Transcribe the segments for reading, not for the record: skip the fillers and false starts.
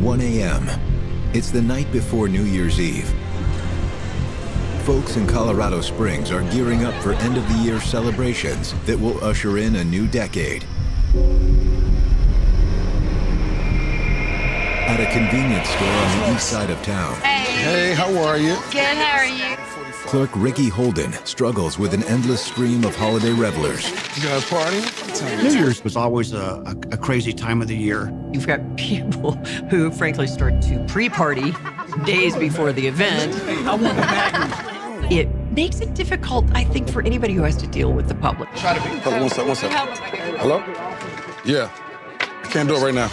1 a.m. It's the night before New Year's Eve. Folks in Colorado Springs are gearing up for end-of-the-year celebrations that will usher in a new decade. At a convenience store on the east side of town. Hey, how are you? Good, how are you? Clerk Ricky Holden struggles with an endless stream of holiday revelers. You got a party? New Year's was always a crazy time of the year. You've got people who, frankly, start to pre-party days before the event. It makes it difficult, I think, for anybody who has to deal with the public. Hold on, one sec. Hello? Yeah. Can't do it right now.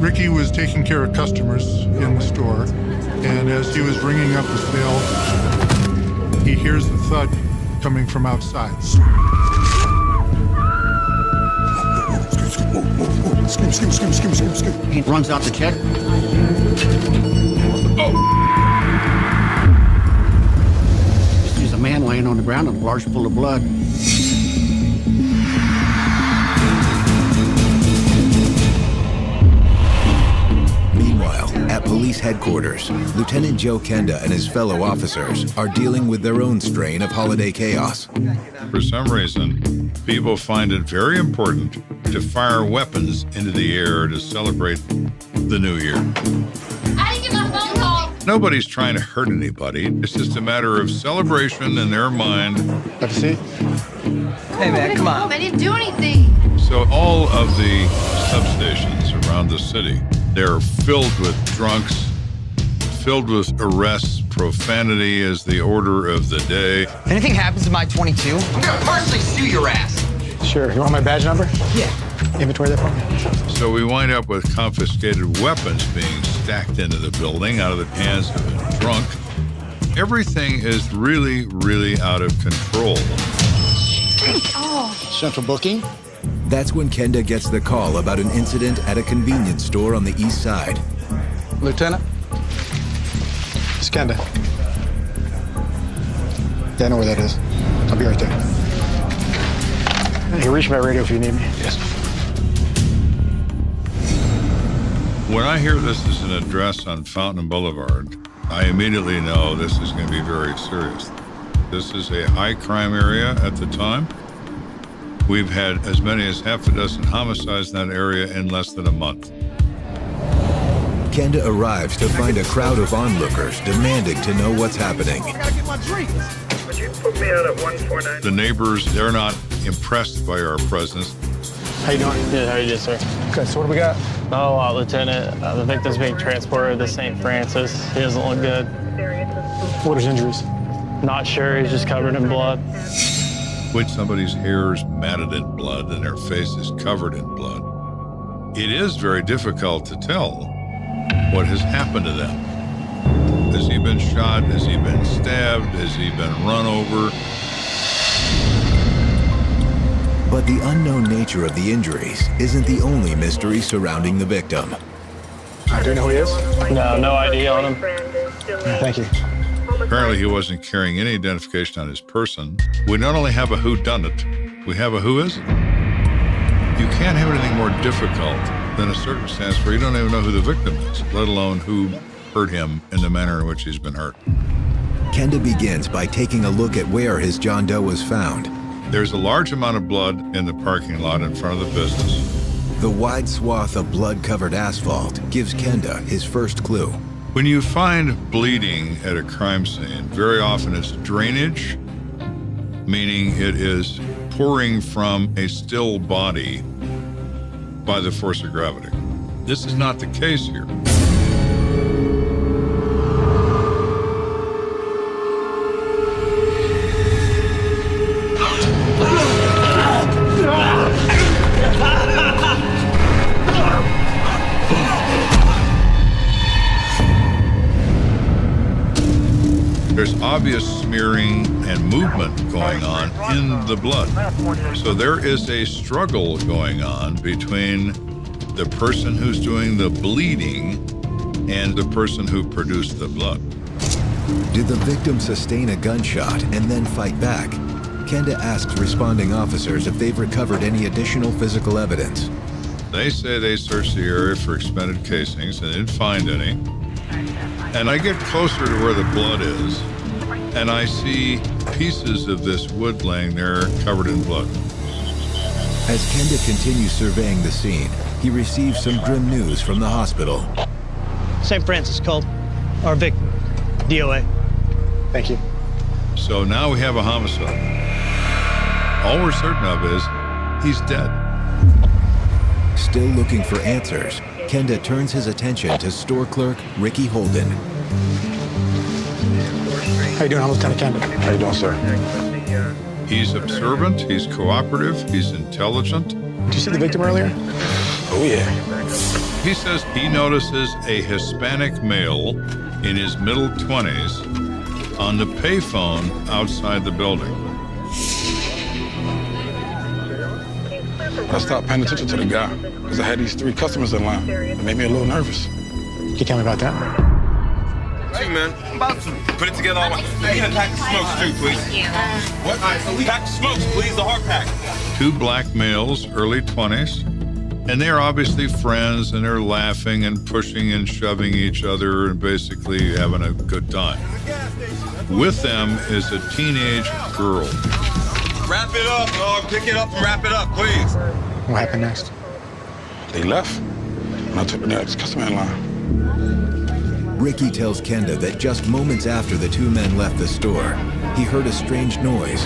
Ricky was taking care of customers in the store, and as he was ringing up the sale, he hears the thud coming from outside. Scream. He runs out to check. There's a man laying on the ground in a large pool of blood. At police headquarters, Lt.Joe Kenda and his fellow officers are dealing with their own strain of holiday chaos. For some reason, people find it very important to fire weapons into the air to celebrate the new year. I didn't get my phone call. Nobody's trying to hurt anybody. It's just a matter of celebration in their mind. Have a seat. Hey, man, come on. I didn't do anything. So all of the substations around the city, they're filled with drunks, filled with arrests. Profanity is the order of the day. Anything happens to my 22, I'm gonna personally sue your ass. Sure. You want my badge number? Yeah. Inventory that for me. So we wind up with confiscated weapons being stacked into the building out of the hands of a drunk. Everything is really, really out of control. Oh. Central booking. That's when Kenda gets the call about an incident at a convenience store on the east side. Lieutenant? It's Kenda. Yeah, I know where that is. I'll be right there. You can reach my radio if you need me. Yes. When I hear this is an address on Fountain Boulevard, I immediately know this is going to be very serious. This is a high crime area at the time. We've had as many as half a dozen homicides in that area in less than a month. Kenda arrives to find a crowd of onlookers demanding to know what's happening. Would you put me out at 149? The neighbors, they're not impressed by our presence. How you doing? Good, how are you doing, sir? Okay, so what do we got? Oh, Lieutenant, the victim's being transported to St. Francis. He doesn't look good. What are his injuries? Not sure, he's just covered in blood. When somebody's hair is matted in blood and their face is covered in blood, it is very difficult to tell what has happened to them. Has he been shot? Has he been stabbed? Has he been run over? But the unknown nature of the injuries isn't the only mystery surrounding the victim. Do you know who he is? No, no ID on him. Thank you. Apparently he wasn't carrying any identification on his person. We not only have a whodunit, we have a who is it. You can't have anything more difficult than a circumstance where you don't even know who the victim is, let alone who hurt him in the manner in which he's been hurt. Kenda begins by taking a look at where his John Doe was found. There's a large amount of blood in the parking lot in front of the business. The wide swath of blood-covered asphalt gives Kenda his first clue. When you find bleeding at a crime scene, very often it's drainage, meaning it is pouring from a still body by the force of gravity. This is not the case here. There's obvious smearing and movement going on in the blood. So there is a struggle going on between the person who's doing the bleeding and the person who produced the blood. Did the victim sustain a gunshot and then fight back? Kenda asks responding officers if they've recovered any additional physical evidence. They say they searched the area for expended casings and didn't find any. And I get closer to where the blood is, and I see pieces of this wood laying there covered in blood. As Kenda continues surveying the scene, he receives some grim news from the hospital. St. Francis called. Our victim, DOA. Thank you. So now we have a homicide. All we're certain of is he's dead. Still looking for answers, Kenda turns his attention to store clerk Ricky Holden. How you doing? I'm Lieutenant Kenda. How you doing, sir? He's observant, he's cooperative, he's intelligent. Did you see the victim earlier? Oh, yeah. He says he notices a Hispanic male in his middle 20s on the payphone outside the building. I stopped paying attention to the guy because I had these 3 customers in line. It made me a little nervous. Can you tell me about that? Hey, man, I'm about to put it together all right. Hey, pack the smokes, too, please. What? All right, so we pack the smokes, please, the hard pack. 2 black males, early 20s, and they're obviously friends, and they're laughing and pushing and shoving each other and basically having a good time. With them is a teenage girl. Wrap it up, dog. Pick it up and wrap it up, please. What happened next? They left, and I took the next customer in line. Ricky tells Kenda that just moments after the 2 men left the store, he heard a strange noise,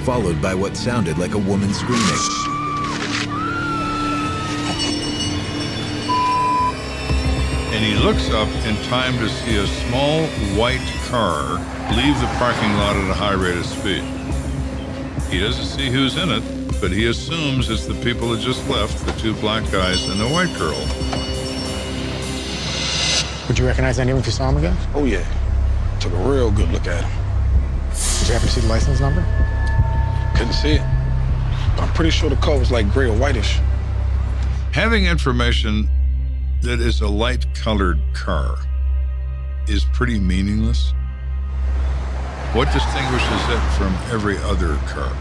followed by what sounded like a woman screaming. And he looks up in time to see a small white car leave the parking lot at a high rate of speed. He doesn't see who's in it, but he assumes it's the people that just left, the 2 black guys and the white girl. Would you recognize anyone if you saw him again? Oh, yeah. Took a real good look at him. Did you happen to see the license number? Couldn't see it, but I'm pretty sure the car was like gray or whitish. Having information that is a light-colored car is pretty meaningless. What distinguishes it from every other car?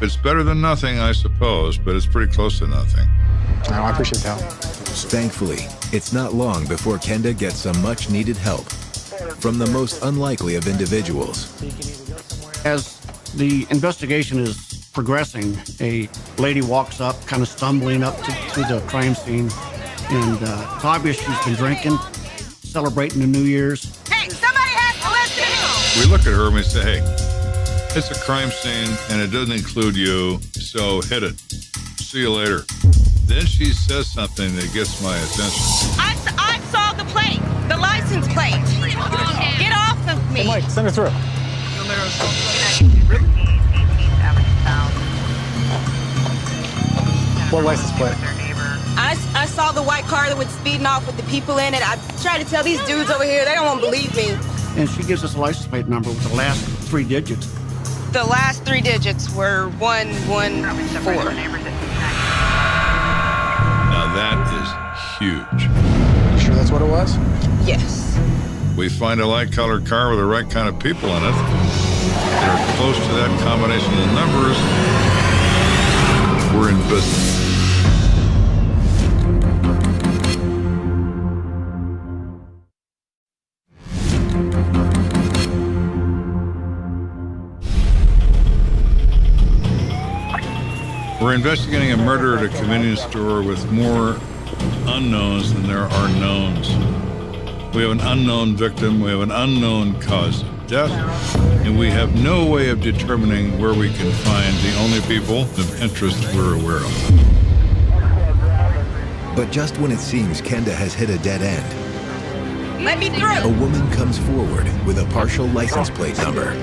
It's better than nothing, I suppose, but it's pretty close to nothing. No, I appreciate the help. Thankfully, it's not long before Kenda gets some much-needed help from the most unlikely of individuals. As the investigation is progressing, a lady walks up, kind of stumbling up to the crime scene, and it's obvious she's been drinking, celebrating the New Year's. Hey, somebody has to listen. We look at her and we say, hey, it's a crime scene and it doesn't include you, so hit it. See you later. Then she says something that gets my attention. I saw the plate, the license plate. Get off of me. Hey, Mike, send her through. What license plate? I saw the white car that was speeding off with the people in it. I tried to tell these dudes over here, they don't want to believe me. And she gives us a license plate number with the last 3 digits. The last 3 digits were 114. Now that is huge. You sure that's what it was? Yes. We find a light-colored car with the right kind of people in it that are close to that combination of numbers. We're in business. We're investigating a murder at a convenience store with more unknowns than there are knowns. We have an unknown victim, we have an unknown cause of death, and we have no way of determining where we can find the only people of interest we're aware of. But just when it seems Kenda has hit a dead end, Let me through. a woman comes forward with a partial license plate number.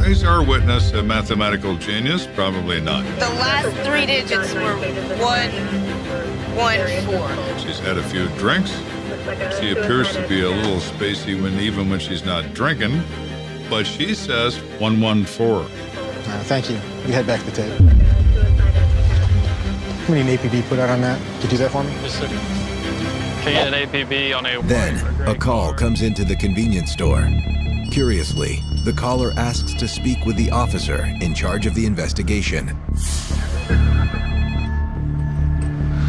Is our witness a mathematical genius? Probably not. The last 3 digits were 114. She's had a few drinks. She appears to be a little spacey even when she's not drinking, but she says 114. Thank you. You head back to the tape. How many APB put out on that? Could you do that for me? Yes, sir. Can you get an APB on a... Then, a call comes into the convenience store. Curiously, the caller asks to speak with the officer in charge of the investigation.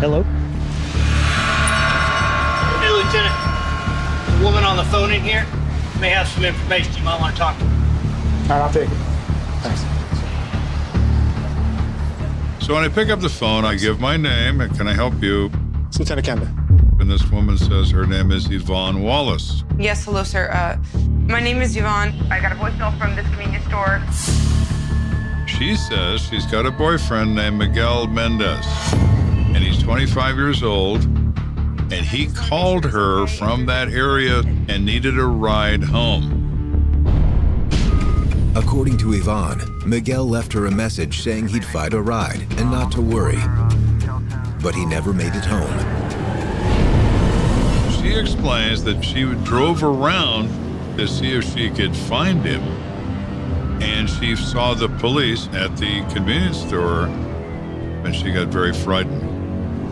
Hello? Hey, Lieutenant. The woman on the phone in here may have some information you might want to talk to. All right, I'll take it. Thanks. So when I pick up the phone, I give my name, and can I help you? It's Lieutenant Kenda. And this woman says her name is Yvonne Wallace. Yes, hello, sir. My name is Yvonne. I got a voicemail from this convenience store. She says she's got a boyfriend named Miguel Mendez, and he's 25 years old, and he called her from that area and needed a ride home. According to Yvonne, Miguel left her a message saying he'd find a ride and not to worry. But he never made it home. She explains that she drove around to see if she could find him, and she saw the police at the convenience store, and she got very frightened.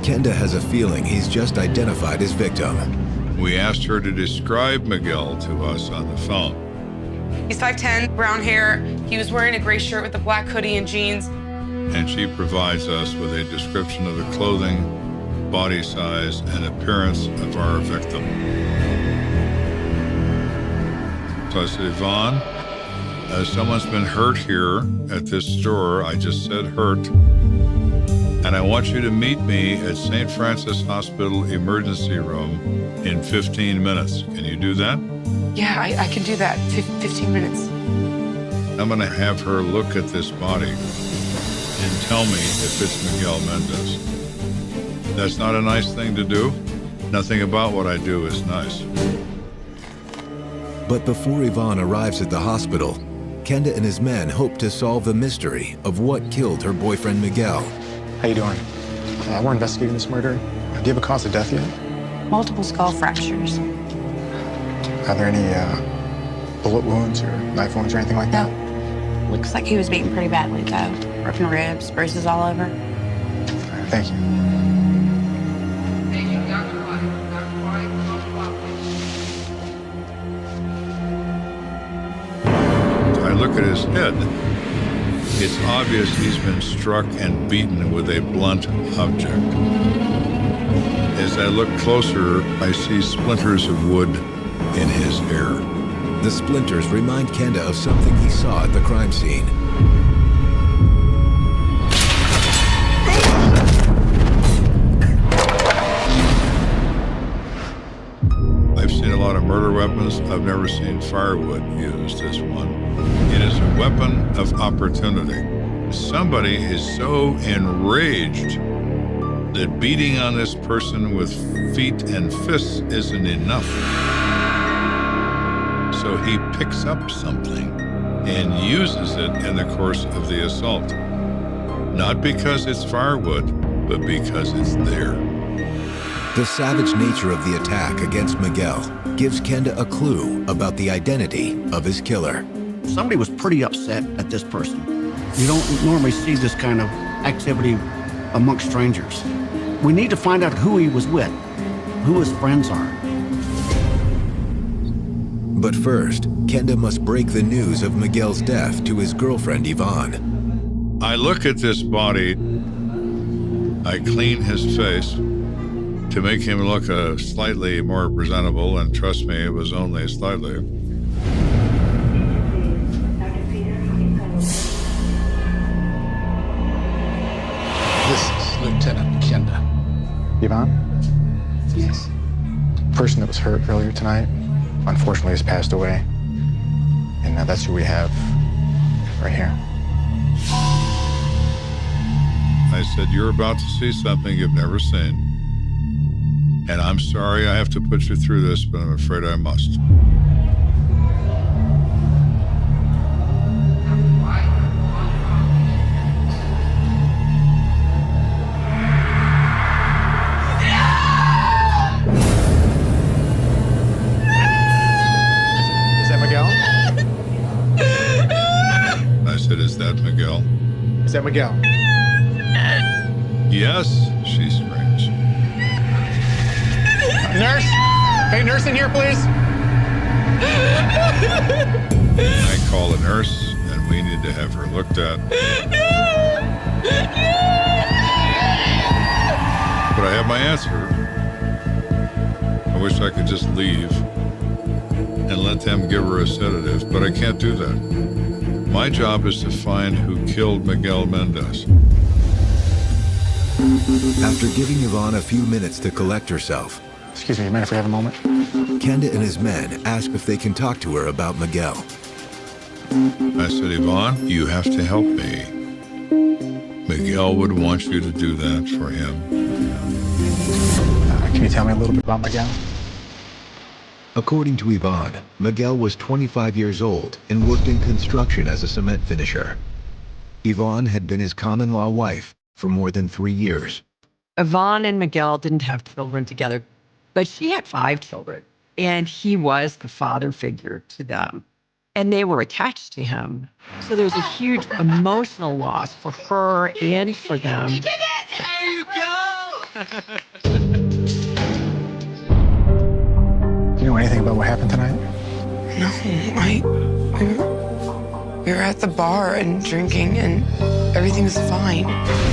Kenda has a feeling he's just identified his victim. We asked her to describe Miguel to us on the phone. He's 5'10", brown hair. He was wearing a gray shirt with a black hoodie and jeans. And she provides us with a description of the clothing, body size, and appearance of our victim. So I said, Yvonne, someone's been hurt here at this store. I just said hurt. And I want you to meet me at St. Francis Hospital emergency room in 15 minutes. Can you do that? Yeah, I can do that. 15 minutes. I'm going to have her look at this body and tell me if it's Miguel Mendez. That's not a nice thing to do. Nothing about what I do is nice. But before Yvonne arrives at the hospital, Kenda and his men hope to solve the mystery of what killed her boyfriend Miguel. How you doing? We're investigating this murder. Do you have a cause of death yet? Multiple skull fractures. Are there any bullet wounds or knife wounds or anything like that? No. Looks like he was beaten pretty badly, though. Broken ribs, bruises all over. Thank you. I look at his head. It's obvious he's been struck and beaten with a blunt object. As I look closer, I see splinters of wood in his hair. The splinters remind Kenda of something he saw at the crime scene. I've seen a lot of murder weapons. I've never seen firewood used as one. It is a weapon of opportunity. Somebody is so enraged that beating on this person with feet and fists isn't enough. So he picks up something and uses it in the course of the assault. Not because it's firewood, but because it's there. The savage nature of the attack against Miguel gives Kenda a clue about the identity of his killer. Somebody was pretty upset at this person. You don't normally see this kind of activity amongst strangers. We need to find out who he was with, who his friends are. But first, Kenda must break the news of Miguel's death to his girlfriend, Yvonne. I look at this body. I clean his face to make him look slightly more presentable, and trust me, it was only slightly. This is Lieutenant Kenda. Yvonne? Yes. The person that was hurt earlier tonight, unfortunately, has passed away. And that's who we have right here. I said, you're about to see something you've never seen. And I'm sorry I have to put you through this, but I'm afraid I must. Is that Miguel? I said, is that Miguel? Is that Miguel? Yes, she screams. Nurse? Hey, nurse in here, please. I call a nurse, and we need to have her looked at. but I have my answer. I wish I could just leave and let them give her a sedative, but I can't do that. My job is to find who killed Miguel Mendez. After giving Yvonne a few minutes to collect herself, Excuse me, you mind if we have a moment? Kenda and his men ask if they can talk to her about Miguel. I said, Yvonne, you have to help me. Miguel would want you to do that for him. Can you tell me a little bit about Miguel? According to Yvonne, Miguel was 25 years old and worked in construction as a cement finisher. Yvonne had been his common-law wife for more than 3 years. Yvonne and Miguel didn't have children together, but she had 5 children, and he was the father figure to them. And they were attached to him. So there was a huge emotional loss for her and for them. There you go! Do you know anything about what happened tonight? No, we were at the bar and drinking, and everything was fine.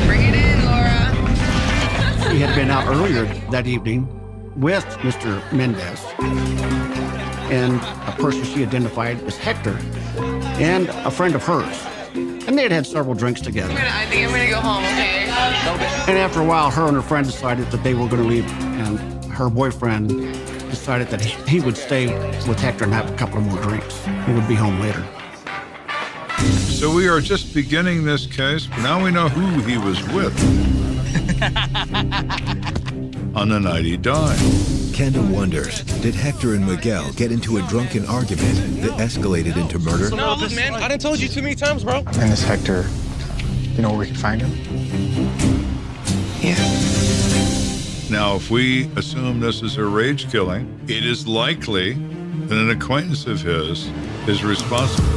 Bring it in, Laura. She had been out earlier that evening with Mr. Mendez and a person she identified as Hector and a friend of hers. And they had had several drinks together. I think I'm gonna go home, okay? And after a while, her and her friend decided that they were going to leave, and her boyfriend decided that he would stay with Hector and have a couple more drinks. He would be home later. So we are just beginning this case, but now we know who he was with on the night he died. Kenda wonders, did Hector and Miguel get into a drunken argument that escalated into murder? No, look, man, I done told you too many times, bro. And this Hector, you know where we can find him? Yeah. Now, if we assume this is a rage killing, it is likely that an acquaintance of his is responsible.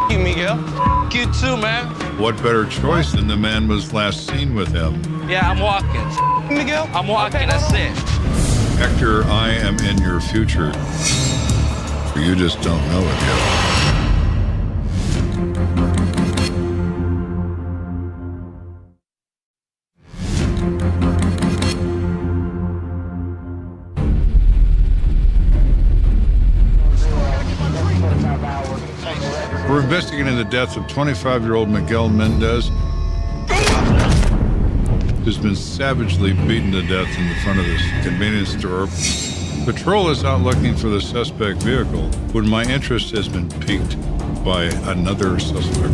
You, Miguel. You too, man. What better choice than the man was last seen with him? Yeah, I'm walking. Miguel? I'm walking, that's it. Hector, I am in your future. You just don't know it yet. We're investigating the death of 25-year-old Miguel Mendez, who's been savagely beaten to death in the front of this convenience store. Patrol is out looking for the suspect vehicle when my interest has been piqued by another suspect.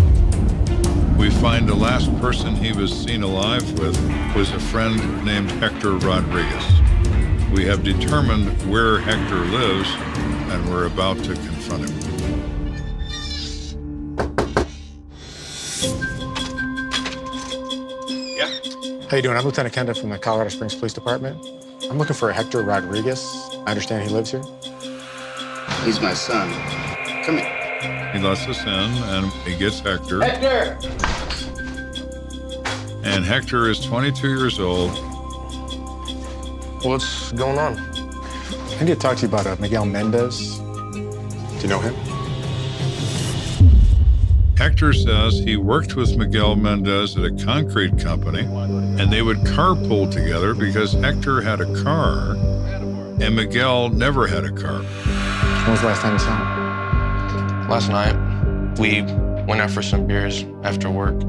We find the last person he was seen alive with was a friend named Hector Rodriguez. We have determined where Hector lives, and we're about to confront him. How you doing? I'm Lieutenant Kenda from the Colorado Springs Police Department. I'm looking for a Hector Rodriguez. I understand he lives here. He's my son. Come here. He lets us in, and he gets Hector. Hector! And Hector is 22 years old. What's going on? I need to talk to you about Miguel Mendez. Do you know him? Hector says he worked with Miguel Mendez at a concrete company, and they would carpool together because Hector had a car, and Miguel never had a car. When was the last time you saw him? Last night, we went out for some beers after work.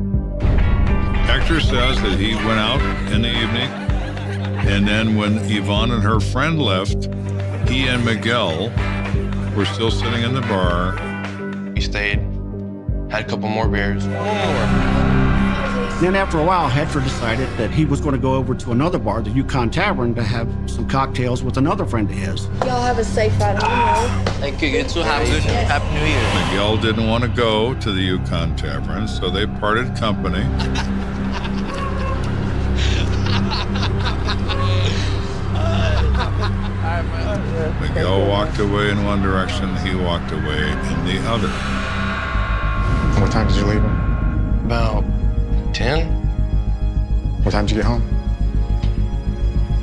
Hector says that he went out in the evening, and then when Yvonne and her friend left, he and Miguel were still sitting in the bar. We stayed, had a couple more beers. One more. Then after a while, Hector decided that he was going to go over to another bar, the Yukon Tavern, to have some cocktails with another friend of his. Y'all have a safe ride home. Thank you. You too. Have a good Happy New Year. Miguel didn't want to go to the Yukon Tavern, so they parted company. Miguel walked away in one direction, he walked away in the other. What time did you leave him? About 10? What time did you get home?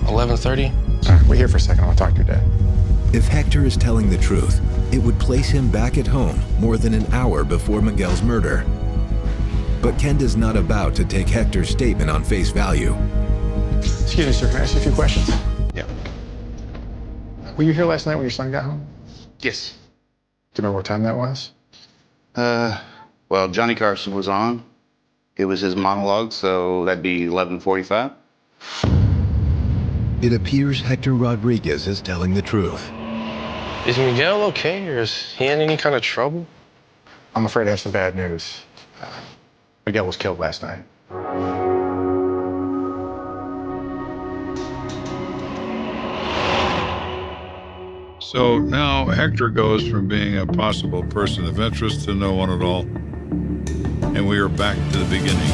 11:30. All right, wait here for a second. I want to talk to your dad. If Hector is telling the truth, it would place him back at home more than an hour before Miguel's murder. But Kenda's not about to take Hector's statement on face value. Excuse me, sir. Can I ask you a few questions? Yeah. Were you here last night when your son got home? Yes. Do you remember what time that was? Well, Johnny Carson was on. It was his monologue, so that'd be 11:45. It appears Hector Rodriguez is telling the truth. Is Miguel okay, or is he in any kind of trouble? I'm afraid I have some bad news. Miguel was killed last night. So now Hector goes from being a possible person of interest to no one at all. And we are back to the beginning.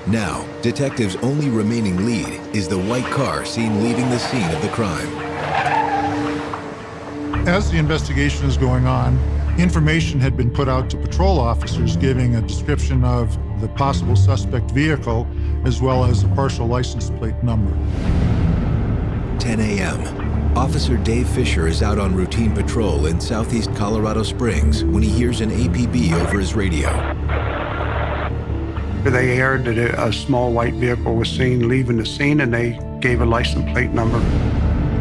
Now, detectives' only remaining lead is the white car seen leaving the scene of the crime. As the investigation is going on, information had been put out to patrol officers giving a description of the possible suspect vehicle as well as a partial license plate number. 10 a.m. Officer Dave Fisher is out on routine patrol in southeast Colorado Springs when he hears an APB over his radio. They aired that a small white vehicle was seen leaving the scene, and they gave a license plate number.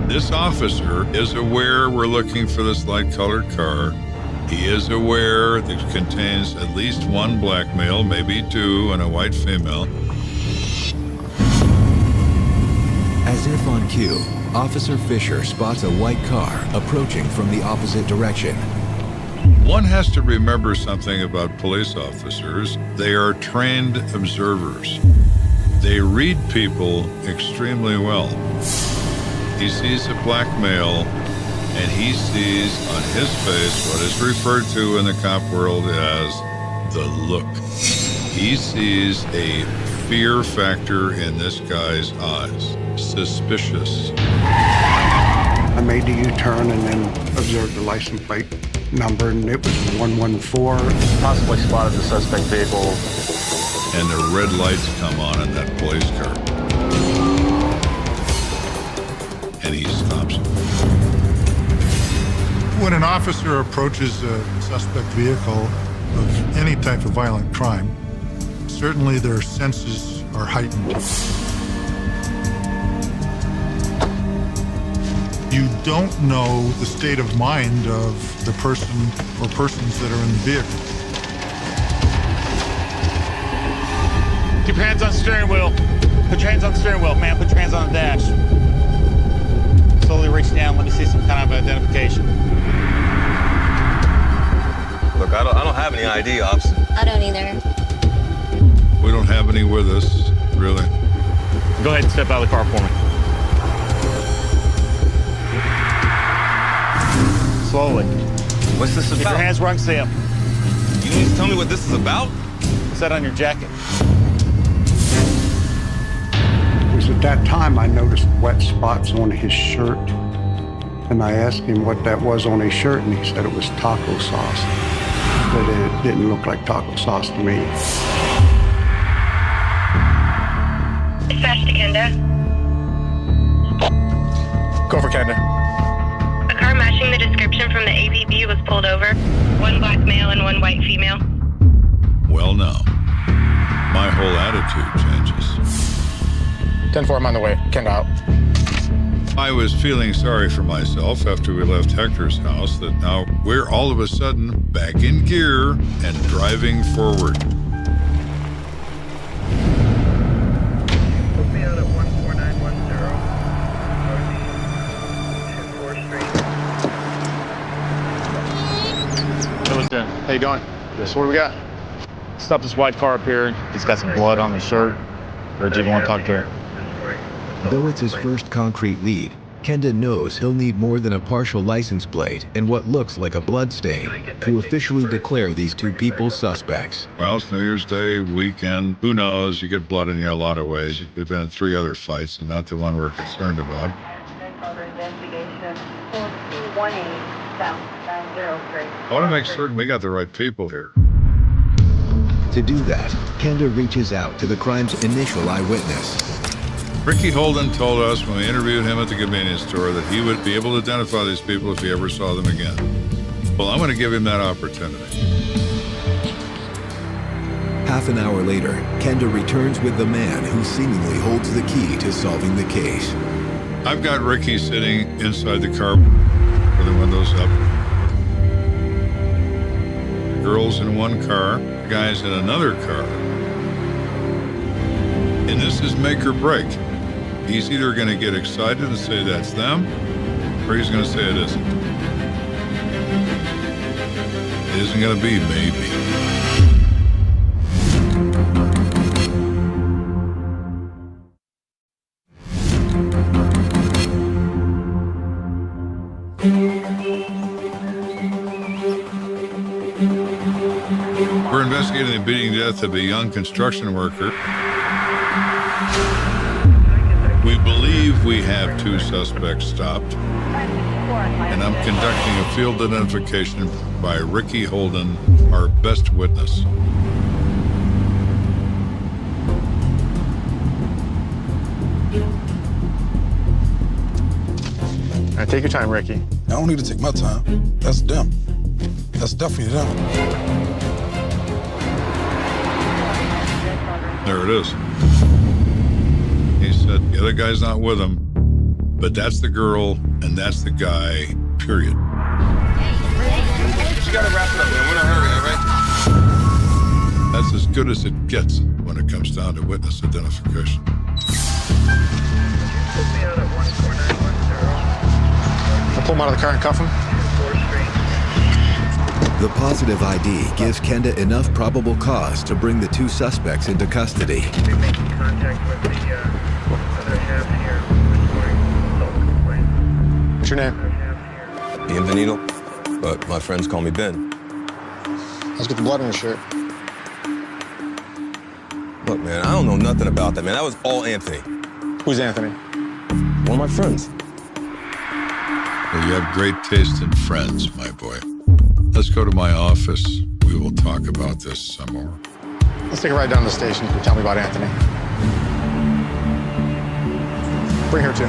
This officer is aware we're looking for this light-colored car. He is aware that it contains at least one black male, maybe two, and a white female. As if on cue, Officer Fisher spots a white car approaching from the opposite direction. One has to remember something about police officers. They are trained observers. They read people extremely well. He sees a black male, and he sees on his face what is referred to in the cop world as the look. He sees a fear factor in this guy's eyes. Suspicious. I made the U-turn and then observed the license plate number, and it was 114. Possibly spotted the suspect vehicle. And the red lights come on in that police car. And he stops. When an officer approaches a suspect vehicle of any type of violent crime, certainly their senses are heightened. You don't know the state of mind of the person or persons that are in the vehicle. Keep your hands on the steering wheel. Put your hands on the steering wheel, man. Put your hands on the dash. Slowly reach down. Let me see some kind of identification. Look, I don't have any ID, officer. I don't either. We don't have any with us, really. Go ahead and step out of the car for me. Slowly. What's this Keep about? your hands where I can see them. You need to tell me what this is about? What's that on your jacket? It was at that time I noticed wet spots on his shirt, and I asked him what that was on his shirt, and he said it was taco sauce, but it didn't look like taco sauce to me. Dispatch to Kenda. Go for Kenda. A car matching the description from the APB was pulled over. One black male and one white female. Well, now, my whole attitude changes. 10-4, I'm on the way. Kenda out. I was feeling sorry for myself after we left Hector's house that now we're all of a sudden back in gear and driving forward. Put me out at 14910, Northeast 24th Street. How you doing? Yes, what do we got? Stop this white car up here. He's got some blood on his shirt. Or do you want to talk to her? Though it's his first concrete lead, Kenda knows he'll need more than a partial license plate and what looks like a blood stain to officially declare these two people suspects. Well, it's New Year's Day weekend. Who knows? You get blood in you a lot of ways. There've been 3 other fights, and not the one we're concerned about. I want to make certain we got the right people here. To do that, Kenda reaches out to the crime's initial eyewitness. Ricky Holden told us when we interviewed him at the convenience store that he would be able to identify these people if he ever saw them again. Well, I'm going to give him that opportunity. Half an hour later, Kenda returns with the man who seemingly holds the key to solving the case. I've got Ricky sitting inside the car with the windows up. The girl's in one car, the guy's in another car. And this is make or break. He's either going to get excited and say that's them, or he's going to say it isn't. It isn't going to be maybe. We're investigating the beating death of a young construction worker. We believe we have 2 suspects stopped, and I'm conducting a field identification by Ricky Holden, our best witness. All right, take your time, Ricky. I don't need to take my time. That's them. That's definitely them. There it is. He said the other guy's not with him, but that's the girl and that's the guy, period. You gotta wrap it up, man. We're in a hurry, all right? That's as good as it gets when it comes down to witness identification. I'll pull him out of the car and cuff him. The positive ID gives Kenda enough probable cause to bring the 2 suspects into custody. Been making contact with the other half here this morning. What's your name? Bienvenido, but my friends call me Ben. Let's get the blood on your shirt. Look, man, I don't know nothing about that, man. That was all Anthony. Who's Anthony? One of my friends. Well, you have great taste in friends, my boy. Let's go to my office. We will talk about this some more. Let's take a ride down to the station. You can tell me about Anthony. Bring her too.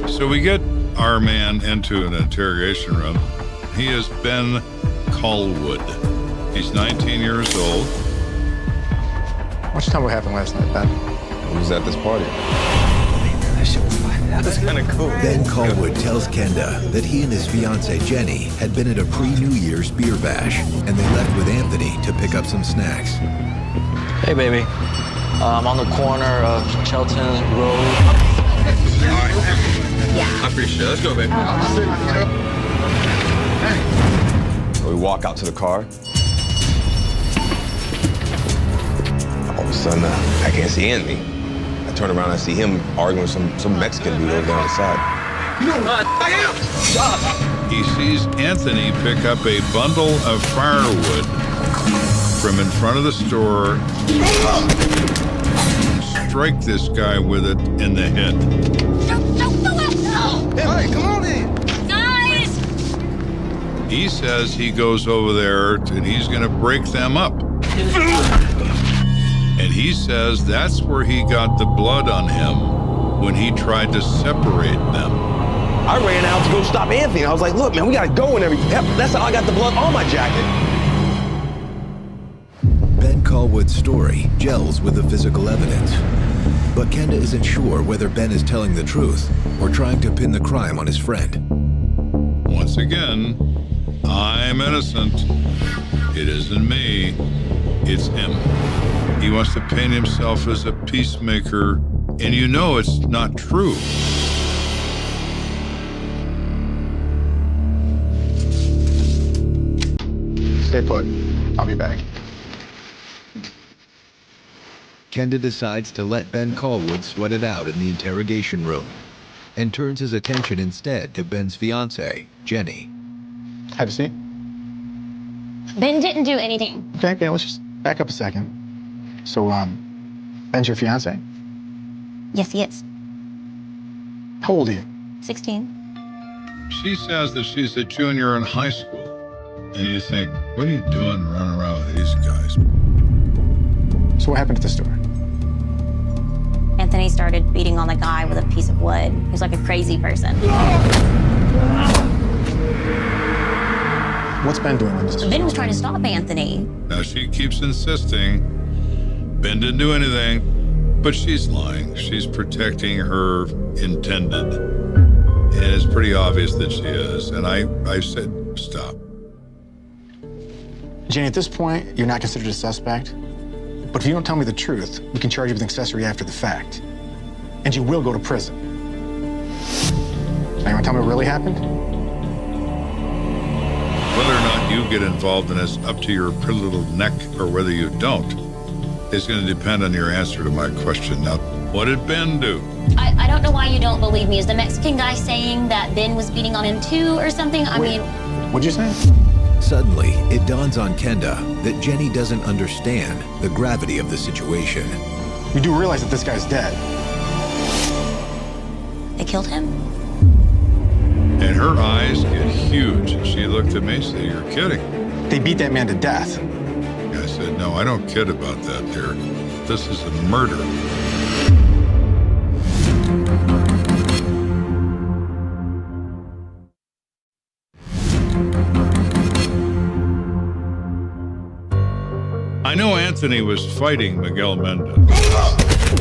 So we get our man into an interrogation room. He is Ben Callwood. He's 19 years old. Why don't you tell me what happened last night, Ben? Who was at this party? That was kind of cool. Ben Callwood tells Kenda that he and his fiancée Jenny had been at a pre-New Year's beer bash, and they left with Anthony to pick up some snacks. Hey, baby. I'm on the corner of Chelton Road. I appreciate it. Let's go, baby. We walk out to the car. All of a sudden, I can't see Anthony. I turn around, I see him arguing with some Mexican dude over there on the side. He sees Anthony pick up a bundle of firewood from in front of the store and strike this guy with it in the head. Hey, come on in. Guys! He says he goes over there and he's going to break them up. And he says that's where he got the blood on him when he tried to separate them. I ran out to go stop Anthony. I was like, look, man, we gotta go and everything. That's how I got the blood on my jacket. Ben Callwood's story gels with the physical evidence. But Kenda isn't sure whether Ben is telling the truth or trying to pin the crime on his friend. Once again, I'm innocent. It isn't me. It's him. He wants to paint himself as a peacemaker, and you know it's not true. Stay put. I'll be back. Kenda decides to let Ben Callwood sweat it out in the interrogation room and turns his attention instead to Ben's fiancée, Jenny. Have a seat. Ben didn't do anything. Okay, let's just back up a second. So, Ben's your fiance? Yes, he is. How old are you? 16. She says that she's a junior in high school. And you think, what are you doing running around with these guys? So what happened at the store? Anthony started beating on the guy with a piece of wood. He was like a crazy person. What's Ben doing on this? Ben was trying to stop Anthony. Now she keeps insisting Ben didn't do anything, but she's lying. She's protecting her intended. And it's pretty obvious that she is. And I said, stop. Jenny, at this point, you're not considered a suspect. But if you don't tell me the truth, we can charge you with accessory after the fact. And you will go to prison. Now, you want to tell me what really happened? Whether or not you get involved in this up to your pretty little neck or whether you don't is going to depend on your answer to my question. Now, what did Ben do? I don't know why you don't believe me. Is the Mexican guy saying that Ben was beating on him too or something? What'd you say? Suddenly, it dawns on Kenda that Jenny doesn't understand the gravity of the situation. You do realize that this guy's dead. They killed him? And her eyes get huge. She looked at me and said, you're kidding. They beat that man to death. I said, no, I don't kid about that, dear. This is a murder. I know Anthony was fighting Miguel Mendez.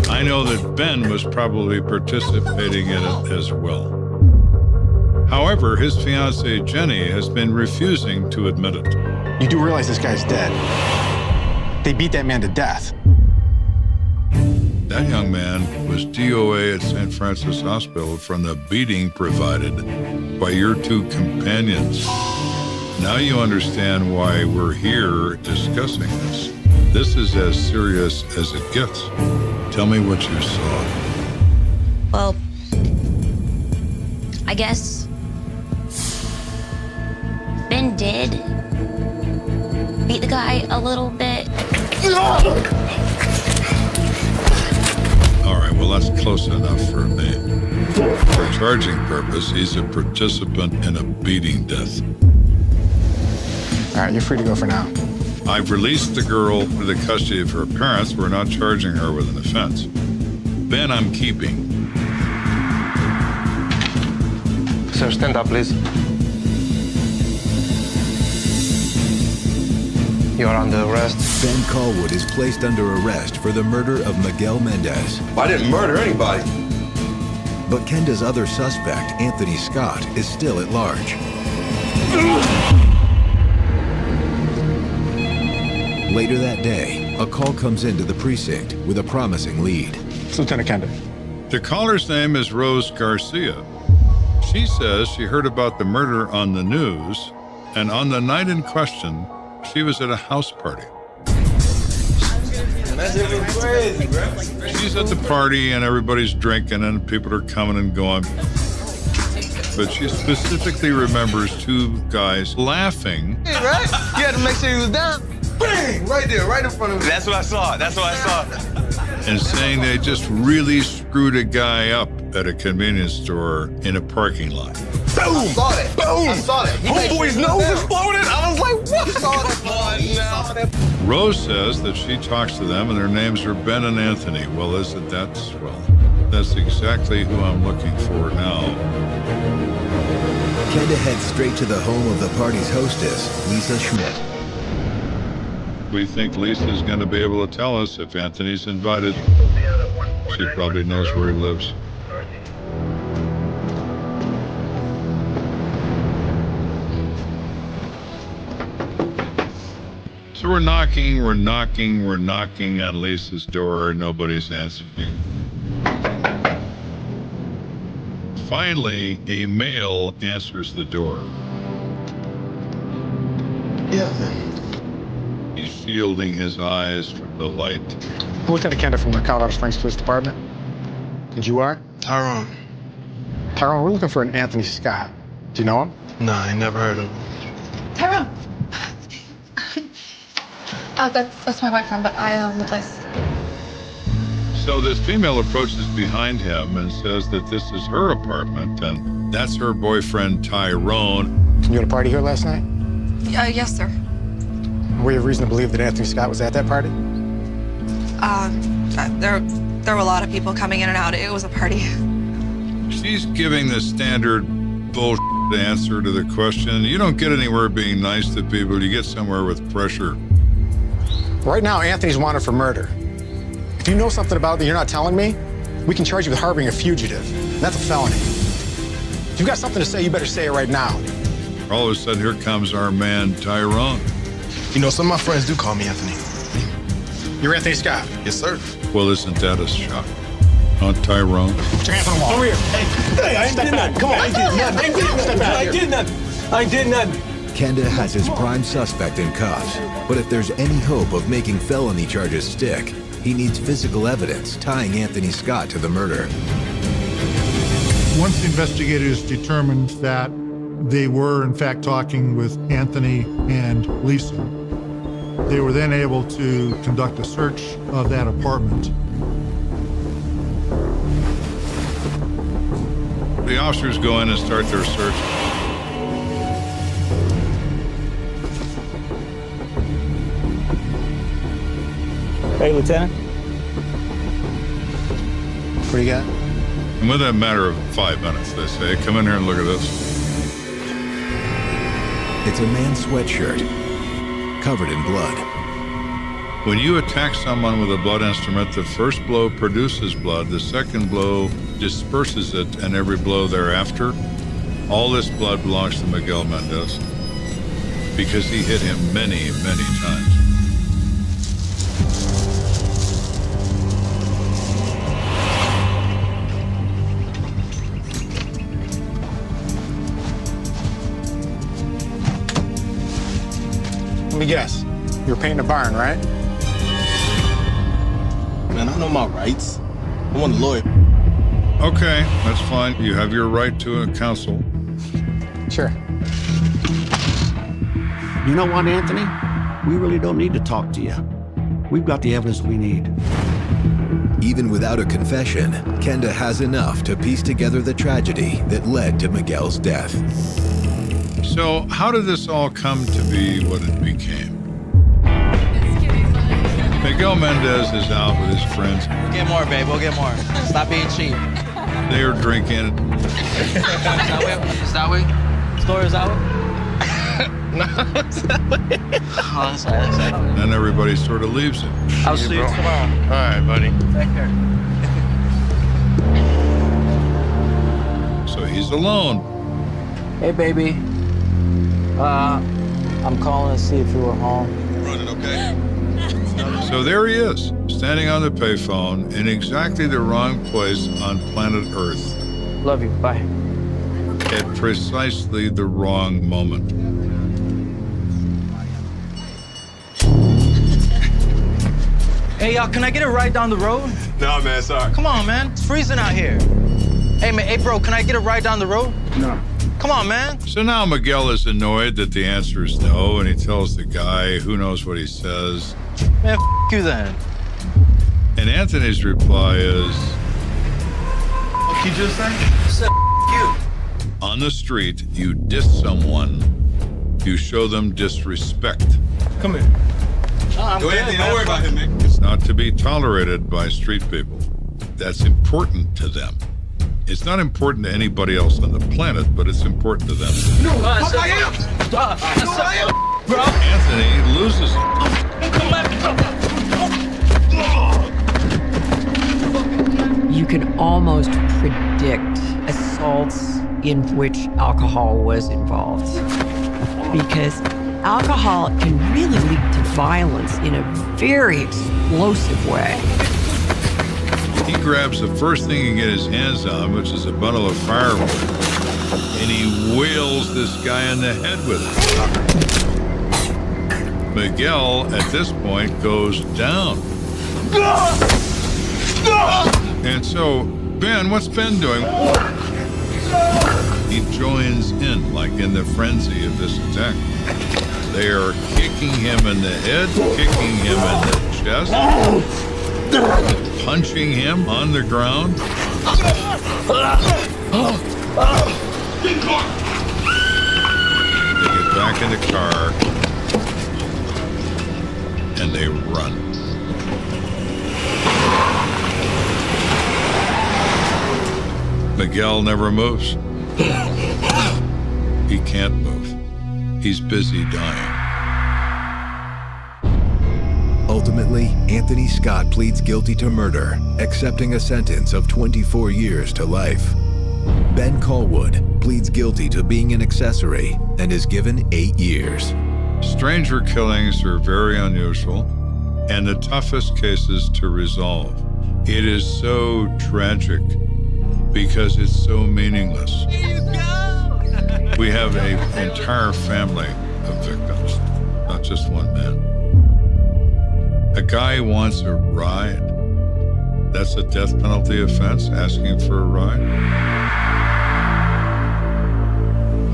I know that Ben was probably participating in it as well. However, his fiancée, Jenny, has been refusing to admit it. You do realize this guy's dead. They beat that man to death. That young man was DOA at St. Francis Hospital from the beating provided by your two companions. Now you understand why we're here discussing this. This is as serious as it gets. Tell me what you saw. Well, I guess Ben did beat the guy a little bit. All right, well, that's close enough for me. For charging purpose, he's a participant in a beating death. All right, you're free to go for now. I've released the girl to the custody of her parents. We're not charging her with an offense. Ben, I'm keeping. Sir, stand up, please. You are under arrest. Ben Callwood is placed under arrest for the murder of Miguel Mendez. I didn't murder anybody. But Kenda's other suspect, Anthony Scott, is still at large. Later that day, a call comes into the precinct with a promising lead. It's Lieutenant Kenda. The caller's name is Rose Garcia. She says she heard about the murder on the news, and on the night in question, she was at a house party. She's at the party and everybody's drinking and people are coming and going. But she specifically remembers two guys laughing. Hey, right? You had to make sure he was down. Bang! Right there, right in front of me. That's what I saw. That's what I saw. And saying they just really screwed a guy up at a convenience store in a parking lot. Boom! I saw that. Boom! I saw that. Homeboy's nose exploded. I was like, what? You saw that. Rose says that she talks to them and their names are Ben and Anthony. Well, isn't that swell? That's exactly who I'm looking for now. Kenda heads straight to the home of the party's hostess, Lisa Schmidt. We think Lisa's going to be able to tell us if Anthony's invited. She probably knows where he lives. So we're knocking on Lisa's door. Nobody's answering. Finally, a male answers the door. Yeah. He's shielding his eyes from the light. Lieutenant Kenda from the Colorado Springs Police Department. And you are? Tyrone. Tyrone, we're looking for an Anthony Scott. Do you know him? No, I never heard of him. Tyrone! Oh, that's my boyfriend, but I own the place. So this female approaches behind him and says that this is her apartment, and that's her boyfriend, Tyrone. You had a party here last night? Yes, sir. We have reason to believe that Anthony Scott was at that party? There were a lot of people coming in and out. It was a party. She's giving the standard bullshit answer to the question. You don't get anywhere being nice to people. You get somewhere with pressure. Right now, Anthony's wanted for murder. If you know something about it that you're not telling me, we can charge you with harboring a fugitive. And that's a felony. If you've got something to say, you better say it right now. All of a sudden, here comes our man, Tyrone. You know, some of my friends do call me Anthony. You're Anthony Scott? Yes, sir. Well, isn't that a shock? Huh, Tyrone? Put your hands on the wall. Over here. Hey, I did nothing. Come on. I did nothing. I did nothing. I did nothing. Kenda has his prime suspect in cuffs, but if there's any hope of making felony charges stick, he needs physical evidence tying Anthony Scott to the murder. Once the investigators determined that they were, in fact, talking with Anthony and Lisa, they were then able to conduct a search of that apartment. The officers go in and start their search. Hey, Lieutenant. What do you got? And within a matter of 5 minutes, they say, come in here and look at this. It's a man's sweatshirt, covered in blood. When you attack someone with a blood instrument, the first blow produces blood, the second blow disperses it, and every blow thereafter, all this blood belongs to Miguel Mendez because he hit him many, many times. Let me guess. You're painting a barn, right? Man, I know my rights. I want a lawyer. Okay, that's fine. You have your right to a counsel. Sure. You know what, Anthony? We really don't need to talk to you. We've got the evidence we need. Even without a confession, Kenda has enough to piece together the tragedy that led to Miguel's death. So, how did this all come to be what it became? Miguel Mendez is out with his friends. We'll get more, babe. We'll get more. Stop being cheap. They are drinking. Is that way? Store is that way? No, it's that way. Oh, that's right. Then everybody sort of leaves it. I'll see you tomorrow. All right, buddy. Take care. So he's alone. Hey, baby. I'm calling to see if you were home. Running, okay? So there he is, standing on the payphone in exactly the wrong place on planet Earth. Love you. Bye. At precisely the wrong moment. Hey, y'all, can I get a ride down the road? No, man, sorry. Come on, man. It's freezing out here. Hey, man, hey, bro, can I get a ride down the road? No. Come on, man. So now Miguel is annoyed that the answer is no, and he tells the guy, who knows what he says. Man, f you then. And Anthony's reply is... What you just say? I said you. On the street, you diss someone, you show them disrespect. Come here. I'm Go ahead, good, don't worry about him, man. It's not to be tolerated by street people. That's important to them. It's not important to anybody else on the planet, but it's important to them. No, I am. Bro. Anthony loses it. Come back. You can almost predict assaults in which alcohol was involved, because alcohol can really lead to violence in a very explosive way. He grabs the first thing he can get his hands on, which is a bundle of firewood, and he whales this guy in the head with it. Miguel, at this point, goes down. And so, Ben, what's Ben doing? He joins in, like in the frenzy of this attack. They are kicking him in the head, kicking him in the chest, punching him on the ground. They get back in the car and they run. Miguel never moves. He can't move. He's busy dying. Ultimately, Anthony Scott pleads guilty to murder, accepting a sentence of 24 years to life. Ben Callwood pleads guilty to being an accessory and is given 8 years. Stranger killings are very unusual and the toughest cases to resolve. It is so tragic because it's so meaningless. We have an entire family of victims, not just one man. A guy wants a ride. That's a death penalty offense, asking for a ride?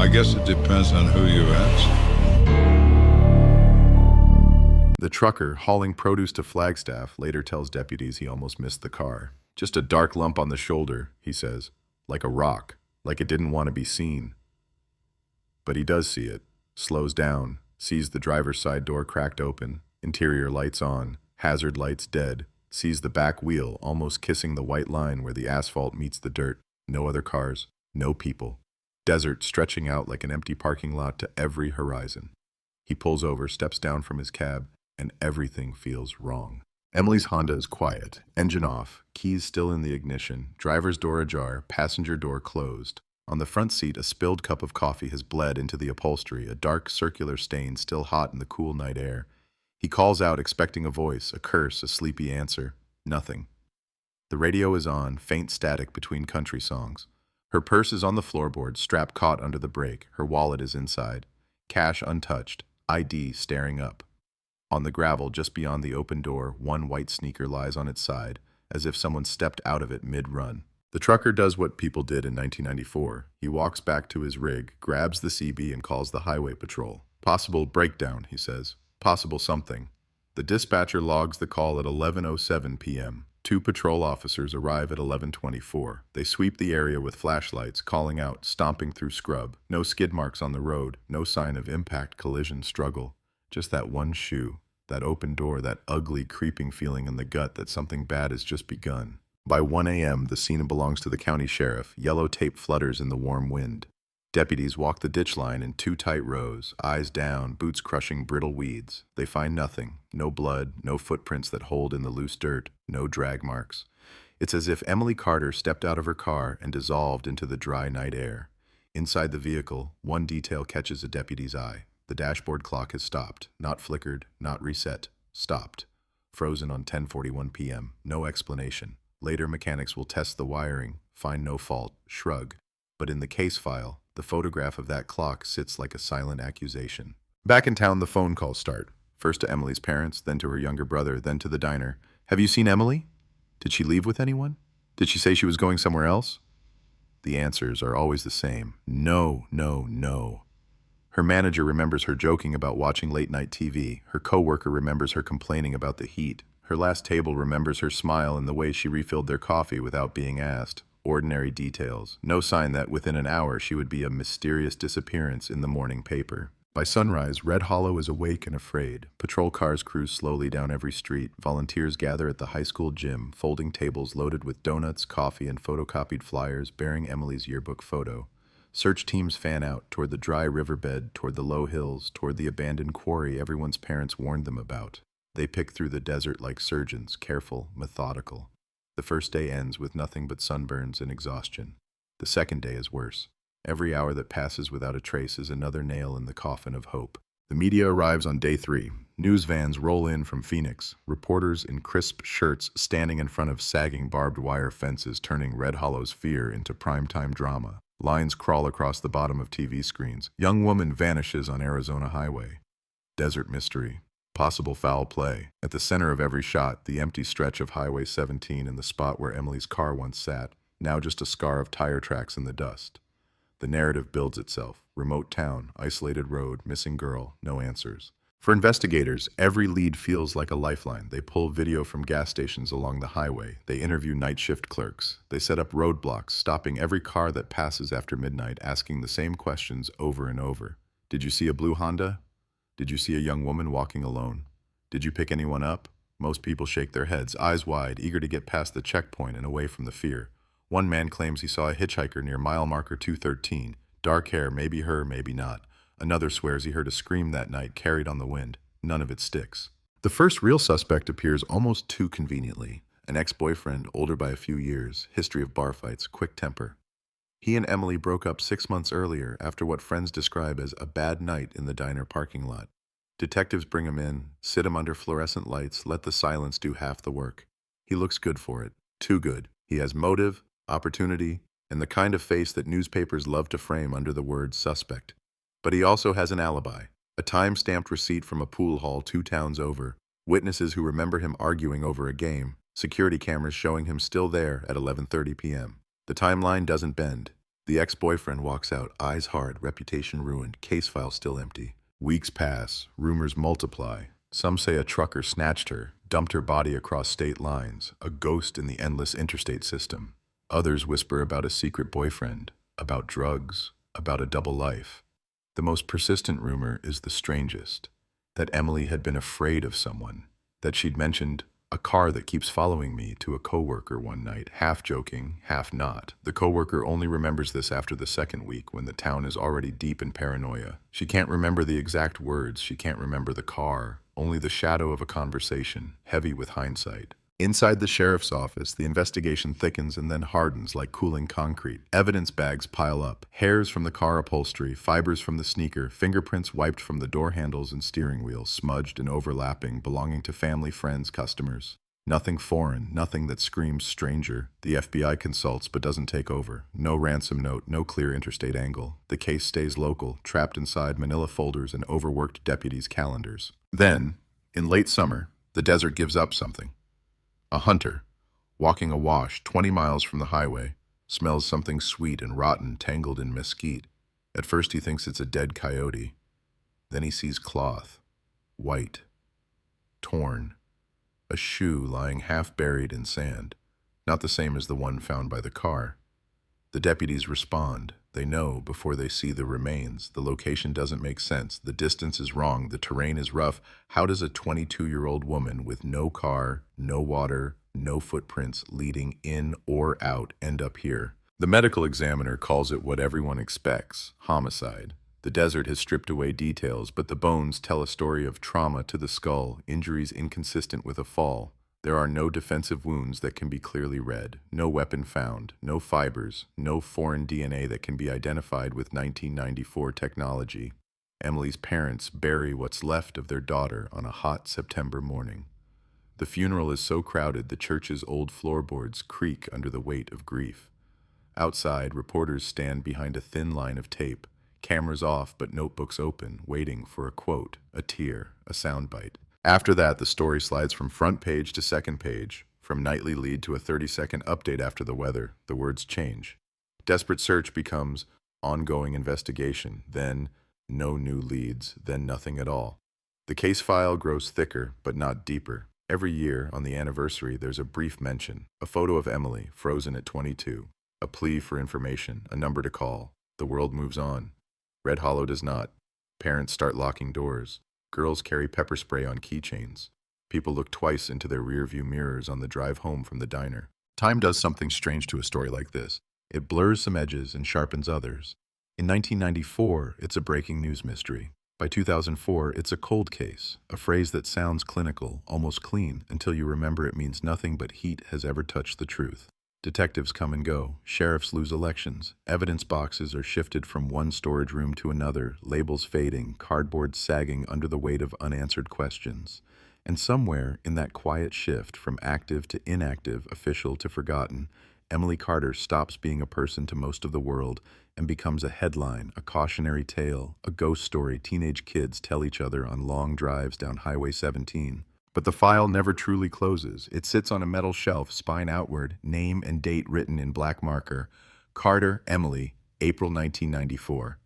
I guess it depends on who you ask. The trucker hauling produce to Flagstaff later tells deputies he almost missed the car. Just a dark lump on the shoulder, he says, like a rock, like it didn't want to be seen. But he does see it, slows down, sees the driver's side door cracked open, interior lights on, hazard lights dead, sees the back wheel almost kissing the white line where the asphalt meets the dirt. No other cars, no people. Desert stretching out like an empty parking lot to every horizon. He pulls over, steps down from his cab, and everything feels wrong. Emily's Honda is quiet, engine off, keys still in the ignition, driver's door ajar, passenger door closed. On the front seat, a spilled cup of coffee has bled into the upholstery, a dark circular stain still hot in the cool night air. He calls out, expecting a voice, a curse, a sleepy answer. Nothing. The radio is on, faint static between country songs. Her purse is on the floorboard, strap caught under the brake. Her wallet is inside. Cash untouched, ID staring up. On the gravel just beyond the open door, one white sneaker lies on its side, as if someone stepped out of it mid-run. The trucker does what people did in 1994. He walks back to his rig, grabs the CB and calls the highway patrol. Possible breakdown, he says. Possible something. The dispatcher logs the call at 11:07 p.m. 2 patrol officers arrive at 11:24. They sweep the area with flashlights, calling out, stomping through scrub. No skid marks on the road, no sign of impact, collision, struggle. Just that one shoe, that open door, that ugly, creeping feeling in the gut that something bad has just begun. By 1 a.m., the scene belongs to the county sheriff. Yellow tape flutters in the warm wind. Deputies walk the ditch line in 2 tight rows, eyes down, boots crushing brittle weeds. They find nothing. No blood, no footprints that hold in the loose dirt, no drag marks. It's as if Emily Carter stepped out of her car and dissolved into the dry night air. Inside the vehicle, one detail catches a deputy's eye. The dashboard clock has stopped, not flickered, not reset, stopped. Frozen on 10:41 p.m., no explanation. Later mechanics will test the wiring, find no fault, shrug. But in the case file, the photograph of that clock sits like a silent accusation. Back in town, the phone calls start. First to Emily's parents, then to her younger brother, then to the diner. Have you seen Emily? Did she leave with anyone? Did she say she was going somewhere else? The answers are always the same. No, no, no. Her manager remembers her joking about watching late-night TV. Her coworker remembers her complaining about the heat. Her last table remembers her smile and the way she refilled their coffee without being asked. Ordinary details. No sign that within an hour she would be a mysterious disappearance in the morning paper. By sunrise, Red Hollow is awake and afraid. Patrol cars cruise slowly down every street. Volunteers gather at the high school gym, folding tables loaded with donuts, coffee, and photocopied flyers bearing Emily's yearbook photo. Search teams fan out toward the dry riverbed, toward the low hills, toward the abandoned quarry everyone's parents warned them about. They pick through the desert like surgeons, careful, methodical. The first day ends with nothing but sunburns and exhaustion. The second day is worse. Every hour that passes without a trace is another nail in the coffin of hope. The media arrives on day 3. News vans roll in from Phoenix. Reporters in crisp shirts standing in front of sagging barbed wire fences, turning Red Hollow's fear into primetime drama. Lines crawl across the bottom of TV screens. Young woman vanishes on Arizona highway. Desert mystery. Possible foul play. At the center of every shot, the empty stretch of Highway 17 and the spot where Emily's car once sat, now just a scar of tire tracks in the dust. The narrative builds itself. Remote town, isolated road, missing girl, no answers. For investigators, every lead feels like a lifeline. They pull video from gas stations along the highway. They interview night shift clerks. They set up roadblocks, stopping every car that passes after midnight, asking the same questions over and over. Did you see a blue Honda? Did you see a young woman walking alone? Did you pick anyone up? Most people shake their heads, eyes wide, eager to get past the checkpoint and away from the fear. One man claims he saw a hitchhiker near mile marker 213. Dark hair, maybe her, maybe not. Another swears he heard a scream that night carried on the wind. None of it sticks. The first real suspect appears almost too conveniently. An ex-boyfriend, older by a few years, history of bar fights, quick temper. He and Emily broke up 6 months earlier after what friends describe as a bad night in the diner parking lot. Detectives bring him in, sit him under fluorescent lights, let the silence do half the work. He looks good for it. Too good. He has motive, opportunity, and the kind of face that newspapers love to frame under the word suspect. But he also has an alibi, a time-stamped receipt from a pool hall 2 towns over, witnesses who remember him arguing over a game, security cameras showing him still there at 11:30 p.m. The timeline doesn't bend. The ex-boyfriend walks out, eyes hard, reputation ruined, case file still empty. Weeks pass, rumors multiply. Some say a trucker snatched her, dumped her body across state lines, a ghost in the endless interstate system. Others whisper about a secret boyfriend, about drugs, about a double life. The most persistent rumor is the strangest, that Emily had been afraid of someone, that she'd mentioned a car that keeps following me to a coworker one night, half joking, half not. The coworker only remembers this after the second week when the town is already deep in paranoia. She can't remember the exact words, she can't remember the car, only the shadow of a conversation, heavy with hindsight. Inside the sheriff's office, the investigation thickens and then hardens like cooling concrete. Evidence bags pile up. Hairs from the car upholstery, fibers from the sneaker, fingerprints wiped from the door handles and steering wheel, smudged and overlapping, belonging to family, friends, customers. Nothing foreign, nothing that screams stranger. The FBI consults but doesn't take over. No ransom note, no clear interstate angle. The case stays local, trapped inside manila folders and overworked deputies' calendars. Then, in late summer, the desert gives up something. A hunter, walking awash 20 miles from the highway, smells something sweet and rotten tangled in mesquite. At first he thinks it's a dead coyote. Then he sees cloth, white, torn, a shoe lying half buried in sand, not the same as the one found by the car. The deputies respond. They know before they see the remains. The location doesn't make sense. The distance is wrong. The terrain is rough. How does a 22-year-old woman with no car, no water, no footprints leading in or out end up here? The medical examiner calls it what everyone expects, homicide. The desert has stripped away details, but the bones tell a story of trauma to the skull, injuries inconsistent with a fall. There are no defensive wounds that can be clearly read, no weapon found, no fibers, no foreign DNA that can be identified with 1994 technology. Emily's parents bury what's left of their daughter on a hot September morning. The funeral is so crowded the church's old floorboards creak under the weight of grief. Outside, reporters stand behind a thin line of tape, cameras off but notebooks open, waiting for a quote, a tear, a soundbite. After that, the story slides from front page to second page, from nightly lead to a 30-second update after the weather. The words change. Desperate search becomes ongoing investigation, then no new leads, then nothing at all. The case file grows thicker, but not deeper. Every year, on the anniversary, there's a brief mention, a photo of Emily, frozen at 22, a plea for information, a number to call. The world moves on. Red Hollow does not. Parents start locking doors. Girls carry pepper spray on keychains. People look twice into their rearview mirrors on the drive home from the diner. Time does something strange to a story like this. It blurs some edges and sharpens others. In 1994, it's a breaking news mystery. By 2004, it's a cold case, a phrase that sounds clinical, almost clean, until you remember it means nothing but heat has ever touched the truth. Detectives come and go, sheriffs lose elections, evidence boxes are shifted from one storage room to another, labels fading, cardboard sagging under the weight of unanswered questions. And somewhere in that quiet shift from active to inactive, official to forgotten, Emily Carter stops being a person to most of the world and becomes a headline, a cautionary tale, a ghost story teenage kids tell each other on long drives down Highway 17. But the file never truly closes. It sits on a metal shelf, spine outward, name and date written in black marker. Carter, Emily, April 1994.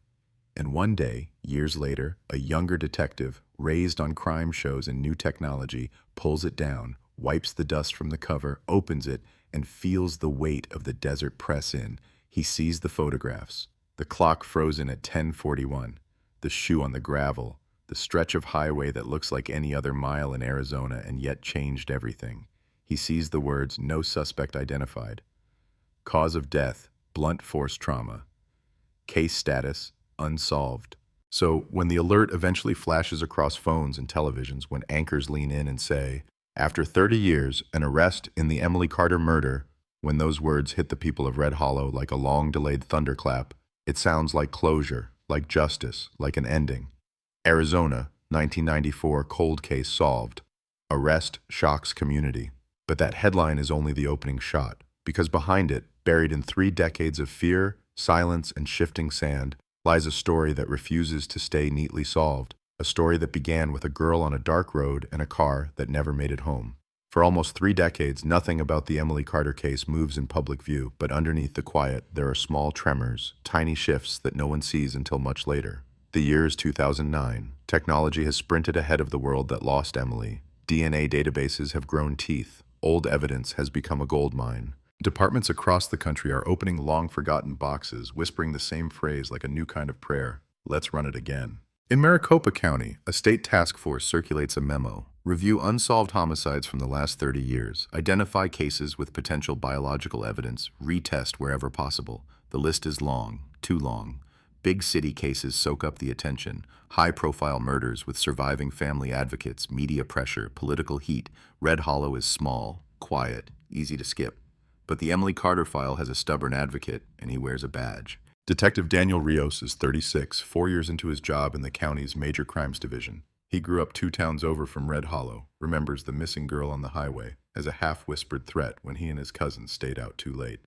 And one day, years later, a younger detective, raised on crime shows and new technology, pulls it down, wipes the dust from the cover, opens it, and feels the weight of the desert press in. He sees the photographs. The clock frozen at 10:41. The shoe on the gravel. The stretch of highway that looks like any other mile in Arizona and yet changed everything. He sees the words, "No suspect identified." Cause of death, blunt force trauma. Case status, unsolved. So when the alert eventually flashes across phones and televisions, when anchors lean in and say, after 30 years, an arrest in the Emily Carter murder, when those words hit the people of Red Hollow like a long-delayed thunderclap, it sounds like closure, like justice, like an ending. Arizona, 1994, cold case solved. Arrest shocks community. But that headline is only the opening shot, because behind it, buried in 3 decades of fear, silence, and shifting sand, lies a story that refuses to stay neatly solved, a story that began with a girl on a dark road and a car that never made it home. For almost 3 decades, nothing about the Emily Carter case moves in public view, but underneath the quiet, there are small tremors, tiny shifts that no one sees until much later. The year is 2009. Technology has sprinted ahead of the world that lost Emily. DNA databases have grown teeth. Old evidence has become a gold mine. Departments across the country are opening long-forgotten boxes, whispering the same phrase like a new kind of prayer. Let's run it again. In Maricopa County, a state task force circulates a memo. Review unsolved homicides from the last 30 years. Identify cases with potential biological evidence. Retest wherever possible. The list is long, too long. Big city cases soak up the attention. High-profile murders with surviving family advocates, media pressure, political heat. Red Hollow is small, quiet, easy to skip. But the Emily Carter file has a stubborn advocate, and he wears a badge. Detective Daniel Rios is 36, 4 years into his job in the county's Major Crimes Division. He grew up 2 towns over from Red Hollow, remembers the missing girl on the highway as a half-whispered threat when he and his cousins stayed out too late.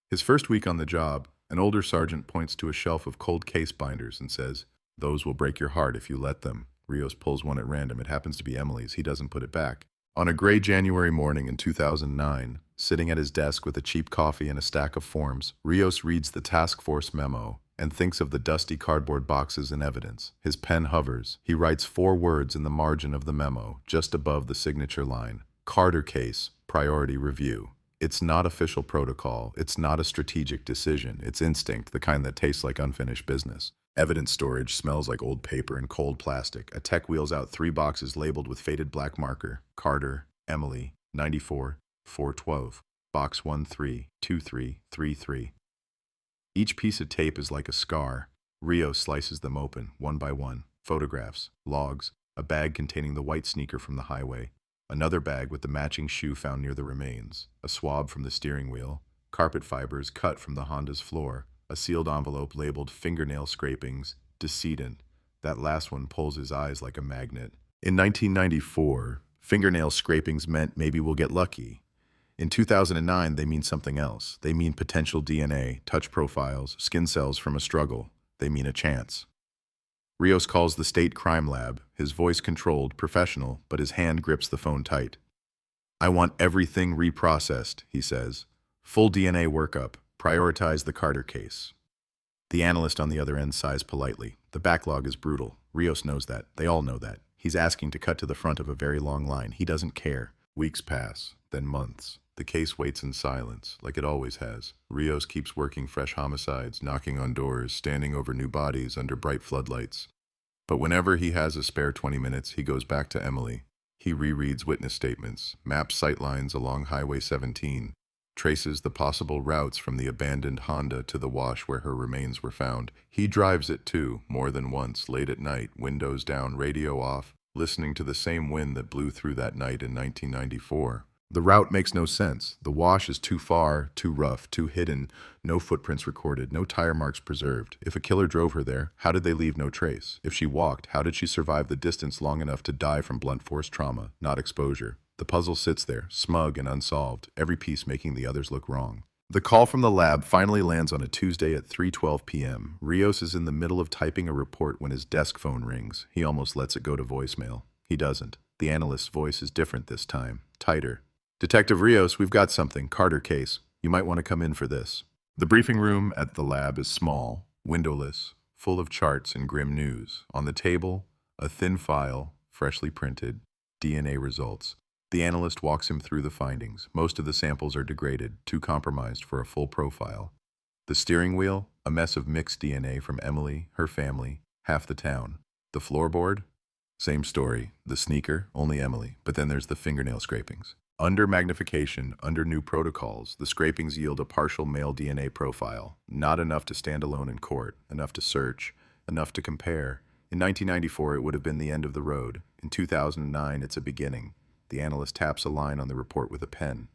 His first week on the job, an older sergeant points to a shelf of cold case binders and says, "Those will break your heart if you let them." Rios pulls one at random. It happens to be Emily's. He doesn't put it back. On a gray January morning in 2009, sitting at his desk with a cheap coffee and a stack of forms, Rios reads the task force memo and thinks of the dusty cardboard boxes and evidence. His pen hovers. He writes 4 words in the margin of the memo, just above the signature line. Carter case, priority review. It's not official protocol. It's not a strategic decision. It's instinct, the kind that tastes like unfinished business. Evidence storage smells like old paper and cold plastic. A tech wheels out 3 boxes labeled with faded black marker. Carter, Emily, 94, 412. Box 132333. Each piece of tape is like a scar. Rio slices them open, one by one. Photographs, logs, a bag containing the white sneaker from the highway, another bag with the matching shoe found near the remains, a swab from the steering wheel, carpet fibers cut from the Honda's floor, a sealed envelope labeled fingernail scrapings, decedent. That last one pulls his eyes like a magnet. In 1994, fingernail scrapings meant maybe we'll get lucky. In 2009, they mean something else. They mean potential DNA, touch profiles, skin cells from a struggle. They mean a chance. Rios calls the state crime lab, his voice controlled, professional, but his hand grips the phone tight. "I want everything reprocessed," he says. "Full DNA workup. Prioritize the Carter case." The analyst on the other end sighs politely. The backlog is brutal. Rios knows that. They all know that. He's asking to cut to the front of a very long line. He doesn't care. Weeks pass, then months. The case waits in silence, like it always has. Rios keeps working fresh homicides, knocking on doors, standing over new bodies under bright floodlights. But whenever he has a spare 20 minutes, he goes back to Emily. He rereads witness statements, maps sightlines along Highway 17, traces the possible routes from the abandoned Honda to the wash where her remains were found. He drives it too, more than once, late at night, windows down, radio off, listening to the same wind that blew through that night in 1994. The route makes no sense. The wash is too far, too rough, too hidden, no footprints recorded, no tire marks preserved. If a killer drove her there, how did they leave no trace? If she walked, how did she survive the distance long enough to die from blunt force trauma, not exposure? The puzzle sits there, smug and unsolved, every piece making the others look wrong. The call from the lab finally lands on a Tuesday at 3:12 p.m. Rios is in the middle of typing a report when his desk phone rings. He almost lets it go to voicemail. He doesn't. The analyst's voice is different this time, tighter. "Detective Rios, we've got something. Carter case. You might want to come in for this." The briefing room at the lab is small, windowless, full of charts and grim news. On the table, a thin file, freshly printed, DNA results. The analyst walks him through the findings. Most of the samples are degraded, too compromised for a full profile. The steering wheel, a mess of mixed DNA from Emily, her family, half the town. The floorboard, same story. The sneaker, only Emily, but then there's the fingernail scrapings. Under magnification, under new protocols, the scrapings yield a partial male DNA profile, not enough to stand alone in court, enough to search, enough to compare. In 1994, it would have been the end of the road. In 2009, it's a beginning. The analyst taps a line on the report with a pen.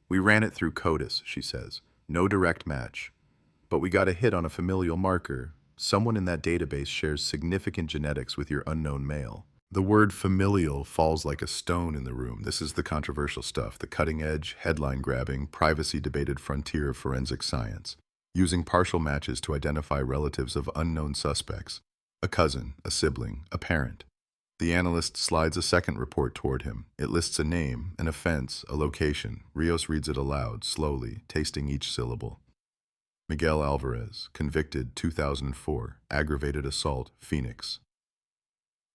We ran it through CODIS, she says. No direct match. But we got a hit on a familial marker. Someone in that database shares significant genetics with your unknown male. The word familial falls like a stone in the room. This is the controversial stuff, the cutting-edge, headline-grabbing, privacy-debated frontier of forensic science, using partial matches to identify relatives of unknown suspects, a cousin, a sibling, a parent. The analyst slides a second report toward him. It lists a name, an offense, a location. Rios reads it aloud, slowly, tasting each syllable. Miguel Alvarez, convicted 2004, aggravated assault, Phoenix.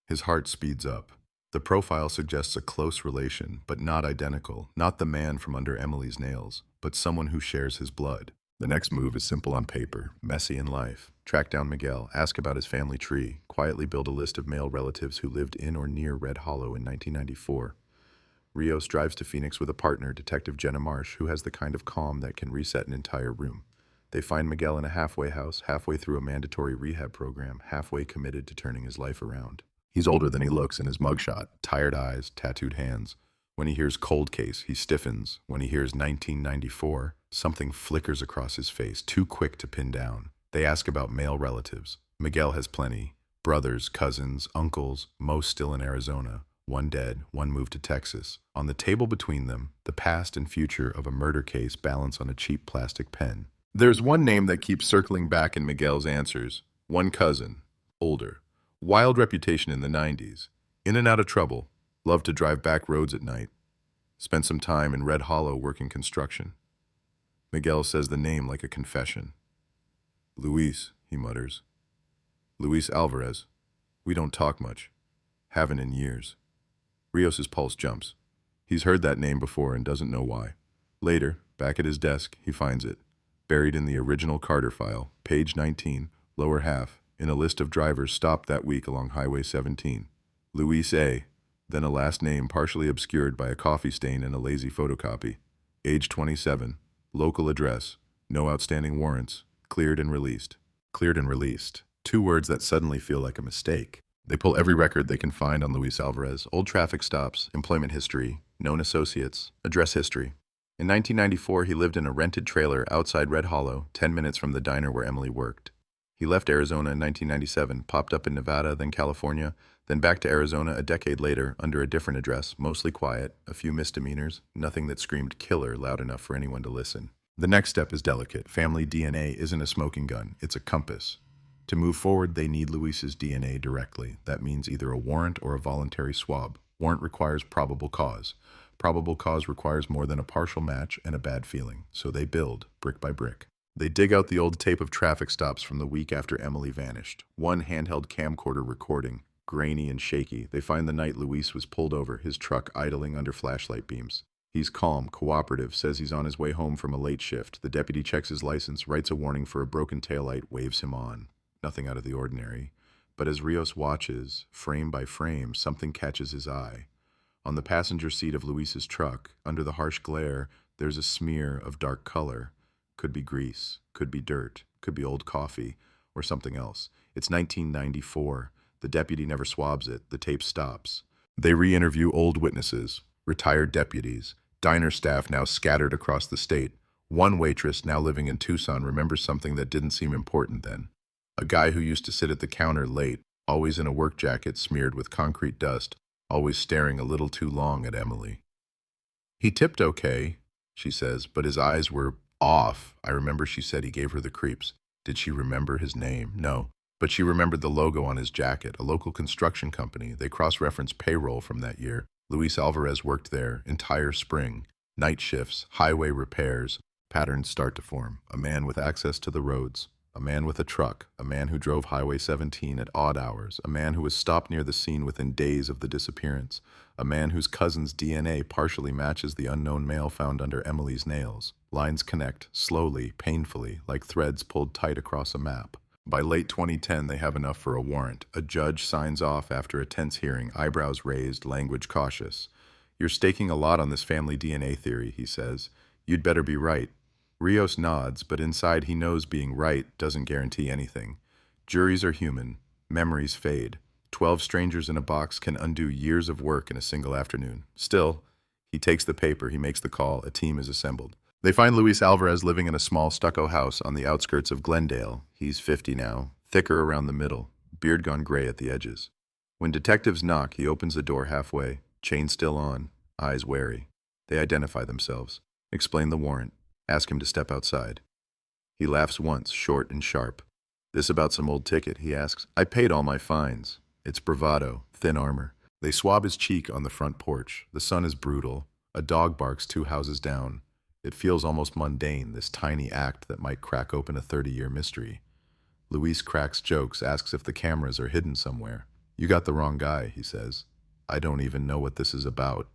His heart speeds up. The profile suggests a close relation, but not identical, not the man from under Emily's nails, but someone who shares his blood. The next move is simple on paper, messy in life. Track down Miguel, ask about his family tree, quietly build a list of male relatives who lived in or near Red Hollow in 1994. Rios drives to Phoenix with a partner, Detective Jenna Marsh, who has the kind of calm that can reset an entire room. They find Miguel in a halfway house, halfway through a mandatory rehab program, halfway committed to turning his life around. He's older than he looks in his mugshot, tired eyes, tattooed hands. When he hears cold case, he stiffens. When he hears 1994, something flickers across his face, too quick to pin down. They ask about male relatives. Miguel has plenty. Brothers, cousins, uncles, most still in Arizona. One dead, one moved to Texas. On the table between them, the past and future of a murder case balance on a cheap plastic pen. There's one name that keeps circling back in Miguel's answers. One cousin, older. Wild reputation in the 90s. In and out of trouble. Loved to drive back roads at night. Spent some time in Red Hollow working construction. Miguel says the name like a confession. Luis, he mutters. Luis Alvarez. We don't talk much. Haven't in years. Rios's pulse jumps. He's heard that name before and doesn't know why. Later, back at his desk, he finds it. Buried in the original Carter file, page 19, lower half, in a list of drivers stopped that week along Highway 17. Luis A., then a last name partially obscured by a coffee stain and a lazy photocopy. Age 27, local address, no outstanding warrants, cleared and released. Cleared and released. Two words that suddenly feel like a mistake. They pull every record they can find on Luis Alvarez, old traffic stops, employment history, known associates, address history. In 1994, he lived in a rented trailer outside Red Hollow, 10 minutes from the diner where Emily worked. He left Arizona in 1997, popped up in Nevada, then California, then back to Arizona a decade later under a different address, mostly quiet, a few misdemeanors, nothing that screamed killer loud enough for anyone to listen. The next step is delicate. Family DNA isn't a smoking gun, it's a compass. To move forward, they need Luis's DNA directly. That means either a warrant or a voluntary swab. Warrant requires probable cause. Probable cause requires more than a partial match and a bad feeling, so they build, brick by brick. They dig out the old tape of traffic stops from the week after Emily vanished. One handheld camcorder recording, grainy and shaky. They find the night Luis was pulled over, his truck idling under flashlight beams. He's calm, cooperative, says he's on his way home from a late shift. The deputy checks his license, writes a warning for a broken taillight, waves him on. Nothing out of the ordinary. But as Rios watches, frame by frame, something catches his eye. On the passenger seat of Luis's truck, under the harsh glare, there's a smear of dark color. Could be grease, could be dirt, could be old coffee, or something else. It's 1994. The deputy never swabs it. The tape stops. They re-interview old witnesses, retired deputies, diner staff now scattered across the state. One waitress, now living in Tucson, remembers something that didn't seem important then. A guy who used to sit at the counter late, always in a work jacket smeared with concrete dust, always staring a little too long at Emily. He tipped okay, she says, but his eyes were off. I remember she said he gave her the creeps. Did she remember his name? No. But she remembered the logo on his jacket, a local construction company. They cross-referenced payroll from that year. Luis Alvarez worked there, entire spring. Night shifts, highway repairs. Patterns start to form. A man with access to the roads. A man with a truck. A man who drove Highway 17 at odd hours. A man who was stopped near the scene within days of the disappearance. A man whose cousin's DNA partially matches the unknown male found under Emily's nails. Lines connect, slowly, painfully, like threads pulled tight across a map. By late 2010, they have enough for a warrant. A judge signs off after a tense hearing, eyebrows raised, language cautious. You're staking a lot on this family DNA theory, he says. You'd better be right. Rios nods, but inside he knows being right doesn't guarantee anything. Juries are human. Memories fade. 12 strangers in a box can undo years of work in a single afternoon. Still, he takes the paper, he makes the call, a team is assembled. They find Luis Alvarez living in a small stucco house on the outskirts of Glendale. He's 50 now, thicker around the middle, beard gone gray at the edges. When detectives knock, he opens the door halfway, chain still on, eyes wary. They identify themselves, explain the warrant, ask him to step outside. He laughs once, short and sharp. This about some old ticket, he asks. I paid all my fines. It's bravado, thin armor. They swab his cheek on the front porch. The sun is brutal. A dog barks 2 houses down. It feels almost mundane, this tiny act that might crack open a 30-year mystery. Luis cracks jokes, asks if the cameras are hidden somewhere. You got the wrong guy, he says. I don't even know what this is about.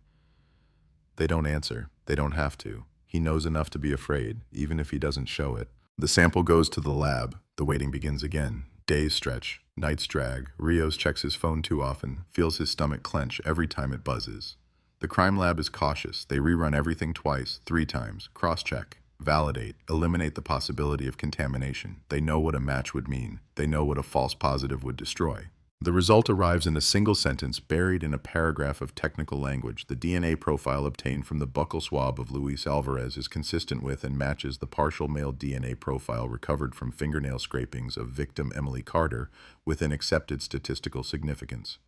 They don't answer. They don't have to. He knows enough to be afraid, even if he doesn't show it. The sample goes to the lab. The waiting begins again. Days stretch. Nights drag. Rios checks his phone too often, feels his stomach clench every time it buzzes. The crime lab is cautious. They rerun everything twice, 3 times, cross-check, validate, eliminate the possibility of contamination. They know what a match would mean. They know what a false positive would destroy. The result arrives in a single sentence buried in a paragraph of technical language. The DNA profile obtained from the buccal swab of Luis Alvarez is consistent with and matches the partial male DNA profile recovered from fingernail scrapings of victim Emily Carter within accepted statistical significance.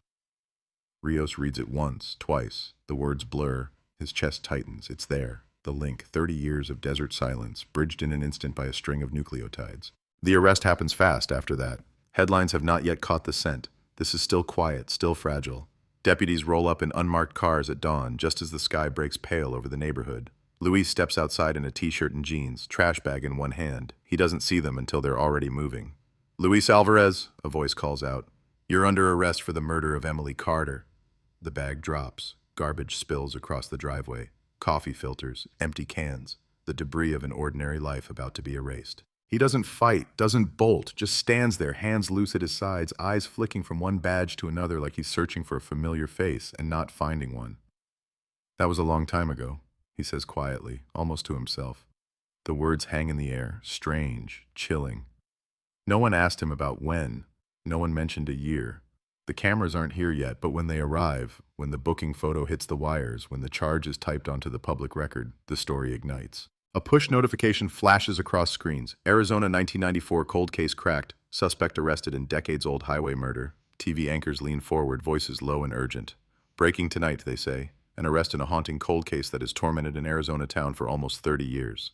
Rios reads it once, twice. The words blur. His chest tightens. It's there. The link, 30 years of desert silence, bridged in an instant by a string of nucleotides. The arrest happens fast after that. Headlines have not yet caught the scent. This is still quiet, still fragile. Deputies roll up in unmarked cars at dawn, just as the sky breaks pale over the neighborhood. Luis steps outside in a t-shirt and jeans, trash bag in one hand. He doesn't see them until they're already moving. Luis Alvarez, a voice calls out. You're under arrest for the murder of Emily Carter. The bag drops. Garbage spills across the driveway. Coffee filters, empty cans, the debris of an ordinary life about to be erased. He doesn't fight, doesn't bolt, just stands there, hands loose at his sides, eyes flicking from one badge to another like he's searching for a familiar face and not finding one. That was a long time ago, he says quietly, almost to himself. The words hang in the air, strange, chilling. No one asked him about when. No one mentioned a year. The cameras aren't here yet, but when they arrive, when the booking photo hits the wires, when the charge is typed onto the public record, the story ignites. A push notification flashes across screens. Arizona 1994 cold case cracked. Suspect arrested in decades-old highway murder. TV anchors lean forward, voices low and urgent. Breaking tonight, they say. An arrest in a haunting cold case that has tormented an Arizona town for almost 30 years.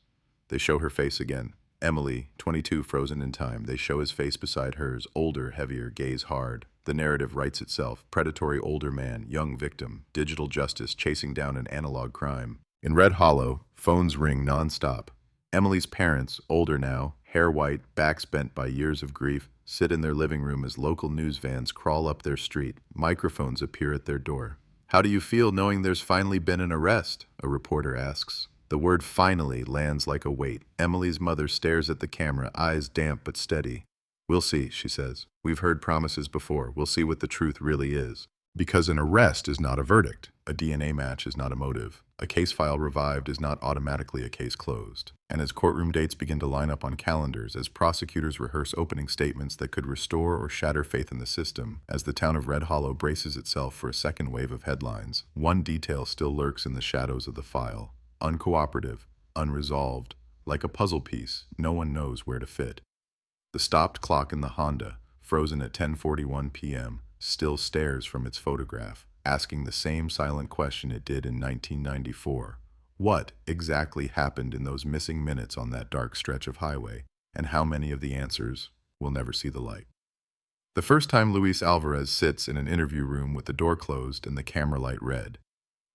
They show her face again. Emily, 22, frozen in time. They show his face beside hers, older, heavier, gaze hard. The narrative writes itself. Predatory older man, young victim, digital justice chasing down an analog crime. In Red Hollow, phones ring nonstop. Emily's parents, older now, hair white, backs bent by years of grief, sit in their living room as local news vans crawl up their street. Microphones appear at their door. How do you feel knowing there's finally been an arrest? A reporter asks. The word finally lands like a weight. Emily's mother stares at the camera, eyes damp but steady. We'll see, she says. We've heard promises before. We'll see what the truth really is. Because an arrest is not a verdict. A DNA match is not a motive. A case file revived is not automatically a case closed. And as courtroom dates begin to line up on calendars, as prosecutors rehearse opening statements that could restore or shatter faith in the system, as the town of Red Hollow braces itself for a second wave of headlines, one detail still lurks in the shadows of the file. Uncooperative, unresolved, like a puzzle piece, no one knows where to fit. The stopped clock in the Honda, frozen at 10:41 p.m., still stares from its photograph, asking the same silent question it did in 1994. What exactly happened in those missing minutes on that dark stretch of highway, and how many of the answers will never see the light? The first time Luis Alvarez sits in an interview room with the door closed and the camera light red,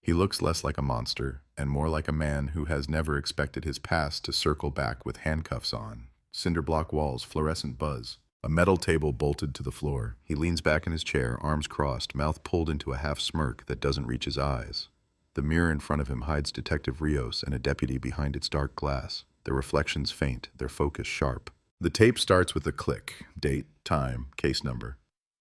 he looks less like a monster and more like a man who has never expected his past to circle back with handcuffs on. Cinder block walls, fluorescent buzz. A metal table bolted to the floor. He leans back in his chair, arms crossed, mouth pulled into a half smirk that doesn't reach his eyes. The mirror in front of him hides Detective Rios and a deputy behind its dark glass. Their reflections faint, their focus sharp. The tape starts with a click. Date, time, case number.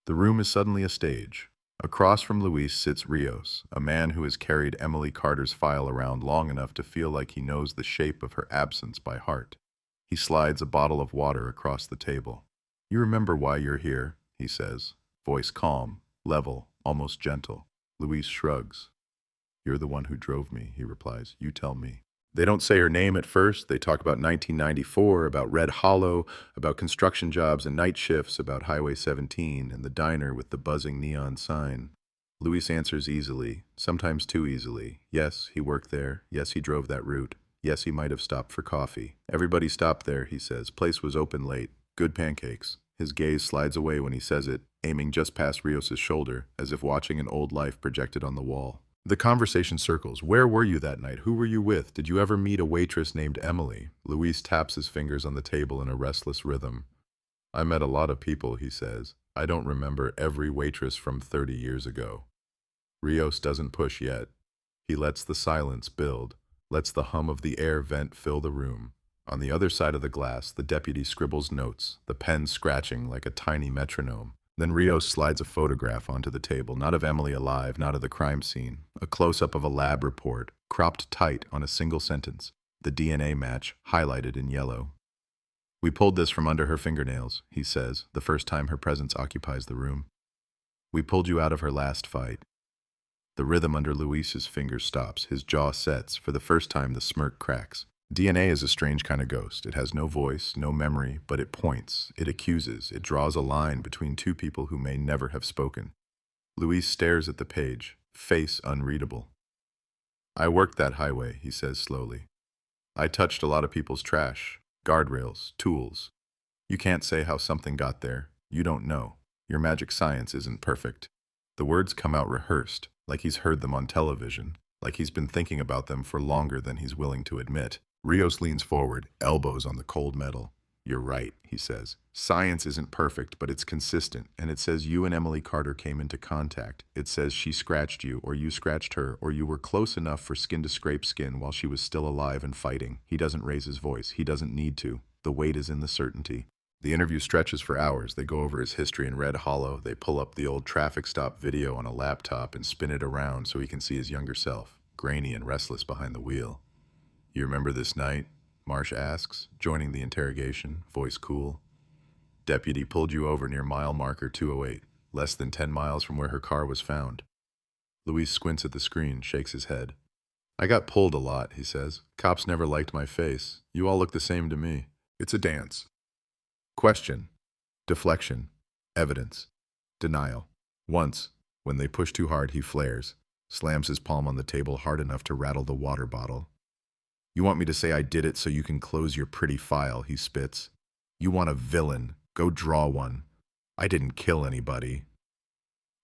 The room is suddenly a stage. Across from Luis sits Rios, a man who has carried Emily Carter's file around long enough to feel like he knows the shape of her absence by heart. He slides a bottle of water across the table. "You remember why you're here," he says, voice calm, level, almost gentle. Luis shrugs. "You're the one who drove me," he replies. "You tell me." They don't say her name at first. They talk about 1994, about Red Hollow, about construction jobs and night shifts, about Highway 17 and the diner with the buzzing neon sign. Luis answers easily, sometimes too easily. Yes, he worked there. Yes, he drove that route. Yes, he might have stopped for coffee. "Everybody stopped there," he says. "Place was open late. Good pancakes." His gaze slides away when he says it, aiming just past Rios' shoulder, as if watching an old life projected on the wall. The conversation circles. "Where were you that night? Who were you with? Did you ever meet a waitress named Emily?" Luis taps his fingers on the table in a restless rhythm. "I met a lot of people," he says. "I don't remember every waitress from 30 years ago." Rios doesn't push yet. He lets the silence build, lets the hum of the air vent fill the room. On the other side of the glass, the deputy scribbles notes, the pen scratching like a tiny metronome. Then Rios slides a photograph onto the table, not of Emily alive, not of the crime scene. A close-up of a lab report, cropped tight on a single sentence, the DNA match highlighted in yellow. "We pulled this from under her fingernails," he says, the first time her presence occupies the room. "We pulled you out of her last fight." The rhythm under Luis's fingers stops. His jaw sets. For the first time, the smirk cracks. DNA is a strange kind of ghost. It has no voice, no memory, but it points, it accuses, it draws a line between two people who may never have spoken. Luis stares at the page, face unreadable. "I worked that highway," he says slowly. "I touched a lot of people's trash, guardrails, tools. You can't say how something got there. You don't know. Your magic science isn't perfect." The words come out rehearsed, like he's heard them on television, like he's been thinking about them for longer than he's willing to admit. Rios leans forward, elbows on the cold metal. "You're right," he says. "Science isn't perfect, but it's consistent, and it says you and Emily Carter came into contact. It says she scratched you, or you scratched her, or you were close enough for skin to scrape skin while she was still alive and fighting." He doesn't raise his voice. He doesn't need to. The weight is in the certainty. The interview stretches for hours. They go over his history in Red Hollow. They pull up the old traffic stop video on a laptop and spin it around so he can see his younger self, grainy and restless behind the wheel. "You remember this night?" Marsh asks, joining the interrogation, voice cool. "Deputy pulled you over near mile marker 208, less than 10 miles from where her car was found." Luis squints at the screen, shakes his head. "I got pulled a lot," he says. "Cops never liked my face. You all look the same to me. It's a dance." Question. Deflection. Evidence. Denial. Once, when they push too hard, he flares, slams his palm on the table hard enough to rattle the water bottle. "You want me to say I did it so you can close your pretty file," he spits. "You want a villain. Go draw one. I didn't kill anybody."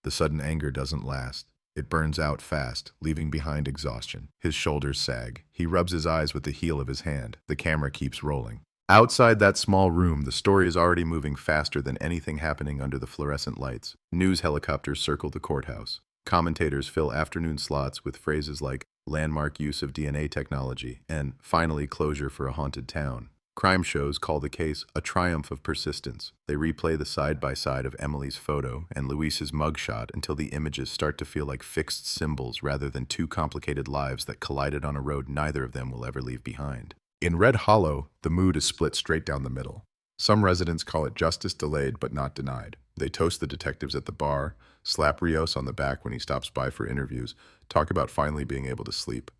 The sudden anger doesn't last. It burns out fast, leaving behind exhaustion. His shoulders sag. He rubs his eyes with the heel of his hand. The camera keeps rolling. Outside that small room, the story is already moving faster than anything happening under the fluorescent lights. News helicopters circle the courthouse. Commentators fill afternoon slots with phrases like "landmark use of DNA technology" and "finally closure for a haunted town." Crime shows call the case a triumph of persistence. They replay the side-by-side of Emily's photo and Luis's mugshot until the images start to feel like fixed symbols rather than two complicated lives that collided on a road neither of them will ever leave behind. In Red Hollow, the mood is split straight down the middle. Some residents call it justice delayed but not denied. They toast the detectives at the bar, slap Rios on the back when he stops by for interviews, talk about finally being able to sleep.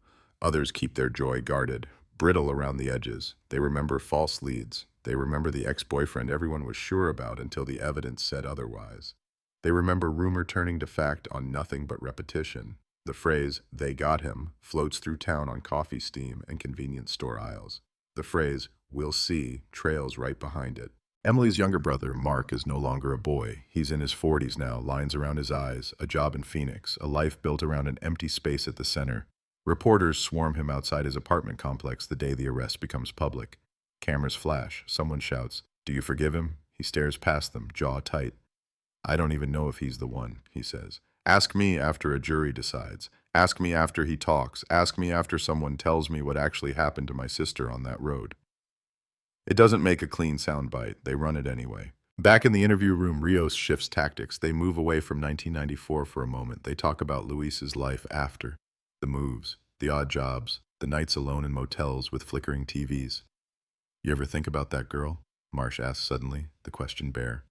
Others keep their joy guarded, brittle around the edges. They remember false leads. They remember the ex-boyfriend everyone was sure about until the evidence said otherwise. They remember rumor turning to fact on nothing but repetition. The phrase, "they got him," floats through town on coffee steam and convenience store aisles. The phrase, "we'll see," trails right behind it. Emily's younger brother, Mark, is no longer a boy. He's in his 40s now, lines around his eyes, a job in Phoenix, a life built around an empty space at the center. Reporters swarm him outside his apartment complex the day the arrest becomes public. Cameras flash. Someone shouts, "Do you forgive him?" He stares past them, jaw tight. "I don't even know if he's the one," he says. "Ask me after a jury decides. Ask me after he talks. Ask me after someone tells me what actually happened to my sister on that road." It doesn't make a clean soundbite. They run it anyway. Back in the interview room, Rios shifts tactics. They move away from 1994 for a moment. They talk about Luis's life after. The moves, the odd jobs, the nights alone in motels with flickering TVs. You ever think about that girl? Marsh asks suddenly, the question bare.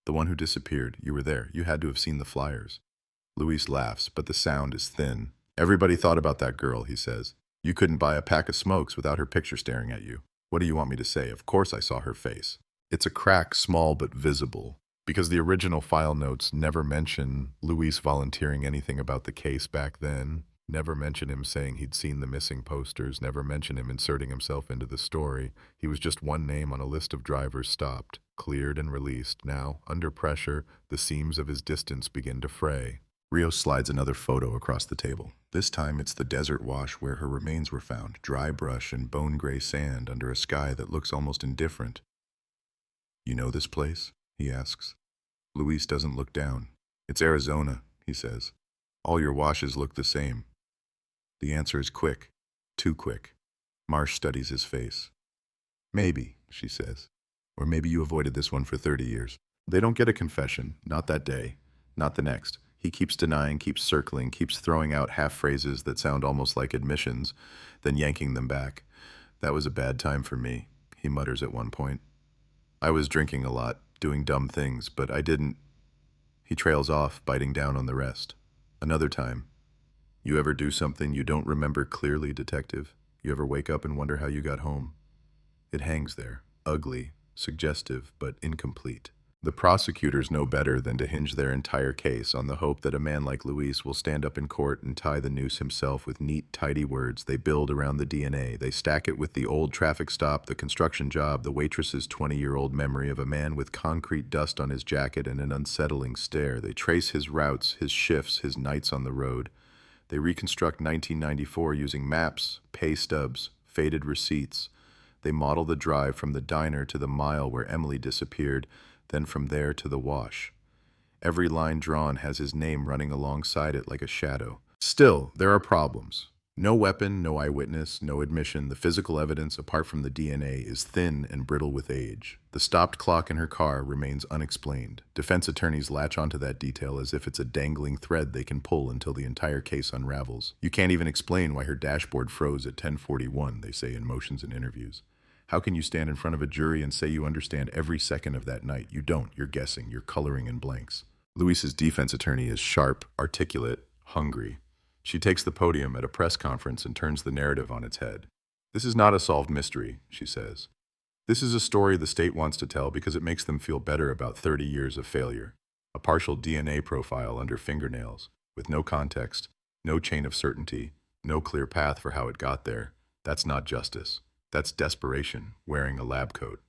The one who disappeared. You were there. You had to have seen the flyers. Luis laughs, but the sound is thin. Everybody thought about that girl, he says. You couldn't buy a pack of smokes without her picture staring at you. What do you want me to say? Of course I saw her face. It's a crack, small but visible, because the original file notes never mention Luis volunteering anything about the case back then, never mention him saying he'd seen the missing posters, never mention him inserting himself into the story. He was just one name on a list of drivers stopped, cleared and released. Now, under pressure, the seams of his distance begin to fray. Rios slides another photo across the table. This time it's the desert wash where her remains were found, dry brush and bone-gray sand under a sky that looks almost indifferent. You know this place? He asks. Luis doesn't look down. It's Arizona, he says. All your washes look the same. The answer is quick. Too quick. Marsh studies his face. Maybe, she says. Or maybe you avoided this one for 30 years. They don't get a confession. Not that day. Not the next. He keeps denying, keeps circling, keeps throwing out half phrases that sound almost like admissions, then yanking them back. That was a bad time for me, he mutters at one point. I was drinking a lot, doing dumb things, but I didn't. He trails off, biting down on the rest. Another time. You ever do something you don't remember clearly, detective? You ever wake up and wonder how you got home? It hangs there, ugly, suggestive, but incomplete. The prosecutors know better than to hinge their entire case on the hope that a man like Luis will stand up in court and tie the noose himself with neat, tidy words they build around the DNA. They stack it with the old traffic stop, the construction job, the waitress's 20-year-old memory of a man with concrete dust on his jacket and an unsettling stare. They trace his routes, his shifts, his nights on the road. They reconstruct 1994 using maps, pay stubs, faded receipts. They model the drive from the diner to the mile where Emily disappeared, then from there to the wash. Every line drawn has his name running alongside it like a shadow. Still, there are problems. No weapon, no eyewitness, no admission. The physical evidence, apart from the DNA, is thin and brittle with age. The stopped clock in her car remains unexplained. Defense attorneys latch onto that detail as if it's a dangling thread they can pull until the entire case unravels. You can't even explain why her dashboard froze at 10:41, they say in motions and interviews. How can you stand in front of a jury and say you understand every second of that night? You don't. You're guessing. You're coloring in blanks. Luis's defense attorney is sharp, articulate, hungry. She takes the podium at a press conference and turns the narrative on its head. This is not a solved mystery, she says. This is a story the state wants to tell because it makes them feel better about 30 years of failure. A partial DNA profile under fingernails, with no context, no chain of certainty, no clear path for how it got there. That's not justice. That's desperation wearing a lab coat.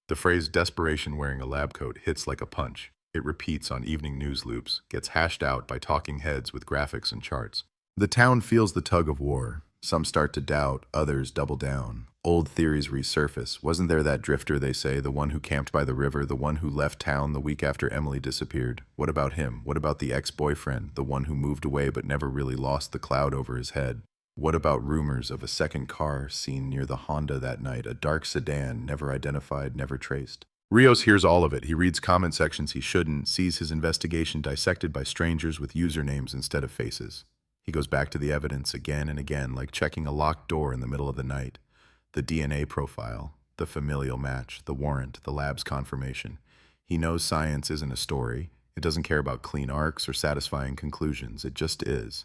The phrase desperation wearing a lab coat hits like a punch. It repeats on evening news loops, gets hashed out by talking heads with graphics and charts. The town feels the tug of war. Some start to doubt, others double down. Old theories resurface. Wasn't there that drifter, they say, the one who camped by the river, the one who left town the week after Emily disappeared? What about him? What about the ex-boyfriend, the one who moved away but never really lost the cloud over his head? What about rumors of a second car seen near the Honda that night, a dark sedan, never identified, never traced? Rios hears all of it. He reads comment sections he shouldn't, sees his investigation dissected by strangers with usernames instead of faces. He goes back to the evidence again and again, like checking a locked door in the middle of the night. The DNA profile, the familial match, the warrant, the lab's confirmation. He knows science isn't a story. It doesn't care about clean arcs or satisfying conclusions. It just is.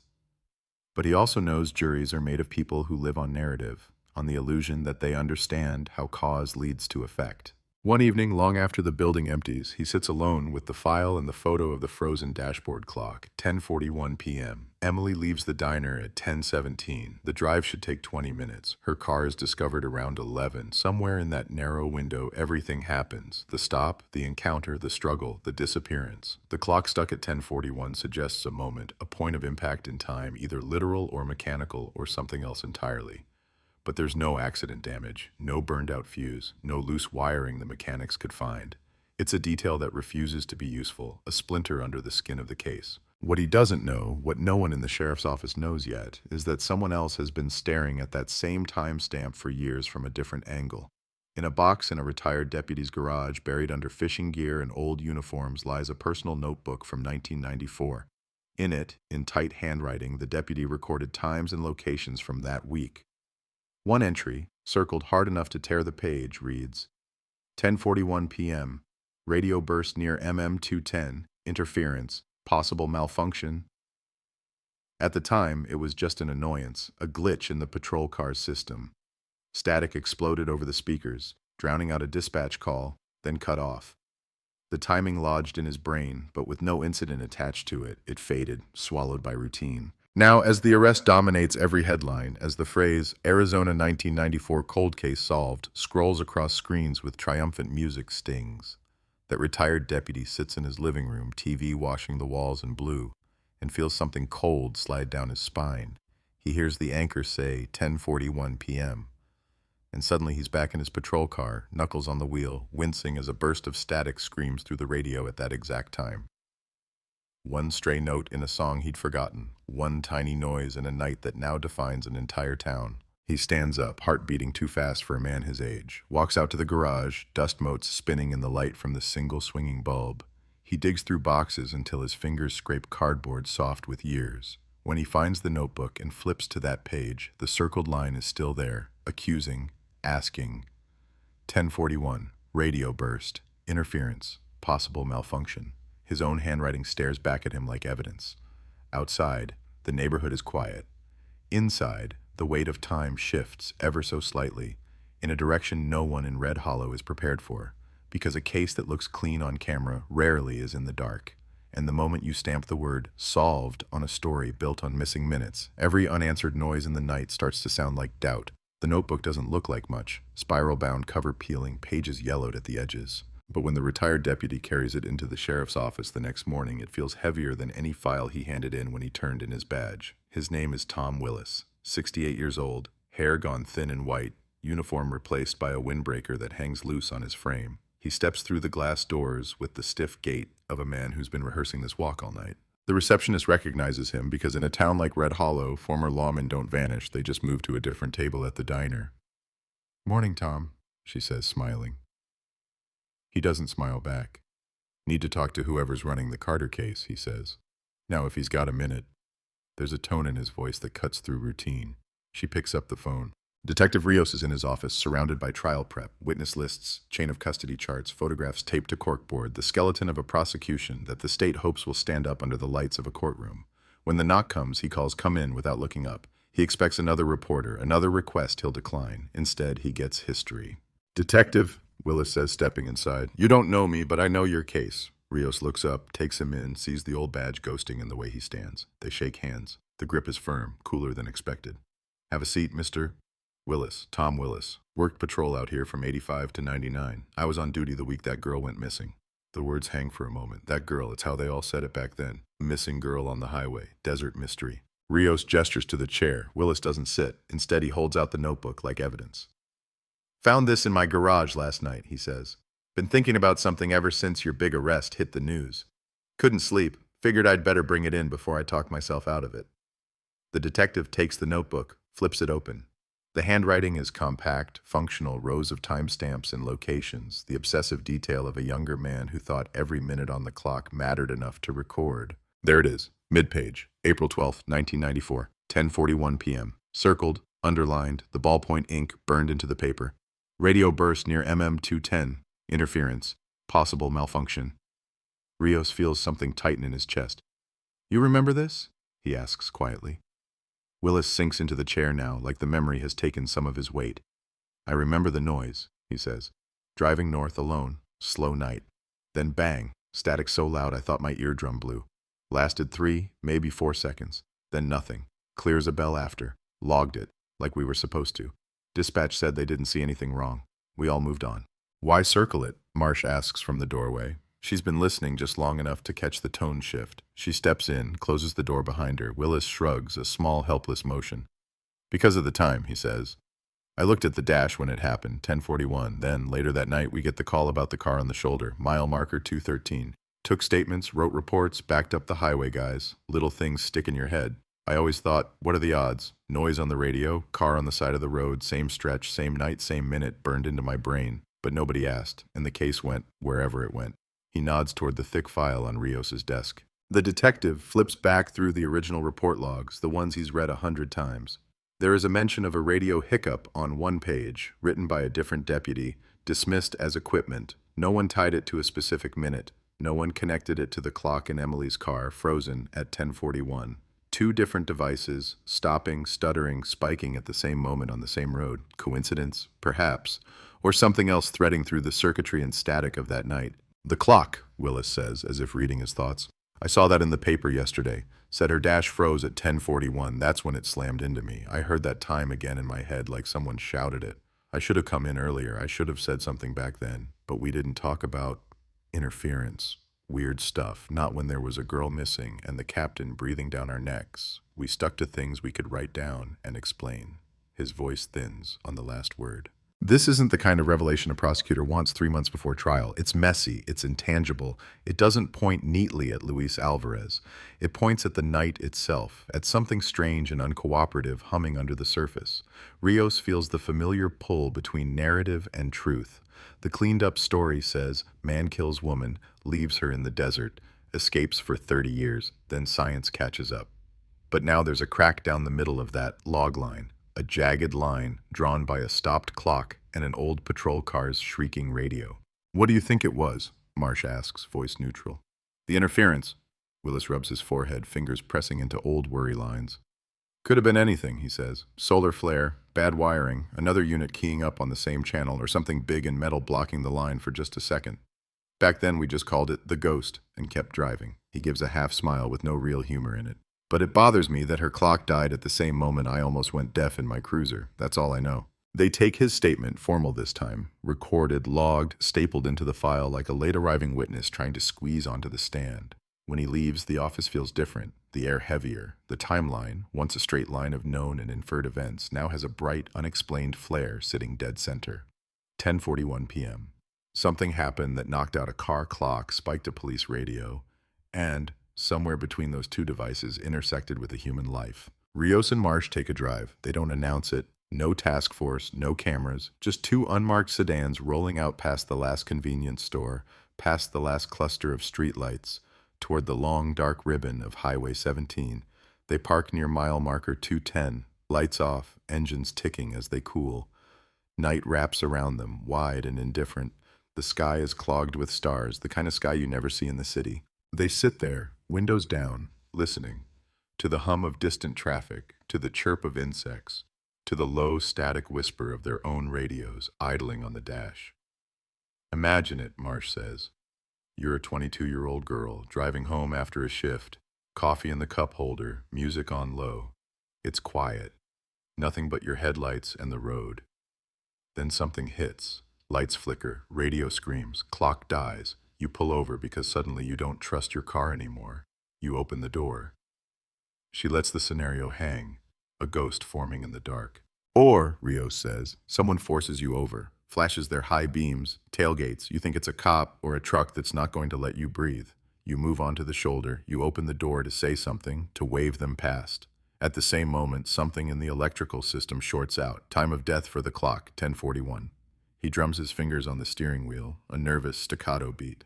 But he also knows juries are made of people who live on narrative, on the illusion that they understand how cause leads to effect. One evening, long after the building empties, he sits alone with the file and the photo of the frozen dashboard clock, 10:41 p.m. Emily leaves the diner at 10:17. The drive should take 20 minutes. Her car is discovered around 11. Somewhere in that narrow window, everything happens. The stop, the encounter, the struggle, the disappearance. The clock stuck at 10:41 suggests a moment, a point of impact in time, either literal or mechanical or something else entirely. But there's no accident damage, no burned-out fuse, no loose wiring the mechanics could find. It's a detail that refuses to be useful, a splinter under the skin of the case. What he doesn't know, what no one in the sheriff's office knows yet, is that someone else has been staring at that same timestamp for years from a different angle. In a box in a retired deputy's garage, buried under fishing gear and old uniforms, lies a personal notebook from 1994. In it, in tight handwriting, the deputy recorded times and locations from that week. One entry, circled hard enough to tear the page, reads, 10:41 p.m., radio burst near MM210, interference, possible malfunction. At the time, it was just an annoyance, a glitch in the patrol car's system. Static exploded over the speakers, drowning out a dispatch call, then cut off. The timing lodged in his brain, but with no incident attached to it, it faded, swallowed by routine. Now, as the arrest dominates every headline, as the phrase Arizona 1994 cold case solved scrolls across screens with triumphant music stings, that retired deputy sits in his living room, TV washing the walls in blue, and feels something cold slide down his spine. He hears the anchor say 10:41 p.m., and suddenly he's back in his patrol car, knuckles on the wheel, wincing as a burst of static screams through the radio at that exact time. One stray note in a song he'd forgotten, one tiny noise in a night that now defines an entire town. He stands up, heart beating too fast for a man his age, walks out to the garage, dust motes spinning in the light from the single swinging bulb. He digs through boxes until his fingers scrape cardboard soft with years. When he finds the notebook and flips to that page, the circled line is still there, accusing, asking. 10:41, radio burst, interference, possible malfunction. His own handwriting stares back at him like evidence. Outside, the neighborhood is quiet. Inside, the weight of time shifts ever so slightly, in a direction no one in Red Hollow is prepared for, because a case that looks clean on camera rarely is in the dark. And the moment you stamp the word solved on a story built on missing minutes, every unanswered noise in the night starts to sound like doubt. The notebook doesn't look like much, spiral-bound cover peeling, pages yellowed at the edges. But when the retired deputy carries it into the sheriff's office the next morning, it feels heavier than any file he handed in when he turned in his badge. His name is Tom Willis, 68 years old, hair gone thin and white, uniform replaced by a windbreaker that hangs loose on his frame. He steps through the glass doors with the stiff gait of a man who's been rehearsing this walk all night. The receptionist recognizes him because in a town like Red Hollow, former lawmen don't vanish, they just move to a different table at the diner. "Morning, Tom," she says, smiling. He doesn't smile back. "Need to talk to whoever's running the Carter case," he says. "Now, if he's got a minute." There's a tone in his voice that cuts through routine. She picks up the phone. Detective Rios is in his office, surrounded by trial prep, witness lists, chain of custody charts, photographs taped to corkboard, the skeleton of a prosecution that the state hopes will stand up under the lights of a courtroom. When the knock comes, he calls "come in" without looking up. He expects another reporter, another request he'll decline. Instead, he gets history. "Detective," Willis says, stepping inside. "You don't know me, but I know your case." Rios looks up, takes him in, sees the old badge ghosting in the way he stands. They shake hands. The grip is firm, cooler than expected. "Have a seat, Mr. Willis, Tom Willis. Worked patrol out here from 85 to 99. I was on duty the week that girl went missing." The words hang for a moment. That girl, it's how they all said it back then. Missing girl on the highway. Desert mystery. Rios gestures to the chair. Willis doesn't sit. Instead, he holds out the notebook like evidence. "Found this in my garage last night," he says. "Been thinking about something ever since your big arrest hit the news. Couldn't sleep. Figured I'd better bring it in before I talk myself out of it." The detective takes the notebook, flips it open. The handwriting is compact, functional, rows of timestamps and locations, the obsessive detail of a younger man who thought every minute on the clock mattered enough to record. There it is, mid-page, April 12th, 1994, 10:41 p.m. Circled, underlined, the ballpoint ink burned into the paper. Radio burst near MM210, interference, possible malfunction. Rios feels something tighten in his chest. "You remember this?" he asks quietly. Willis sinks into the chair now, like the memory has taken some of his weight. "I remember the noise," he says. "Driving north alone, slow night. Then bang, static so loud I thought my eardrum blew. Lasted 3, maybe 4 seconds. Then nothing. Clear as a bell after. Logged it, like we were supposed to. Dispatch said they didn't see anything wrong. We all moved on." "Why circle it?" Marsh asks from the doorway. She's been listening just long enough to catch the tone shift. She steps in, closes the door behind her. Willis shrugs, a small, helpless motion. "Because of the time," he says. "I looked at the dash when it happened, 10:41. Then, later that night, we get the call about the car on the shoulder, mile marker 213. Took statements, wrote reports, backed up the highway guys. Little things stick in your head. I always thought, what are the odds? Noise on the radio, car on the side of the road, same stretch, same night, same minute, burned into my brain. But nobody asked, and the case went wherever it went. He nods toward the thick file on Rios's desk. The detective flips back through the original report logs, the ones he's read 100 times. There is a mention of a radio hiccup on one page, written by a different deputy, dismissed as equipment. No one tied it to a specific minute. No one connected it to the clock in Emily's car, frozen at 10:41. 2 different devices, stopping, stuttering, spiking at the same moment on the same road. Coincidence? Perhaps. Or something else threading through the circuitry and static of that night. The clock, Willis says, as if reading his thoughts. I saw that in the paper yesterday. Said her dash froze at 10:41. That's when it slammed into me. I heard that time again in my head like someone shouted it. I should have come in earlier. I should have said something back then. But we didn't talk about interference. Weird stuff. Not when there was a girl missing and the captain breathing down our necks. We stuck to things we could write down and explain. His voice thins on the last word. This isn't the kind of revelation a prosecutor wants 3 months before trial. It's messy. It's intangible. It doesn't point neatly at Luis Alvarez. It points at the night itself, at something strange and uncooperative humming under the surface. Rios feels the familiar pull between narrative and truth. The cleaned-up story says, man kills woman, leaves her in the desert, escapes for 30 years, then science catches up. But now there's a crack down the middle of that log line. A jagged line drawn by a stopped clock and an old patrol car's shrieking radio. What do you think it was? Marsh asks, voice neutral. The interference. Willis rubs his forehead, fingers pressing into old worry lines. Could have been anything, he says. Solar flare, bad wiring, another unit keying up on the same channel, or something big and metal blocking the line for just a second. Back then we just called it the ghost and kept driving. He gives a half smile with no real humor in it. But it bothers me that her clock died at the same moment I almost went deaf in my cruiser. That's all I know. They take his statement, formal this time, recorded, logged, stapled into the file like a late-arriving witness trying to squeeze onto the stand. When he leaves, the office feels different, the air heavier. The timeline, once a straight line of known and inferred events, now has a bright, unexplained flare sitting dead center. 10:41 p.m. Something happened that knocked out a car clock, spiked a police radio, and somewhere between those 2 devices intersected with a human life. Rios and Marsh take a drive. They don't announce it. No task force, no cameras, just 2 unmarked sedans rolling out past the last convenience store, past the last cluster of streetlights, toward the long, dark ribbon of Highway 17. They park near mile marker 210, lights off, engines ticking as they cool. Night wraps around them, wide and indifferent. The sky is clogged with stars, the kind of sky you never see in the city. They sit there, windows down, listening, to the hum of distant traffic, to the chirp of insects, to the low static whisper of their own radios idling on the dash. Imagine it, Marsh says. You're a 22-year-old girl, driving home after a shift, coffee in the cup holder, music on low. It's quiet, nothing but your headlights and the road. Then something hits, lights flicker, radio screams, clock dies. You pull over because suddenly you don't trust your car anymore. You open the door. She lets the scenario hang, a ghost forming in the dark. Or, Rios says, someone forces you over, flashes their high beams, tailgates. You think it's a cop or a truck that's not going to let you breathe. You move onto the shoulder. You open the door to say something, to wave them past. At the same moment, something in the electrical system shorts out. Time of death for the clock, 10:41. He drums his fingers on the steering wheel, a nervous staccato beat.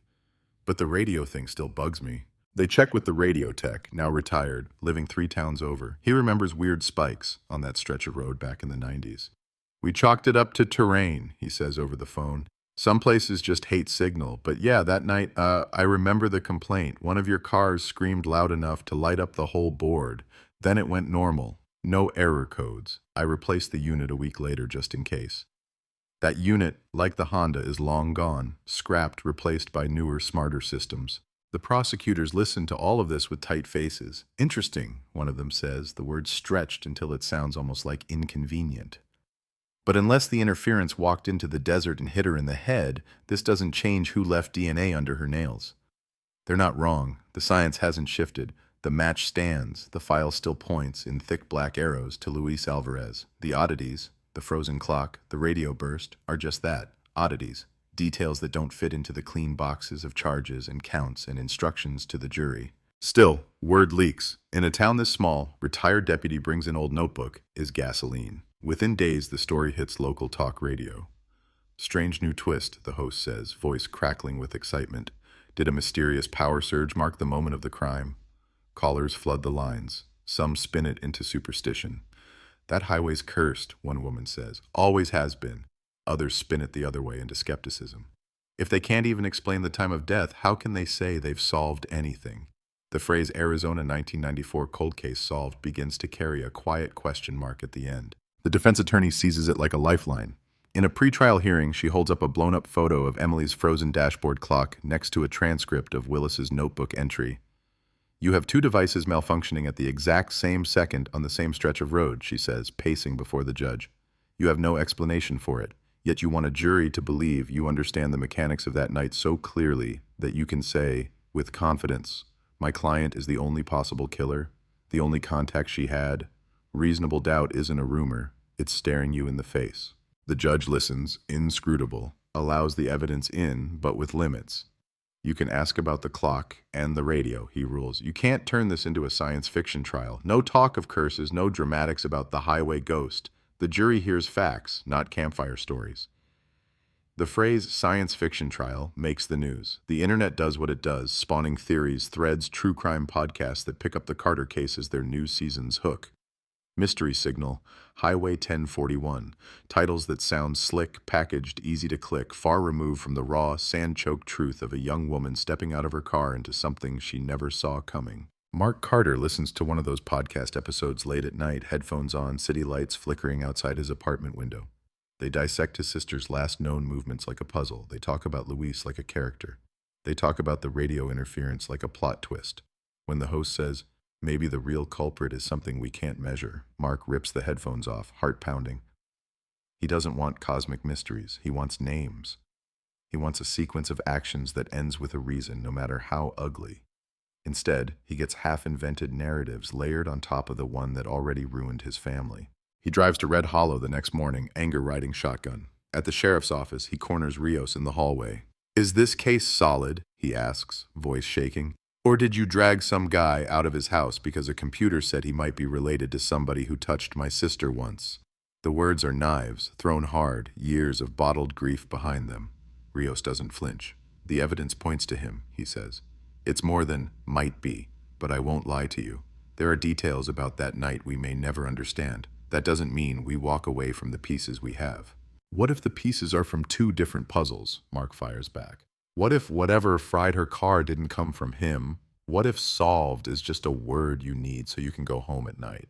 But the radio thing still bugs me. They check with the radio tech, now retired, living 3 towns over. He remembers weird spikes on that stretch of road back in the 90s. We chalked it up to terrain, he says over the phone. Some places just hate signal, but yeah, that night, I remember the complaint. One of your cars screamed loud enough to light up the whole board. Then it went normal. No error codes. I replaced the unit a week later just in case. That unit, like the Honda, is long gone, scrapped, replaced by newer, smarter systems. The prosecutors listened to all of this with tight faces. Interesting, one of them says, the word stretched until it sounds almost like inconvenient. But unless the interference walked into the desert and hit her in the head, this doesn't change who left DNA under her nails. They're not wrong. The science hasn't shifted. The match stands. The file still points, in thick black arrows, to Luis Alvarez. The oddities, the frozen clock, the radio burst, are just that, oddities, details that don't fit into the clean boxes of charges and counts and instructions to the jury. Still, word leaks. In a town this small, retired deputy brings an old notebook is gasoline. Within days, the story hits local talk radio. Strange new twist, the host says, voice crackling with excitement. Did a mysterious power surge mark the moment of the crime? Callers flood the lines. Some spin it into superstition. That highway's cursed, one woman says. Always has been. Others spin it the other way into skepticism. If they can't even explain the time of death, how can they say they've solved anything? The phrase Arizona 1994 cold case solved begins to carry a quiet question mark at the end. The defense attorney seizes it like a lifeline. In a pretrial hearing, she holds up a blown-up photo of Emily's frozen dashboard clock next to a transcript of Willis's notebook entry. You have two devices malfunctioning at the exact same second on the same stretch of road, she says, pacing before the judge. You have no explanation for it, yet you want a jury to believe you understand the mechanics of that night so clearly that you can say, with confidence, my client is the only possible killer, the only contact she had. Reasonable doubt isn't a rumor, it's staring you in the face. The judge listens, inscrutable, allows the evidence in, but with limits. You can ask about the clock and the radio, he rules. You can't turn this into a science fiction trial. No talk of curses, no dramatics about the highway ghost. The jury hears facts, not campfire stories. The phrase science fiction trial makes the news. The internet does what it does, spawning theories, threads, true crime podcasts that pick up the Carter case as their news season's hook. Mystery Signal, Highway 1041, titles that sound slick, packaged, easy to click, far removed from the raw, sand-choked truth of a young woman stepping out of her car into something she never saw coming. Mark Carter listens to one of those podcast episodes late at night, headphones on, city lights flickering outside his apartment window. They dissect his sister's last known movements like a puzzle. They talk about Luis like a character. They talk about the radio interference like a plot twist. When the host says, maybe the real culprit is something we can't measure, Mark rips the headphones off, heart pounding. He doesn't want cosmic mysteries. He wants names. He wants a sequence of actions that ends with a reason, no matter how ugly. Instead, he gets half-invented narratives layered on top of the one that already ruined his family. He drives to Red Hollow the next morning, anger riding shotgun. At the sheriff's office, he corners Rios in the hallway. Is this case solid? He asks, voice shaking. Or did you drag some guy out of his house because a computer said he might be related to somebody who touched my sister once? The words are knives, thrown hard, years of bottled grief behind them. Rios doesn't flinch. The evidence points to him, he says. It's more than might be, but I won't lie to you. There are details about that night we may never understand. That doesn't mean we walk away from the pieces we have. What if the pieces are from two different puzzles? Mark fires back. What if whatever fried her car didn't come from him? What if solved is just a word you need so you can go home at night?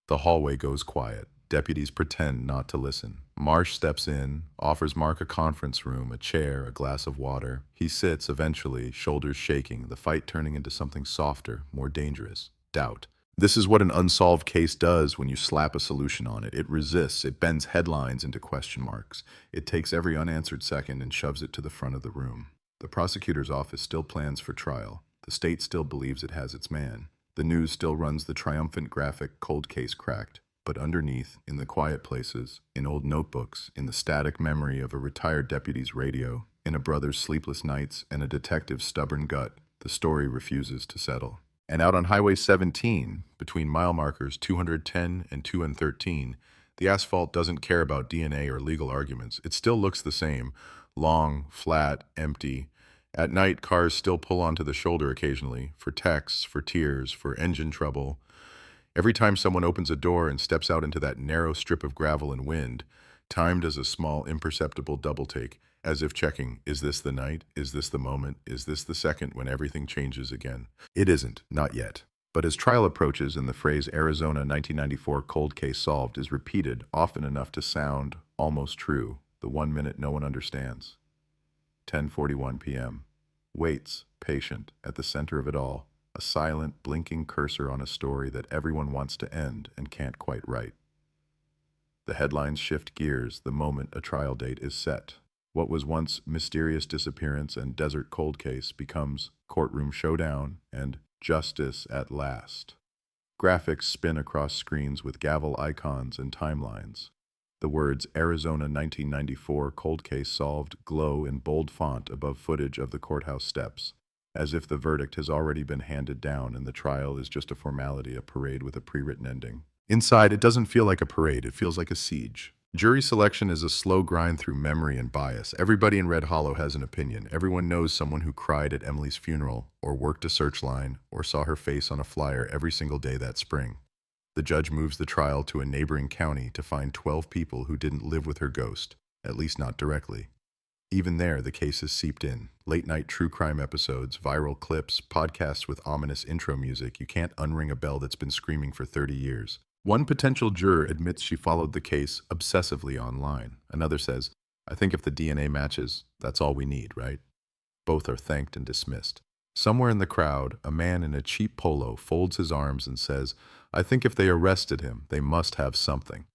The hallway goes quiet. Deputies pretend not to listen. Marsh steps in, offers Mark a conference room, a chair, a glass of water. He sits, eventually, shoulders shaking, the fight turning into something softer, more dangerous. Doubt. This is what an unsolved case does when you slap a solution on it. It resists. It bends headlines into question marks. It takes every unanswered second and shoves it to the front of the room. The prosecutor's office still plans for trial. The state still believes it has its man. The news still runs the triumphant graphic cold case cracked. But underneath, in the quiet places, in old notebooks, in the static memory of a retired deputy's radio, in a brother's sleepless nights and a detective's stubborn gut, the story refuses to settle. And out on Highway 17, between mile markers 210 and 213, the asphalt doesn't care about DNA or legal arguments. It still looks the same, long, flat, empty. At night, cars still pull onto the shoulder occasionally, for texts, for tears, for engine trouble. Every time someone opens a door and steps out into that narrow strip of gravel and wind, time does a small, imperceptible double-take, as if checking, is this the night? Is this the moment? Is this the second when everything changes again? It isn't, not yet. But as trial approaches and the phrase Arizona 1994 cold case solved is repeated often enough to sound almost true, the 1 minute no one understands. 10:41 p.m. Waits, patient, at the center of it all. A silent, blinking cursor on a story that everyone wants to end and can't quite write. The headlines shift gears the moment a trial date is set. What was once mysterious disappearance and desert cold case becomes courtroom showdown and justice at last. Graphics spin across screens with gavel icons and timelines. The words Arizona 1994 cold case solved glow in bold font above footage of the courthouse steps. as if the verdict has already been handed down and the trial is just a formality, a parade with a pre-written ending. Inside, it doesn't feel like a parade, it feels like a siege. Jury selection is a slow grind through memory and bias. Everybody in Red Hollow has an opinion. Everyone knows someone who cried at Emily's funeral, or worked a search line, or saw her face on a flyer every single day that spring. The judge moves the trial to a neighboring county to find 12 people who didn't live with her ghost, at least not directly. Even there, the case is seeped in. Late-night true crime episodes, viral clips, podcasts with ominous intro music. You can't unring a bell that's been screaming for 30 years. One potential juror admits she followed the case obsessively online. Another says, "I think if the DNA matches, that's all we need, right?" Both are thanked and dismissed. Somewhere in the crowd, a man in a cheap polo folds his arms and says, "I think if they arrested him, they must have something."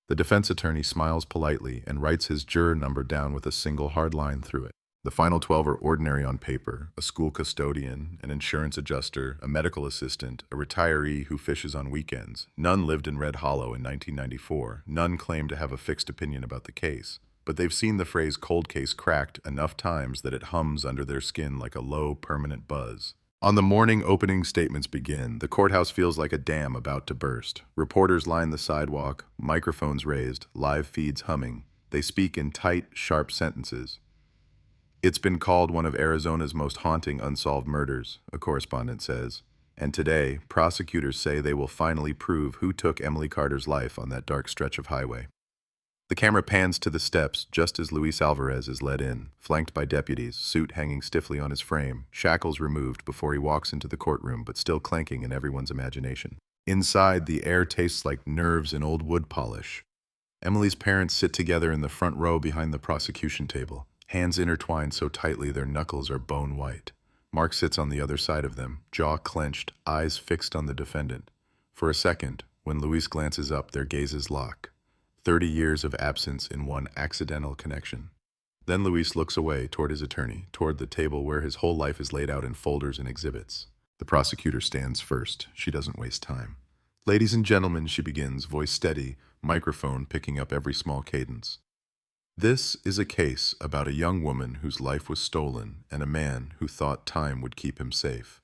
The defense attorney smiles politely and writes his juror number down with a single hard line through it. The final 12 are ordinary on paper: a school custodian, an insurance adjuster, a medical assistant, a retiree who fishes on weekends. None lived in Red Hollow in 1994. None claim to have a fixed opinion about the case. But they've seen the phrase cold case cracked enough times that it hums under their skin like a low, permanent buzz. On the morning opening statements begin, the courthouse feels like a dam about to burst. Reporters line the sidewalk, microphones raised, live feeds humming. They speak in tight, sharp sentences. "It's been called one of Arizona's most haunting unsolved murders," a correspondent says. And today, prosecutors say they will finally prove who took Emily Carter's life on that dark stretch of highway. The camera pans to the steps just as Luis Alvarez is led in, flanked by deputies, suit hanging stiffly on his frame, shackles removed before he walks into the courtroom, but still clanking in everyone's imagination. Inside, the air tastes like nerves and old wood polish. Emily's parents sit together in the front row behind the prosecution table, hands intertwined so tightly their knuckles are bone white. Mark sits on the other side of them, jaw clenched, eyes fixed on the defendant. For a second, when Luis glances up, their gazes lock. 30 years of absence in one accidental connection. Then Luis looks away toward his attorney, toward the table where his whole life is laid out in folders and exhibits. The prosecutor stands first. She doesn't waste time. "Ladies and gentlemen," she begins, voice steady, microphone picking up every small cadence. "This is a case about a young woman whose life was stolen and a man who thought time would keep him safe."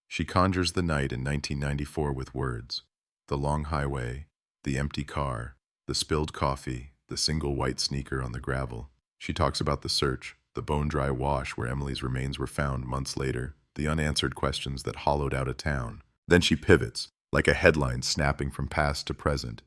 She conjures the night in 1994 with words: the long highway, the empty car, the spilled coffee, the single white sneaker on the gravel. She talks about the search, the bone-dry wash where Emily's remains were found months later, the unanswered questions that hollowed out a town. Then she pivots, like a headline snapping from past to present.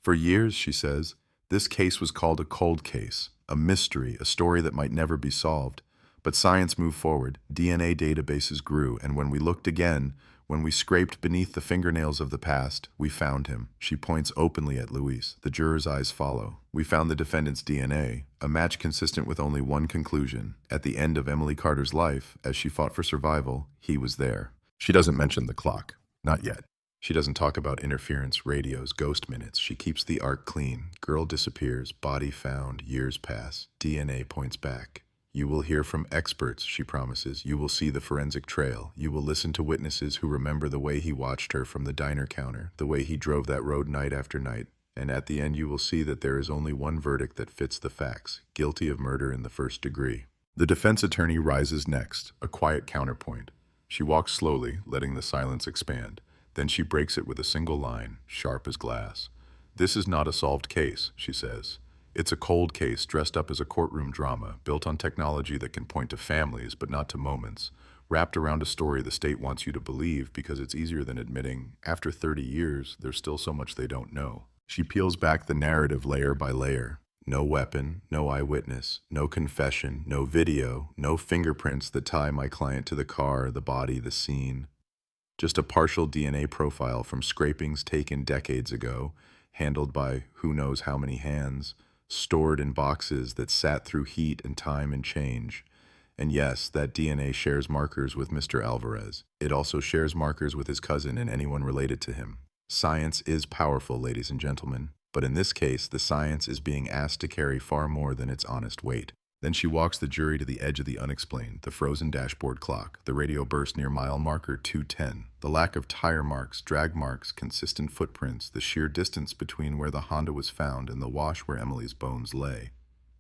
"For years," she says, "this case was called a cold case, a mystery, a story that might never be solved. But science moved forward, DNA databases grew, and when we looked again, when we scraped beneath the fingernails of the past, we found him." She points openly at Luis. The jurors' eyes follow. "We found the defendant's DNA, a match consistent with only one conclusion. At the end of Emily Carter's life, as she fought for survival, he was there." She doesn't mention the clock. Not yet. She doesn't talk about interference, radios, ghost minutes. She keeps the arc clean. Girl disappears, body found, years pass. DNA points back. "You will hear from experts," she promises. "You will see the forensic trail. You will listen to witnesses who remember the way he watched her from the diner counter, the way he drove that road night after night. And at the end you will see that there is only one verdict that fits the facts: guilty of murder in the first degree." The defense attorney rises next, a quiet counterpoint. She walks slowly, letting the silence expand. Then she breaks it with a single line, sharp as glass. "This is not a solved case," she says. "It's a cold case dressed up as a courtroom drama, built on technology that can point to families but not to moments, wrapped around a story the state wants you to believe because it's easier than admitting, after 30 years, there's still so much they don't know." She peels back the narrative layer by layer. No weapon, no eyewitness, no confession, no video, no fingerprints that tie my client to the car, the body, the scene. Just a partial DNA profile from scrapings taken decades ago, handled by who knows how many hands, stored in boxes that sat through heat and time and change. And yes, that DNA shares markers with Mr. Alvarez. It also shares markers with his cousin and anyone related to him. Science is powerful, ladies and gentlemen, but in this case, the science is being asked to carry far more than its honest weight. Then she walks the jury to the edge of the unexplained, the frozen dashboard clock, the radio burst near mile marker 210, the lack of tire marks, drag marks, consistent footprints, the sheer distance between where the Honda was found and the wash where Emily's bones lay.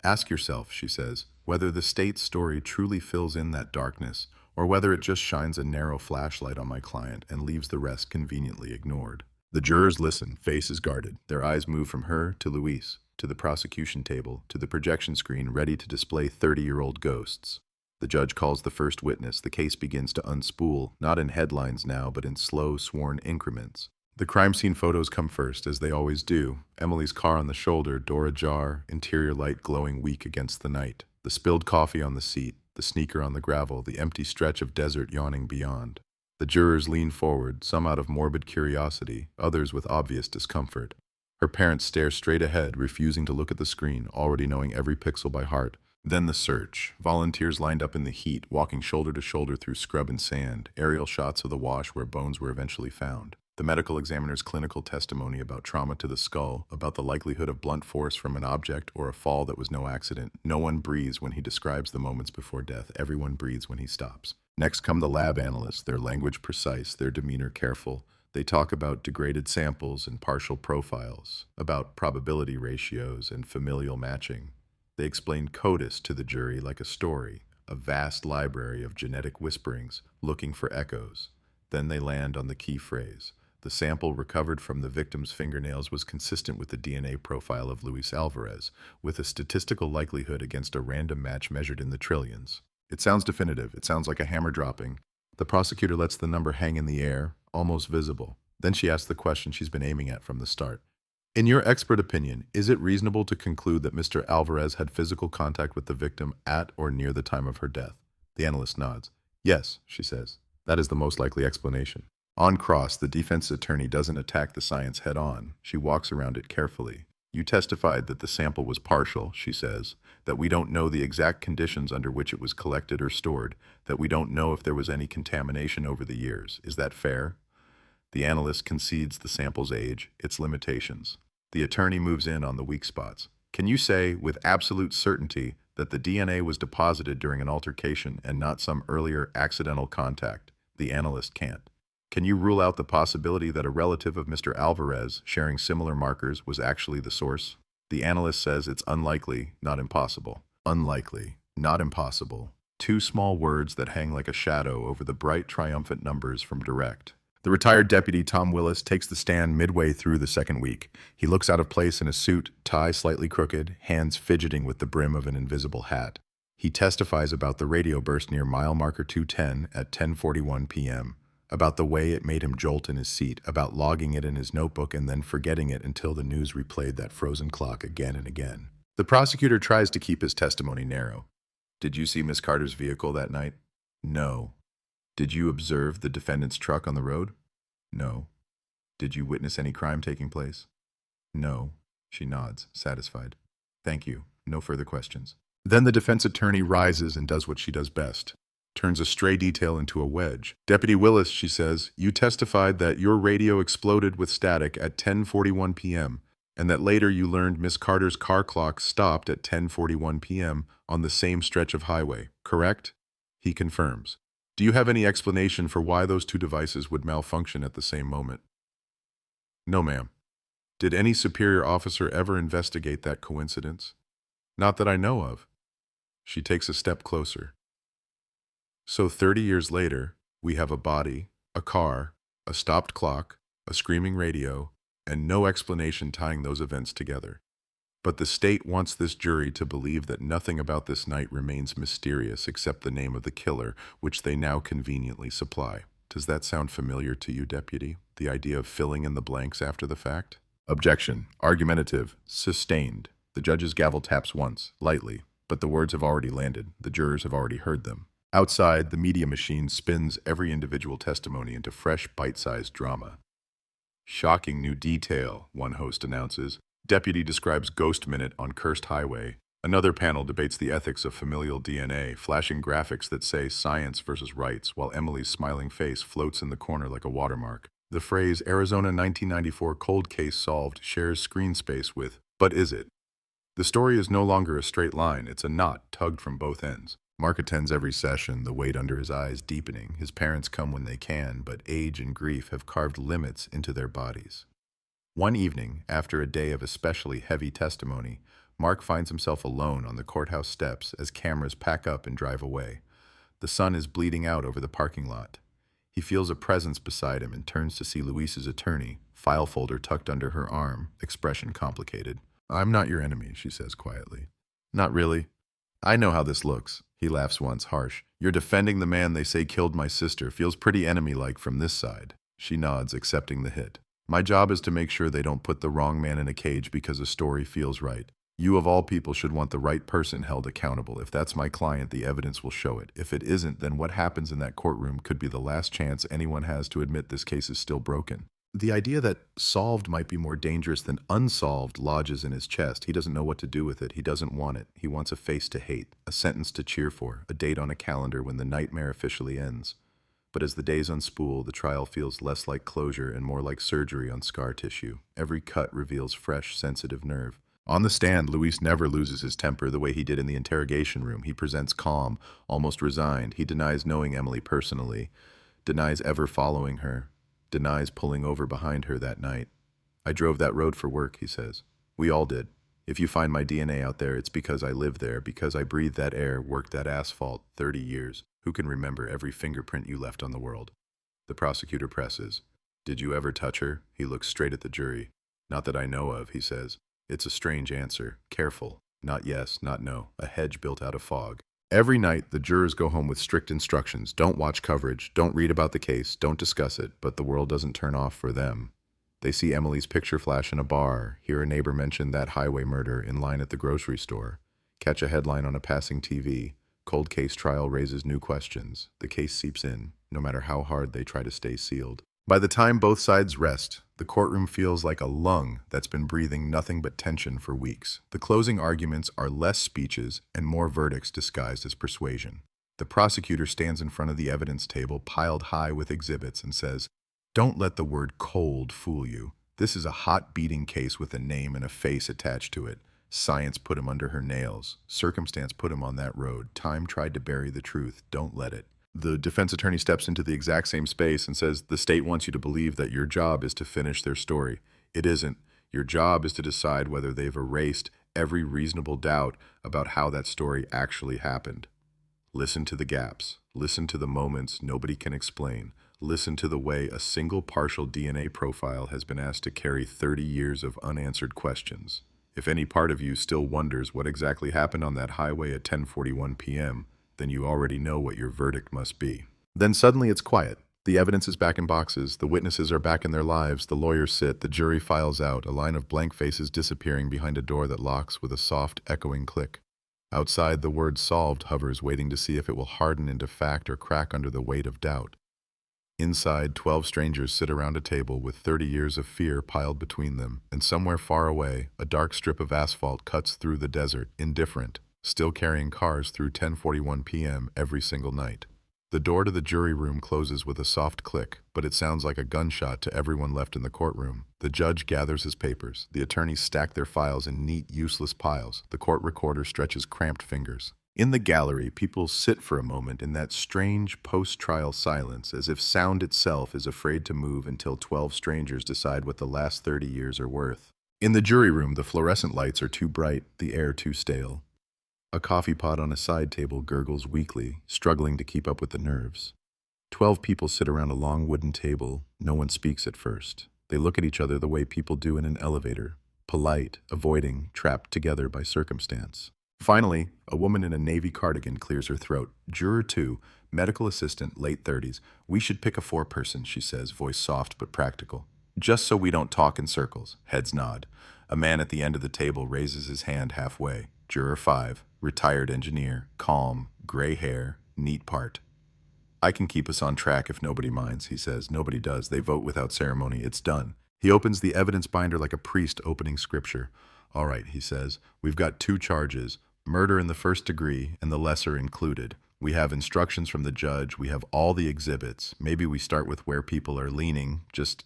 "Ask yourself," she says, "whether the state's story truly fills in that darkness, or whether it just shines a narrow flashlight on my client and leaves the rest conveniently ignored. The jurors listen, faces guarded. Their eyes move from her to Luis, to the prosecution table, to the projection screen ready to display 30-year-old ghosts. The judge calls the first witness. The case begins to unspool, not in headlines now, but in slow, sworn increments. The crime scene photos come first, as they always do. Emily's car on the shoulder, door ajar, interior light glowing weak against the night. The spilled coffee on the seat, the sneaker on the gravel, the empty stretch of desert yawning beyond. The jurors lean forward, some out of morbid curiosity, others with obvious discomfort. Her parents stare straight ahead, refusing to look at the screen, already knowing every pixel by heart. Then the search. Volunteers lined up in the heat, walking shoulder to shoulder through scrub and sand, aerial shots of the wash where bones were eventually found. The medical examiner's clinical testimony about trauma to the skull, about the likelihood of blunt force from an object or a fall that was no accident. No one breathes when he describes the moments before death. Everyone breathes when he stops. Next come the lab analysts, their language precise, their demeanor careful. They talk about degraded samples and partial profiles, about probability ratios and familial matching. They explain CODIS to the jury like a story, a vast library of genetic whisperings, looking for echoes. Then they land on the key phrase. The sample recovered from the victim's fingernails was consistent with the DNA profile of Luis Alvarez, with a statistical likelihood against a random match measured in the trillions. It sounds definitive. It sounds like a hammer dropping. The prosecutor lets the number hang in the air, almost visible. Then she asks the question she's been aiming at from the start. In your expert opinion, is it reasonable to conclude that Mr. Alvarez had physical contact with the victim at or near the time of her death? The analyst nods. Yes, she says. That is the most likely explanation. On cross, the defense attorney doesn't attack the science head-on. She walks around it carefully. You testified that the sample was partial, she says, that we don't know the exact conditions under which it was collected or stored, that we don't know if there was any contamination over the years. Is that fair? The analyst concedes the sample's age, its limitations. The attorney moves in on the weak spots. Can you say, with absolute certainty, that the DNA was deposited during an altercation and not some earlier accidental contact? The analyst can't. Can you rule out the possibility that a relative of Mr. Alvarez, sharing similar markers, was actually the source? The analyst says it's unlikely, not impossible. Unlikely, not impossible. Two small words that hang like a shadow over the bright, triumphant numbers from direct. The retired deputy, Tom Willis, takes the stand midway through the second week. He looks out of place in a suit, tie slightly crooked, hands fidgeting with the brim of an invisible hat. He testifies about the radio burst near mile marker 210 at 10:41 p.m., about the way it made him jolt in his seat, about logging it in his notebook and then forgetting it until the news replayed that frozen clock again and again. The prosecutor tries to keep his testimony narrow. Did you see Miss Carter's vehicle that night? No. Did you observe the defendant's truck on the road? No. Did you witness any crime taking place? No. She nods, satisfied. Thank you. No further questions. Then the defense attorney rises and does what she does best. Turns a stray detail into a wedge. Deputy Willis, she says, you testified that your radio exploded with static at 10:41 p.m., and that later you learned Miss Carter's car clock stopped at 10:41 p.m. on the same stretch of highway, correct? He confirms. Do you have any explanation for why those two devices would malfunction at the same moment? No, ma'am. Did any superior officer ever investigate that coincidence? Not that I know of. She takes a step closer. So 30 years later, we have a body, a car, a stopped clock, a screaming radio, and no explanation tying those events together. But the state wants this jury to believe that nothing about this night remains mysterious except the name of the killer, which they now conveniently supply. Does that sound familiar to you, Deputy? The idea of filling in the blanks after the fact? Objection. Argumentative. Sustained. The judge's gavel taps once, lightly, but the words have already landed. The jurors have already heard them. Outside, the media machine spins every individual testimony into fresh, bite-sized drama. Shocking new detail, one host announces. Deputy describes Ghost Minute on Cursed Highway. Another panel debates the ethics of familial DNA, flashing graphics that say science versus rights, while Emily's smiling face floats in the corner like a watermark. The phrase Arizona 1994 cold case solved shares screen space with, but is it? The story is no longer a straight line, it's a knot tugged from both ends. Mark attends every session, the weight under his eyes deepening. His parents come when they can, but age and grief have carved limits into their bodies. One evening, after a day of especially heavy testimony, Mark finds himself alone on the courthouse steps as cameras pack up and drive away. The sun is bleeding out over the parking lot. He feels a presence beside him and turns to see Luis's attorney, file folder tucked under her arm, expression complicated. "I'm not your enemy," she says quietly. "Not really. I know how this looks." He laughs once, harsh. "You're defending the man they say killed my sister. Feels pretty enemy-like from this side." She nods, accepting the hit. "My job is to make sure they don't put the wrong man in a cage because a story feels right. You of all people should want the right person held accountable. If that's my client, the evidence will show it. If it isn't, then what happens in that courtroom could be the last chance anyone has to admit this case is still broken." The idea that solved might be more dangerous than unsolved lodges in his chest. He doesn't know what to do with it. He doesn't want it. He wants a face to hate, a sentence to cheer for, a date on a calendar when the nightmare officially ends. But as the days unspool, the trial feels less like closure and more like surgery on scar tissue. Every cut reveals fresh, sensitive nerve. On the stand, Luis never loses his temper the way he did in the interrogation room. He presents calm, almost resigned. He denies knowing Emily personally, denies ever following her, denies pulling over behind her that night. "I drove that road for work," he says. "We all did. If you find my DNA out there, it's because I lived there, because I breathed that air, worked that asphalt 30 years. Who can remember every fingerprint you left on the world?" The prosecutor presses. "Did you ever touch her?" He looks straight at the jury. "Not that I know of," he says. It's a strange answer. Careful. Not yes, not no. A hedge built out of fog. Every night, the jurors go home with strict instructions. Don't watch coverage. Don't read about the case. Don't discuss it. But the world doesn't turn off for them. They see Emily's picture flash in a bar, hear a neighbor mention that highway murder in line at the grocery store, catch a headline on a passing TV. Cold case trial raises new questions. The case seeps in, no matter how hard they try to stay sealed. By the time both sides rest, the courtroom feels like a lung that's been breathing nothing but tension for weeks. The closing arguments are less speeches and more verdicts disguised as persuasion. The prosecutor stands in front of the evidence table piled high with exhibits and says, "Don't let the word cold fool you. This is a hot beating case with a name and a face attached to it. Science put him under her nails. Circumstance put him on that road. Time tried to bury the truth. Don't let it." The defense attorney steps into the exact same space and says, "The state wants you to believe that your job is to finish their story. It isn't. Your job is to decide whether they've erased every reasonable doubt about how that story actually happened. Listen to the gaps. Listen to the moments nobody can explain. Listen to the way a single partial DNA profile has been asked to carry 30 years of unanswered questions. If any part of you still wonders what exactly happened on that highway at 10:41 p.m., then you already know what your verdict must be." Then suddenly it's quiet. The evidence is back in boxes, the witnesses are back in their lives, the lawyers sit, the jury files out, a line of blank faces disappearing behind a door that locks with a soft, echoing click. Outside, the word solved hovers, waiting to see if it will harden into fact or crack under the weight of doubt. Inside, 12 strangers sit around a table with 30 years of fear piled between them, and somewhere far away, a dark strip of asphalt cuts through the desert, indifferent, still carrying cars through 10:41 p.m. every single night. The door to the jury room closes with a soft click, but it sounds like a gunshot to everyone left in the courtroom. The judge gathers his papers. The attorneys stack their files in neat, useless piles. The court recorder stretches cramped fingers. In the gallery, people sit for a moment in that strange post-trial silence, as if sound itself is afraid to move until 12 strangers decide what the last 30 years are worth. In the jury room, the fluorescent lights are too bright, the air too stale. A coffee pot on a side table gurgles weakly, struggling to keep up with the nerves. 12 people sit around a long wooden table. No one speaks at first. They look at each other the way people do in an elevator, polite, avoiding, trapped together by circumstance. Finally, a woman in a navy cardigan clears her throat. "Juror 2, medical assistant, late 30s. We should pick a 4-person, she says, voice soft but practical. "Just so we don't talk in circles." Heads nod. A man at the end of the table raises his hand halfway. Juror 5, retired engineer, calm, gray hair, neat part. "I can keep us on track if nobody minds," he says. Nobody does. They vote without ceremony. It's done. He opens the evidence binder like a priest opening scripture. "All right," he says. "We've got 2 charges, murder in the first degree and the lesser included. We have instructions from the judge. We have all the exhibits. Maybe we start with where people are leaning. Just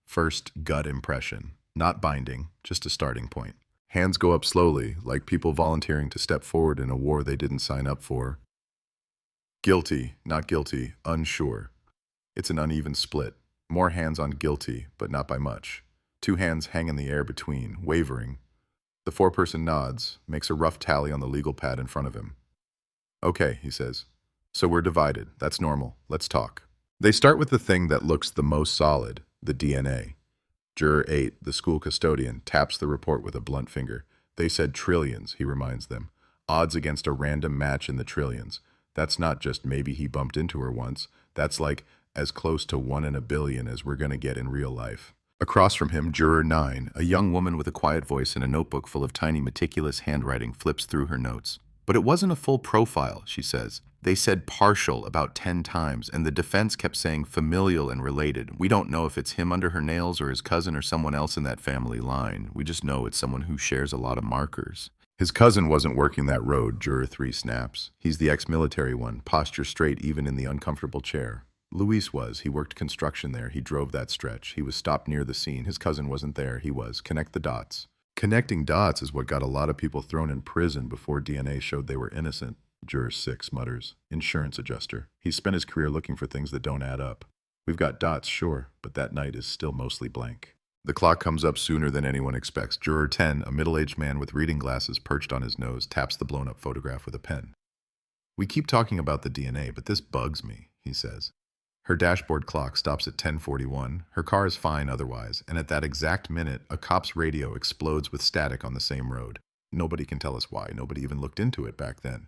first gut impression. Not binding, just a starting point." Hands go up slowly, like people volunteering to step forward in a war they didn't sign up for. Guilty, not guilty, unsure. It's an uneven split. More hands on guilty, but not by much. 2 hands hang in the air between, wavering. The 4-person nods, makes a rough tally on the legal pad in front of him. "Okay," he says. So we're divided. That's normal. Let's talk. They start with the thing that looks the most solid, the DNA. Juror 8, the school custodian, taps the report with a blunt finger. They said trillions, he reminds them. Odds against a random match in the trillions. That's not just maybe he bumped into her once. That's like as close to 1 in a billion as we're going to get in real life. Across from him, Juror 9, a young woman with a quiet voice and a notebook full of tiny, meticulous handwriting, flips through her notes. But it wasn't a full profile, she says. They said partial about 10 times, and the defense kept saying familial and related. We don't know if it's him under her nails or his cousin or someone else in that family line. We just know it's someone who shares a lot of markers. His cousin wasn't working that road, Juror 3 snaps. He's the ex-military one, posture straight even in the uncomfortable chair. Luis was. He worked construction there. He drove that stretch. He was stopped near the scene. His cousin wasn't there. He was. Connect the dots. Connecting dots is what got a lot of people thrown in prison before DNA showed they were innocent. Juror 6 mutters. Insurance adjuster. He's spent his career looking for things that don't add up. We've got dots, sure, but that night is still mostly blank. The clock comes up sooner than anyone expects. Juror 10, a middle-aged man with reading glasses perched on his nose, taps the blown-up photograph with a pen. We keep talking about the DNA, but this bugs me, he says. Her dashboard clock stops at 10:41. Her car is fine otherwise, and at that exact minute, a cop's radio explodes with static on the same road. Nobody can tell us why. Nobody even looked into it back then.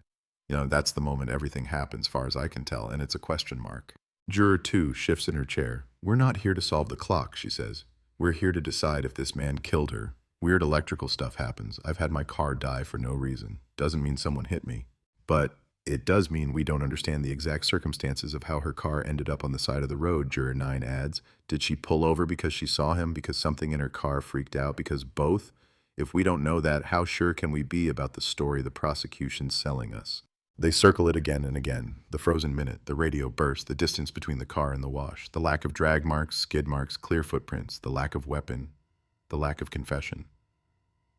That's the moment everything happens, far as I can tell, and it's a question mark. Juror 2 shifts in her chair. We're not here to solve the clock, she says. We're here to decide if this man killed her. Weird electrical stuff happens. I've had my car die for no reason. Doesn't mean someone hit me. But it does mean we don't understand the exact circumstances of how her car ended up on the side of the road, Juror 9 adds. Did she pull over because she saw him, because something in her car freaked out, because both? If we don't know that, how sure can we be about the story the prosecution's selling us? They circle it again and again. The frozen minute, the radio burst, the distance between the car and the wash, the lack of drag marks, skid marks, clear footprints, the lack of weapon, the lack of confession.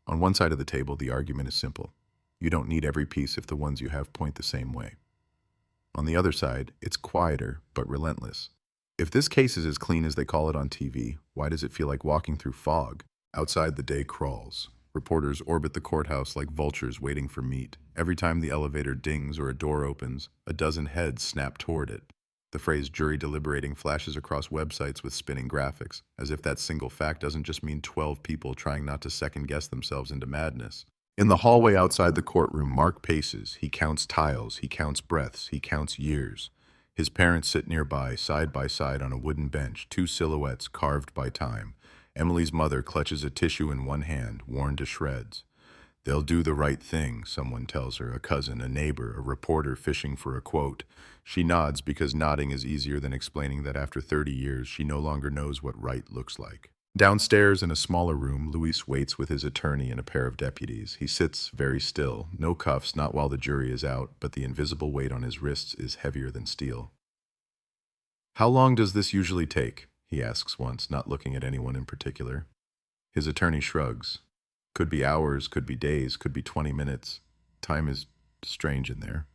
On one side of the table, the argument is simple. You don't need every piece if the ones you have point the same way. On the other side, it's quieter but relentless. If this case is as clean as they call it on TV, why does it feel like walking through fog? Outside, the day crawls. Reporters orbit the courthouse like vultures waiting for meat. Every time the elevator dings or a door opens, a dozen heads snap toward it. The phrase jury deliberating flashes across websites with spinning graphics, as if that single fact doesn't just mean 12 people trying not to second-guess themselves into madness. In the hallway outside the courtroom, Mark paces. He counts tiles, he counts breaths, he counts years. His parents sit nearby, side by side on a wooden bench, 2 silhouettes carved by time. Emily's mother clutches a tissue in one hand, worn to shreds. They'll do the right thing, someone tells her, a cousin, a neighbor, a reporter fishing for a quote. She nods because nodding is easier than explaining that after 30 years, she no longer knows what right looks like. Downstairs in a smaller room, Luis waits with his attorney and a pair of deputies. He sits very still, no cuffs, not while the jury is out, but the invisible weight on his wrists is heavier than steel. How long does this usually take? He asks once, not looking at anyone in particular. His attorney shrugs. Could be hours, could be days, could be 20 minutes. Time is strange in there.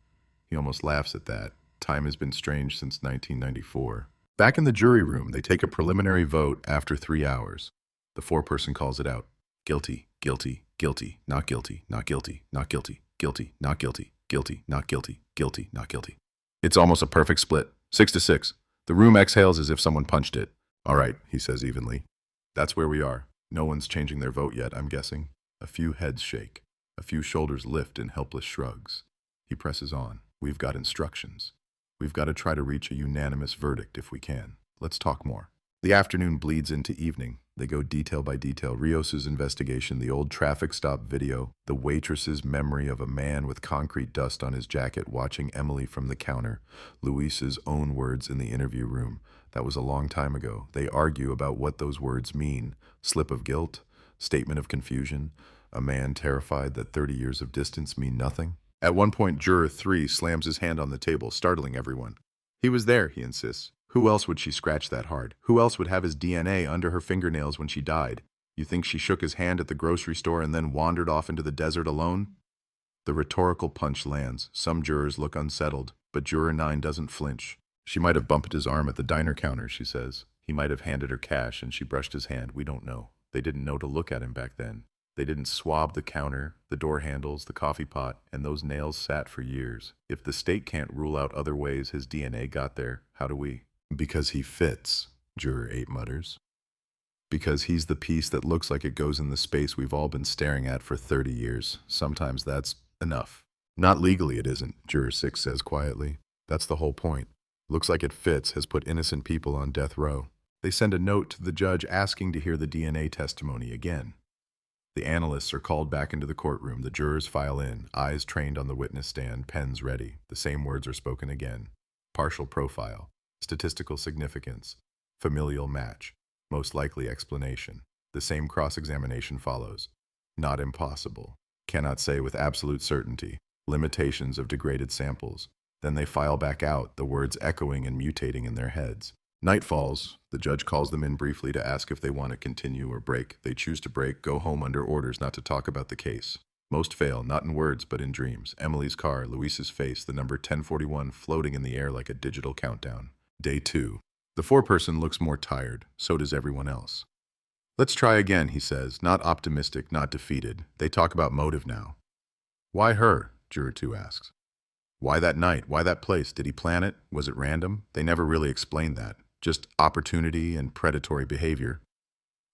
He almost laughs at that. Time has been strange since 1994. Back in the jury room, they take a preliminary vote after 3 hours. The foreperson calls it out. Guilty, guilty, guilty, not guilty, not guilty, not guilty, guilty, not guilty, guilty, not guilty, guilty, not guilty. It's almost a perfect split. 6-6. The room exhales as if someone punched it. All right, he says evenly. That's where we are. No one's changing their vote yet, I'm guessing. A few heads shake. A few shoulders lift in helpless shrugs. He presses on. We've got instructions. We've got to try to reach a unanimous verdict if we can. Let's talk more. The afternoon bleeds into evening. They go detail by detail. Rios's investigation, the old traffic stop video, the waitress's memory of a man with concrete dust on his jacket watching Emily from the counter, Luis's own words in the interview room. That was a long time ago. They argue about what those words mean. Slip of guilt, statement of confusion, a man terrified that 30 years of distance mean nothing. At one point, Juror 3 slams his hand on the table, startling everyone. He was there, he insists. Who else would she scratch that hard? Who else would have his DNA under her fingernails when she died? You think she shook his hand at the grocery store and then wandered off into the desert alone? The rhetorical punch lands. Some jurors look unsettled, but Juror 9 doesn't flinch. She might have bumped his arm at the diner counter, she says. He might have handed her cash and she brushed his hand. We don't know. They didn't know to look at him back then. They didn't swab the counter, the door handles, the coffee pot, and those nails sat for years. If the state can't rule out other ways his DNA got there, how do we? Because he fits, Juror 8 mutters. Because he's the piece that looks like it goes in the space we've all been staring at for 30 years. Sometimes that's enough. Not legally it isn't, Juror 6 says quietly. That's the whole point. Looks like it fits has put innocent people on death row. They send a note to the judge asking to hear the DNA testimony again. The analysts are called back into the courtroom. The jurors file in, eyes trained on the witness stand, pens ready. The same words are spoken again. Partial profile, statistical significance, familial match, most likely explanation. The same cross-examination follows. Not impossible. Cannot say with absolute certainty. Limitations of degraded samples. Then they file back out, the words echoing and mutating in their heads. Night falls. The judge calls them in briefly to ask if they want to continue or break. They choose to break, go home under orders not to talk about the case. Most fail, not in words, but in dreams. Emily's car, Luis's face, the number 1041 floating in the air like a digital countdown. Day 2. The foreperson looks more tired. So does everyone else. Let's try again, he says, not optimistic, not defeated. They talk about motive now. Why her? Juror 2 asks. Why that night? Why that place? Did he plan it? Was it random? They never really explained that. Just opportunity and predatory behavior.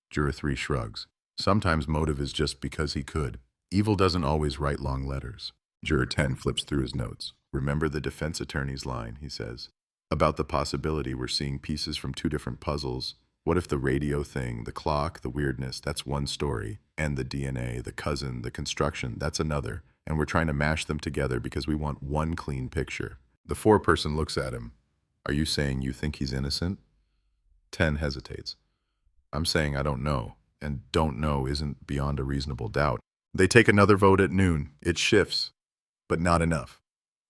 Juror 3 shrugs. Sometimes motive is just because he could. Evil doesn't always write long letters. Juror 10 flips through his notes. Remember the defense attorney's line, he says. About the possibility we're seeing pieces from 2 different puzzles. What if the radio thing, the clock, the weirdness, that's one story, and the DNA, the cousin, the construction, that's another, and we're trying to mash them together because we want one clean picture. The foreperson looks at him. Are you saying you think he's innocent? 10 hesitates. I'm saying I don't know, and don't know isn't beyond a reasonable doubt. They take another vote at noon. It shifts, but not enough.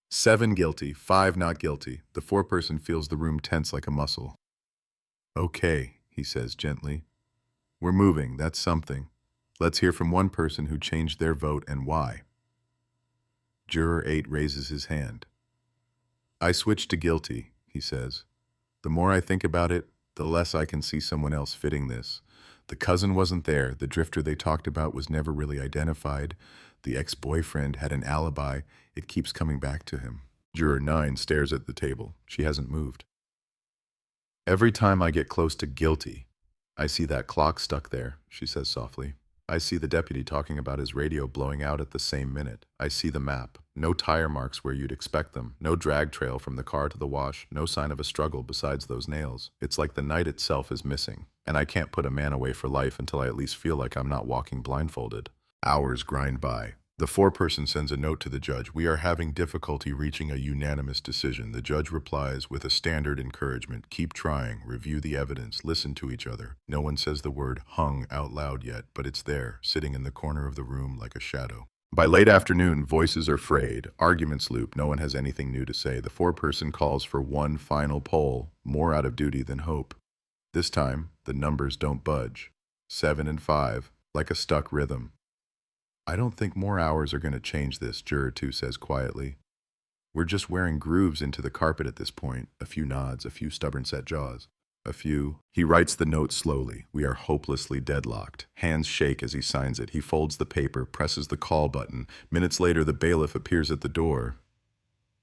7 guilty, 5 not guilty. The foreperson feels the room tense like a muscle. Okay, he says gently. We're moving, that's something. Let's hear from one person who changed their vote and why. Juror 8 raises his hand. I switched to guilty, he says. The more I think about it, the less I can see someone else fitting this. The cousin wasn't there. The drifter they talked about was never really identified. The ex-boyfriend had an alibi. It keeps coming back to him. Juror 9 stares at the table. She hasn't moved. Every time I get close to guilty, I see that clock stuck there, she says softly. I see the deputy talking about his radio blowing out at the same minute. I see the map. No tire marks where you'd expect them. No drag trail from the car to the wash. No sign of a struggle besides those nails. It's like the night itself is missing. And I can't put a man away for life until I at least feel like I'm not walking blindfolded. Hours grind by. The foreperson sends a note to the judge. We are having difficulty reaching a unanimous decision. The judge replies with a standard encouragement. Keep trying. Review the evidence. Listen to each other. No one says the word hung out loud yet, but it's there, sitting in the corner of the room like a shadow. By late afternoon, voices are frayed. Arguments loop. No one has anything new to say. The foreperson calls for one final poll, more out of duty than hope. This time, the numbers don't budge. 7 and 5, like a stuck rhythm. I don't think more hours are going to change this, Juror 2 says quietly. We're just wearing grooves into the carpet at this point. A few nods, a few stubborn set jaws. A few. He writes the note slowly. We are hopelessly deadlocked. Hands shake as he signs it. He folds the paper, presses the call button. Minutes later, the bailiff appears at the door.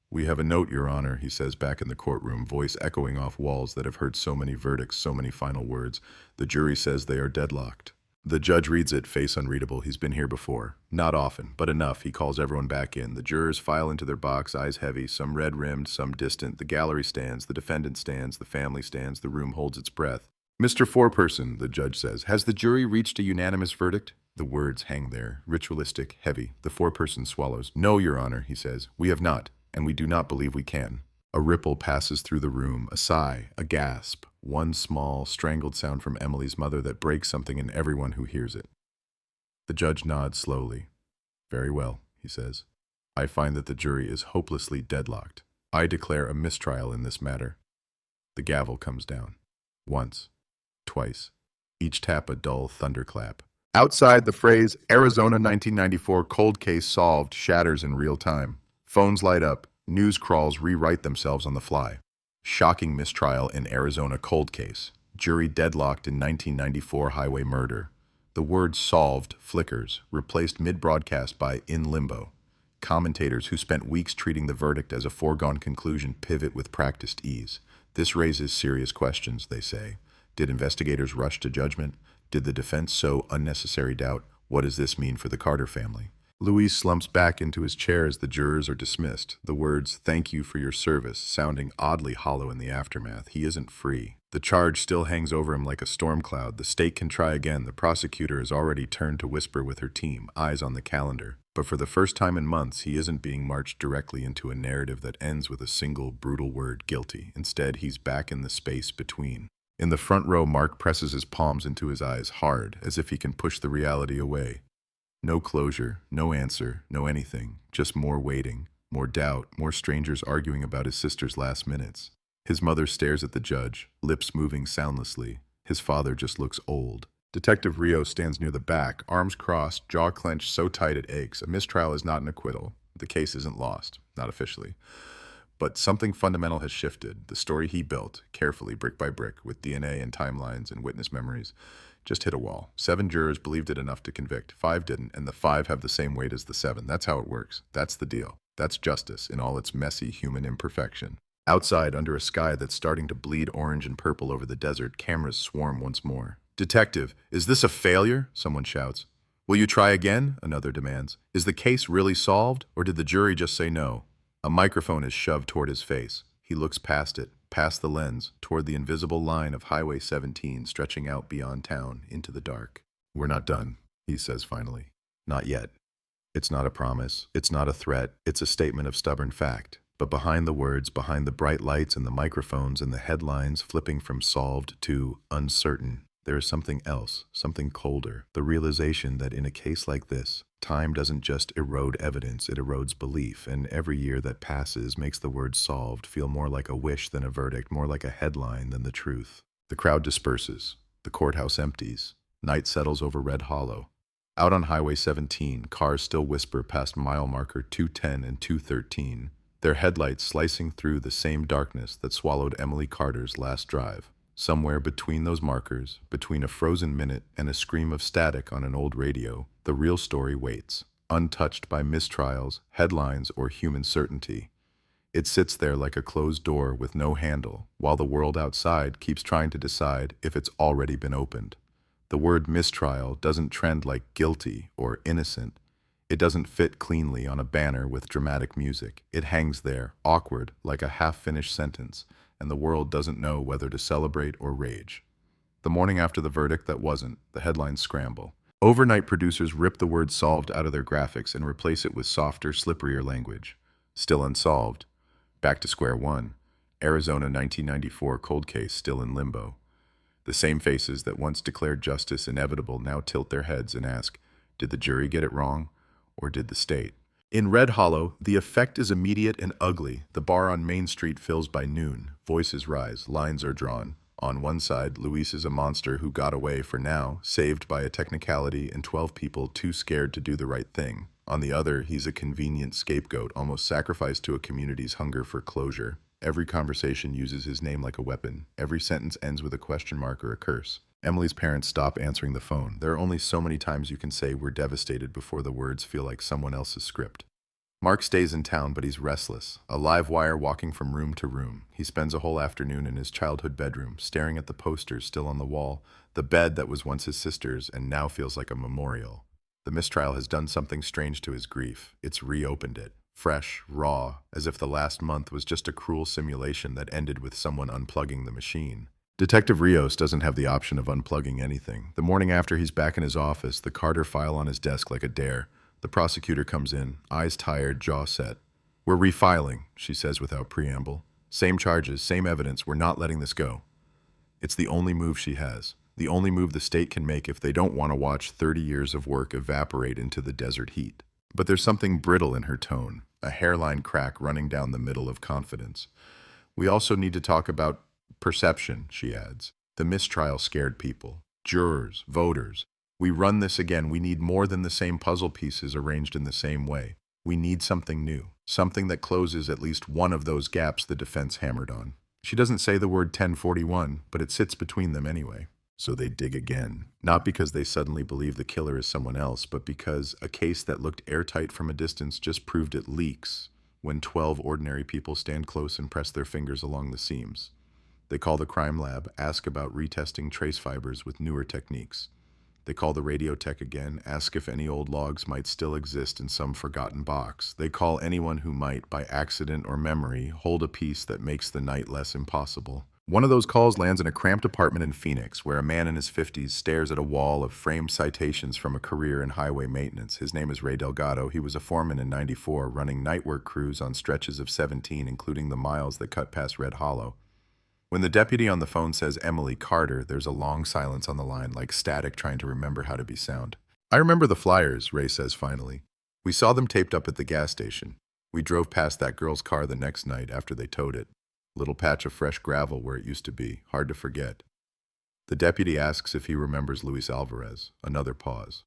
We have a note, Your Honor, he says back in the courtroom, voice echoing off walls that have heard so many verdicts, so many final words. The jury says they are deadlocked. The judge reads it, face unreadable. He's been here before. Not often, but enough. He calls everyone back in. The jurors file into their box, eyes heavy, some red-rimmed, some distant. The gallery stands, the defendant stands, the family stands. The room holds its breath. Mr. Foreperson, the judge says, has the jury reached a unanimous verdict? The words hang there, ritualistic, heavy. The foreperson swallows. No, Your Honor, he says. We have not, and we do not believe we can. A ripple passes through the room, a sigh, a gasp, one small, strangled sound from Emily's mother that breaks something in everyone who hears it. The judge nods slowly. Very well, he says. I find that the jury is hopelessly deadlocked. I declare a mistrial in this matter. The gavel comes down. Once. Twice. Each tap a dull thunderclap. Outside, the phrase, Arizona 1994 cold case solved, shatters in real time. Phones light up. News crawls rewrite themselves on the fly. Shocking mistrial in Arizona cold case. Jury deadlocked in 1994 highway murder. The word solved flickers, replaced mid-broadcast by in limbo. Commentators who spent weeks treating the verdict as a foregone conclusion pivot with practiced ease. This raises serious questions, they say. Did investigators rush to judgment? Did the defense sow unnecessary doubt? What does this mean for the Carter family? Luis slumps back into his chair as the jurors are dismissed, the words, "Thank you for your service," sounding oddly hollow in the aftermath. He isn't free. The charge still hangs over him like a storm cloud. The state can try again. The prosecutor has already turned to whisper with her team, eyes on the calendar. But for the first time in months, he isn't being marched directly into a narrative that ends with a single brutal word, guilty. Instead, he's back in the space between. In the front row, Mark presses his palms into his eyes hard, as if he can push the reality away. No closure, no answer, no anything, just more waiting, more doubt, more strangers arguing about his sister's last minutes. His mother stares at the judge, lips moving soundlessly. His father just looks old. Detective Rio stands near the back, arms crossed, jaw clenched so tight it aches. A mistrial is not an acquittal. The case isn't lost, not officially. But something fundamental has shifted. The story he built, carefully, brick by brick, with DNA and timelines and witness memories, just hit a wall. 7 jurors believed it enough to convict. 5 didn't, and the 5 have the same weight as the 7. That's how it works. That's the deal. That's justice in all its messy human imperfection. Outside, under a sky that's starting to bleed orange and purple over the desert, cameras swarm once more. "Detective, is this a failure?" someone shouts. "Will you try again?" another demands. "Is the case really solved, or did the jury just say no?" A microphone is shoved toward his face. He looks past it, past the lens, toward the invisible line of Highway 17 stretching out beyond town into the dark. "We're not done," he says finally. "Not yet." It's not a promise. It's not a threat. It's a statement of stubborn fact. But behind the words, behind the bright lights and the microphones and the headlines flipping from solved to uncertain, there is something else, something colder. The realization that in a case like this, time doesn't just erode evidence, it erodes belief, and every year that passes makes the word solved feel more like a wish than a verdict, more like a headline than the truth. The crowd disperses. The courthouse empties. Night settles over Red Hollow. Out on Highway 17, cars still whisper past mile marker 210 and 213, their headlights slicing through the same darkness that swallowed Emily Carter's last drive. Somewhere between those markers, between a frozen minute and a scream of static on an old radio, the real story waits, untouched by mistrials, headlines, or human certainty. It sits there like a closed door with no handle, while the world outside keeps trying to decide if it's already been opened. The word mistrial doesn't trend like guilty or innocent. It doesn't fit cleanly on a banner with dramatic music. It hangs there, awkward, like a half-finished sentence, and the world doesn't know whether to celebrate or rage. The morning after the verdict that wasn't, the headlines scramble. Overnight producers rip the word solved out of their graphics and replace it with softer, slipperier language. Still unsolved. Back to square one. Arizona 1994 cold case still in limbo. The same faces that once declared justice inevitable now tilt their heads and ask, did the jury get it wrong, or did the state? In Red Hollow, the effect is immediate and ugly. The bar on Main Street fills by noon. Voices rise, lines are drawn. On one side, Luis is a monster who got away for now, saved by a technicality and 12 people too scared to do the right thing. On the other, he's a convenient scapegoat, almost sacrificed to a community's hunger for closure. Every conversation uses his name like a weapon. Every sentence ends with a question mark or a curse. Emily's parents stop answering the phone. There are only so many times you can say we're devastated before the words feel like someone else's script. Mark stays in town, but he's restless, a live wire walking from room to room. He spends a whole afternoon in his childhood bedroom, staring at the posters still on the wall, the bed that was once his sister's and now feels like a memorial. The mistrial has done something strange to his grief. It's reopened it, fresh, raw, as if the last month was just a cruel simulation that ended with someone unplugging the machine. Detective Rios doesn't have the option of unplugging anything. The morning after he's back in his office, the Carter file on his desk like a dare. The prosecutor comes in, eyes tired, jaw set. "We're refiling," she says without preamble. "Same charges, same evidence, we're not letting this go." It's the only move she has, the only move the state can make if they don't want to watch 30 years of work evaporate into the desert heat. But there's something brittle in her tone, a hairline crack running down the middle of confidence. "We also need to talk about perception," she adds. "The mistrial scared people, jurors, voters. We run this again. We need more than the same puzzle pieces arranged in the same way. We need something new, something that closes at least one of those gaps the defense hammered on." She doesn't say the word 1041, but it sits between them anyway. So they dig again, not because they suddenly believe the killer is someone else, but because a case that looked airtight from a distance just proved it leaks when 12 ordinary people stand close and press their fingers along the seams. They call the crime lab, ask about retesting trace fibers with newer techniques. They call the radio tech again, ask if any old logs might still exist in some forgotten box. They call anyone who might, by accident or memory, hold a piece that makes the night less impossible. One of those calls lands in a cramped apartment in Phoenix, where a man in his 50s stares at a wall of framed citations from a career in highway maintenance. His name is Ray Delgado. He was a foreman in '94, running night work crews on stretches of 17, including the miles that cut past Red Hollow. When the deputy on the phone says Emily Carter, there's a long silence on the line, like static trying to remember how to be sound. I remember the flyers, Ray says finally. We saw them taped up at the gas station. We drove past that girl's car the next night after they towed it. Little patch of fresh gravel where it used to be, hard to forget. The deputy asks if he remembers Luis Alvarez. Another pause.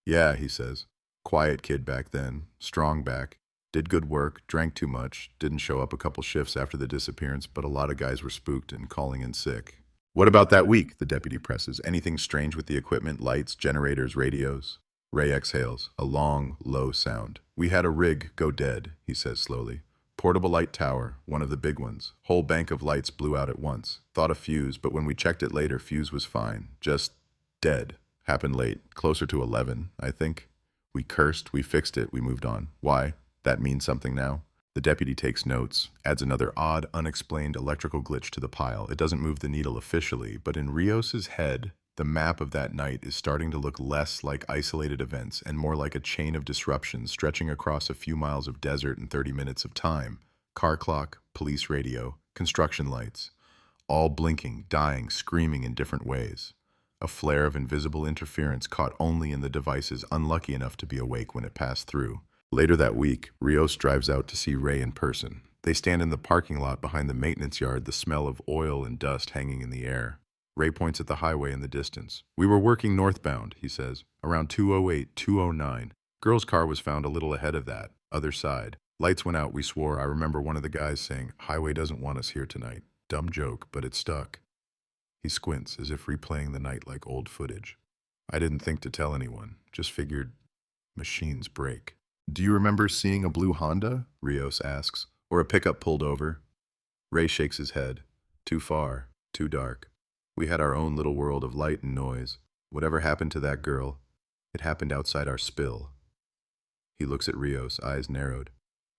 Yeah, he says. Quiet kid back then, strong back, did good work, drank too much, didn't show up a couple shifts after the disappearance, but a lot of guys were spooked and calling in sick. What about that week? The deputy presses. Anything strange with the equipment, lights, generators, radios? Ray exhales, a long, low sound. We had a rig go dead, he says slowly. Portable light tower, one of the big ones. Whole bank of lights blew out at once. Thought a fuse, but when we checked it later, fuse was fine. Just dead. Happened late, closer to 11, I think. We cursed, we fixed it, we moved on. Why? That means something now? The deputy takes notes, adds another odd, unexplained electrical glitch to the pile. It doesn't move the needle officially, but in Rios's head, the map of that night is starting to look less like isolated events and more like a chain of disruptions stretching across a few miles of desert and 30 minutes of time. Car clock, police radio, construction lights, all blinking, dying, screaming in different ways. A flare of invisible interference caught only in the devices unlucky enough to be awake when it passed through. Later that week, Rios drives out to see Ray in person. They stand in the parking lot behind the maintenance yard, the smell of oil and dust hanging in the air. Ray points at the highway in the distance. We were working northbound, he says, around 208, 209. Girl's car was found a little ahead of that, other side. Lights went out, we swore. I remember one of the guys saying, highway doesn't want us here tonight. Dumb joke, but it stuck. He squints, as if replaying the night like old footage. I didn't think to tell anyone, just figured machines break. Do you remember seeing a blue Honda? Rios asks. Or a pickup pulled over? Ray shakes his head. Too far, too dark. We had our own little world of light and noise. Whatever happened to that girl, it happened outside our spill. He looks at Rios, eyes narrowed.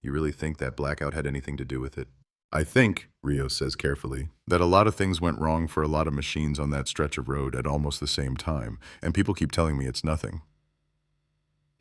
You really think that blackout had anything to do with it? I think, Rios says carefully, that a lot of things went wrong for a lot of machines on that stretch of road at almost the same time, and people keep telling me it's nothing.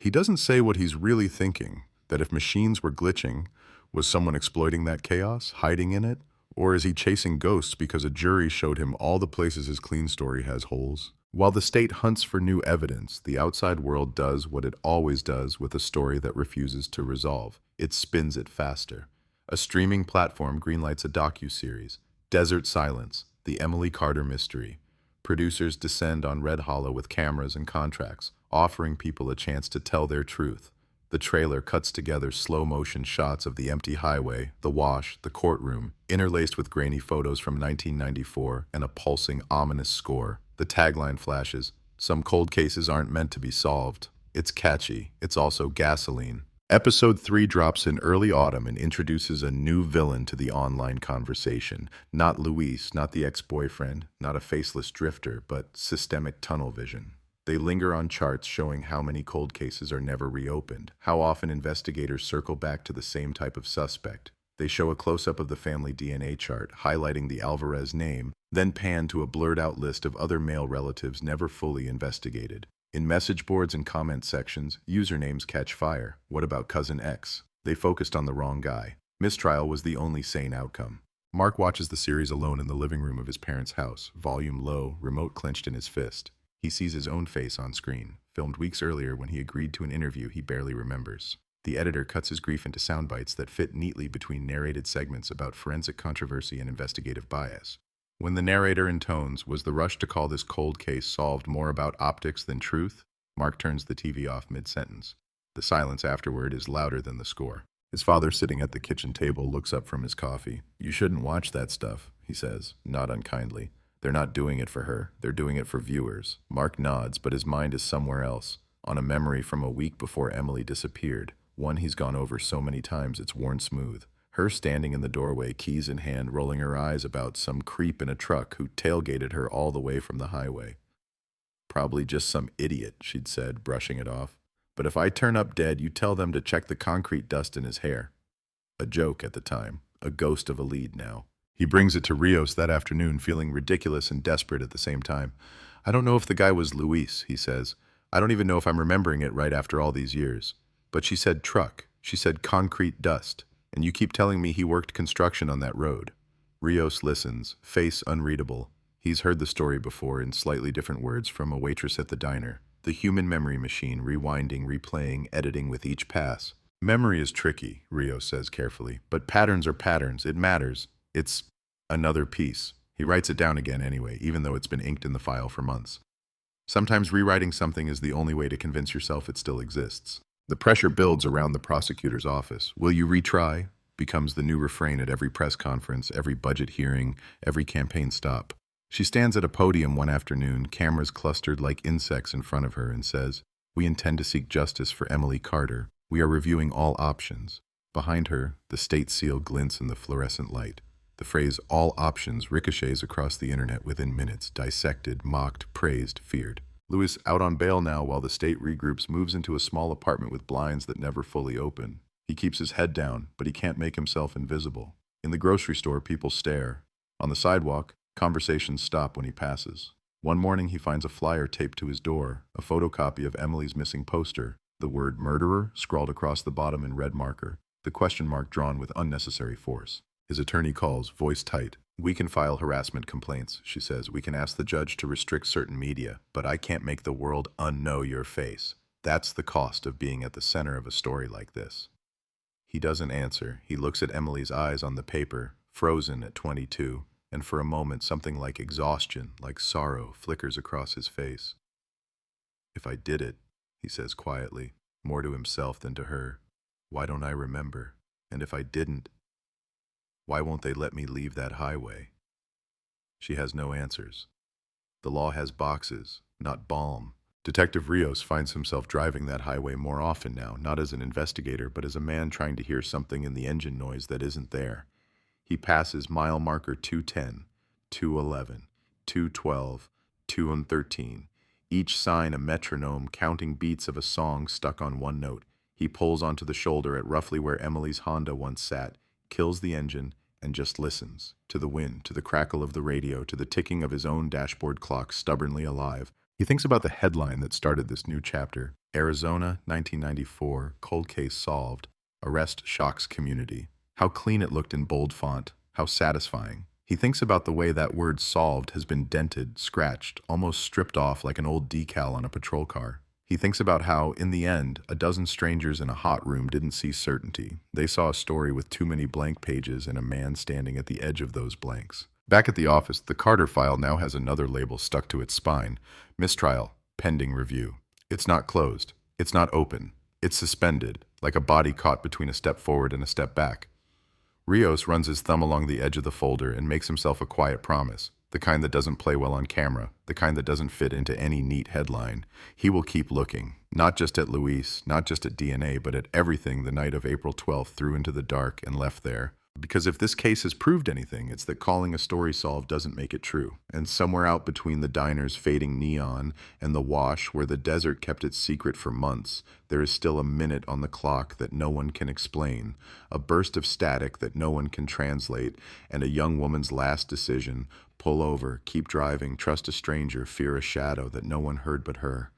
He doesn't say what he's really thinking, that if machines were glitching, was someone exploiting that chaos, hiding in it? Or is he chasing ghosts because a jury showed him all the places his clean story has holes? While the state hunts for new evidence, the outside world does what it always does with a story that refuses to resolve. It spins it faster. A streaming platform greenlights a docuseries, Desert Silence, The Emily Carter Mystery. Producers descend on Red Hollow with cameras and contracts, offering people a chance to tell their truth. The trailer cuts together slow-motion shots of the empty highway, the wash, the courtroom, interlaced with grainy photos from 1994 and a pulsing, ominous score. The tagline flashes, "Some cold cases aren't meant to be solved." It's catchy. It's also gasoline. Episode 3 drops in early autumn and introduces a new villain to the online conversation. Not Luis, not the ex-boyfriend, not a faceless drifter, but systemic tunnel vision. They linger on charts showing how many cold cases are never reopened, how often investigators circle back to the same type of suspect. They show a close-up of the family DNA chart, highlighting the Alvarez name, then pan to a blurred-out list of other male relatives never fully investigated. In message boards and comment sections, usernames catch fire. What about Cousin X? They focused on the wrong guy. Mistrial was the only sane outcome. Mark watches the series alone in the living room of his parents' house, volume low, remote clenched in his fist. He sees his own face on screen, filmed weeks earlier when he agreed to an interview he barely remembers. The editor cuts his grief into sound bites that fit neatly between narrated segments about forensic controversy and investigative bias. When the narrator intones, "Was the rush to call this cold case solved more about optics than truth?" Mark turns the TV off mid-sentence. The silence afterward is louder than the score. His father, sitting at the kitchen table, looks up from his coffee. "You shouldn't watch that stuff," he says, not unkindly. They're not doing it for her. They're doing it for viewers. Mark nods, but his mind is somewhere else, on a memory from a week before Emily disappeared, one he's gone over so many times it's worn smooth. Her standing in the doorway, keys in hand, rolling her eyes about some creep in a truck who tailgated her all the way from the highway. Probably just some idiot, she'd said, brushing it off. But if I turn up dead, you tell them to check the concrete dust in his hair. A joke at the time, a ghost of a lead now. He brings it to Rios that afternoon, feeling ridiculous and desperate at the same time. I don't know if the guy was Luis, he says. I don't even know if I'm remembering it right after all these years. But she said truck. She said concrete dust. And you keep telling me he worked construction on that road. Rios listens, face unreadable. He's heard the story before in slightly different words from a waitress at the diner. The human memory machine, rewinding, replaying, editing with each pass. Memory is tricky, Rios says carefully, but patterns are patterns. It matters. It's another piece. He writes it down again anyway, even though it's been inked in the file for months. Sometimes rewriting something is the only way to convince yourself it still exists. The pressure builds around the prosecutor's office. Will you retry? Becomes the new refrain at every press conference, every budget hearing, every campaign stop. She stands at a podium one afternoon, cameras clustered like insects in front of her, and says, "We intend to seek justice for Emily Carter. We are reviewing all options." Behind her, the state seal glints in the fluorescent light. The phrase "all options" ricochets across the internet within minutes, dissected, mocked, praised, feared. Luis, out on bail now while the state regroups, moves into a small apartment with blinds that never fully open. He keeps his head down, but he can't make himself invisible. In the grocery store, people stare. On the sidewalk, conversations stop when he passes. One morning, he finds a flyer taped to his door, a photocopy of Emily's missing poster, the word murderer scrawled across the bottom in red marker, the question mark drawn with unnecessary force. His attorney calls, voice tight. "We can file harassment complaints," she says. "We can ask the judge to restrict certain media, but I can't make the world unknow your face. That's the cost of being at the center of a story like this." He doesn't answer. He looks at Emily's eyes on the paper, frozen at 22, and for a moment something like exhaustion, like sorrow, flickers across his face. "If I did it," he says quietly, more to himself than to her, "why don't I remember? And if I didn't, why won't they let me leave that highway?" She has no answers. The law has boxes, not balm. Detective Rios finds himself driving that highway more often now, not as an investigator, but as a man trying to hear something in the engine noise that isn't there. He passes mile marker 210, 211, 212, 213, each sign a metronome counting beats of a song stuck on one note. He pulls onto the shoulder at roughly where Emily's Honda once sat, kills the engine, and just listens, to the wind, to the crackle of the radio, to the ticking of his own dashboard clock stubbornly alive. He thinks about the headline that started this new chapter. Arizona, 1994, cold case solved. Arrest shocks community. How clean it looked in bold font. How satisfying. He thinks about the way that word solved has been dented, scratched, almost stripped off like an old decal on a patrol car. He thinks about how, in the end, a dozen strangers in a hot room didn't see certainty. They saw a story with too many blank pages and a man standing at the edge of those blanks. Back at the office, the Carter file now has another label stuck to its spine. Mistrial, pending review. It's not closed. It's not open. It's suspended, like a body caught between a step forward and a step back. Rios runs his thumb along the edge of the folder and makes himself a quiet promise, the kind that doesn't play well on camera, the kind that doesn't fit into any neat headline. He will keep looking, not just at Luis, not just at DNA, but at everything the night of April 12th threw into the dark and left there. Because if this case has proved anything, it's that calling a story solved doesn't make it true. And somewhere out between the diner's fading neon and the wash where the desert kept its secret for months, there is still a minute on the clock that no one can explain, a burst of static that no one can translate, and a young woman's last decision: pull over, keep driving, trust a stranger, fear a shadow that no one heard but her.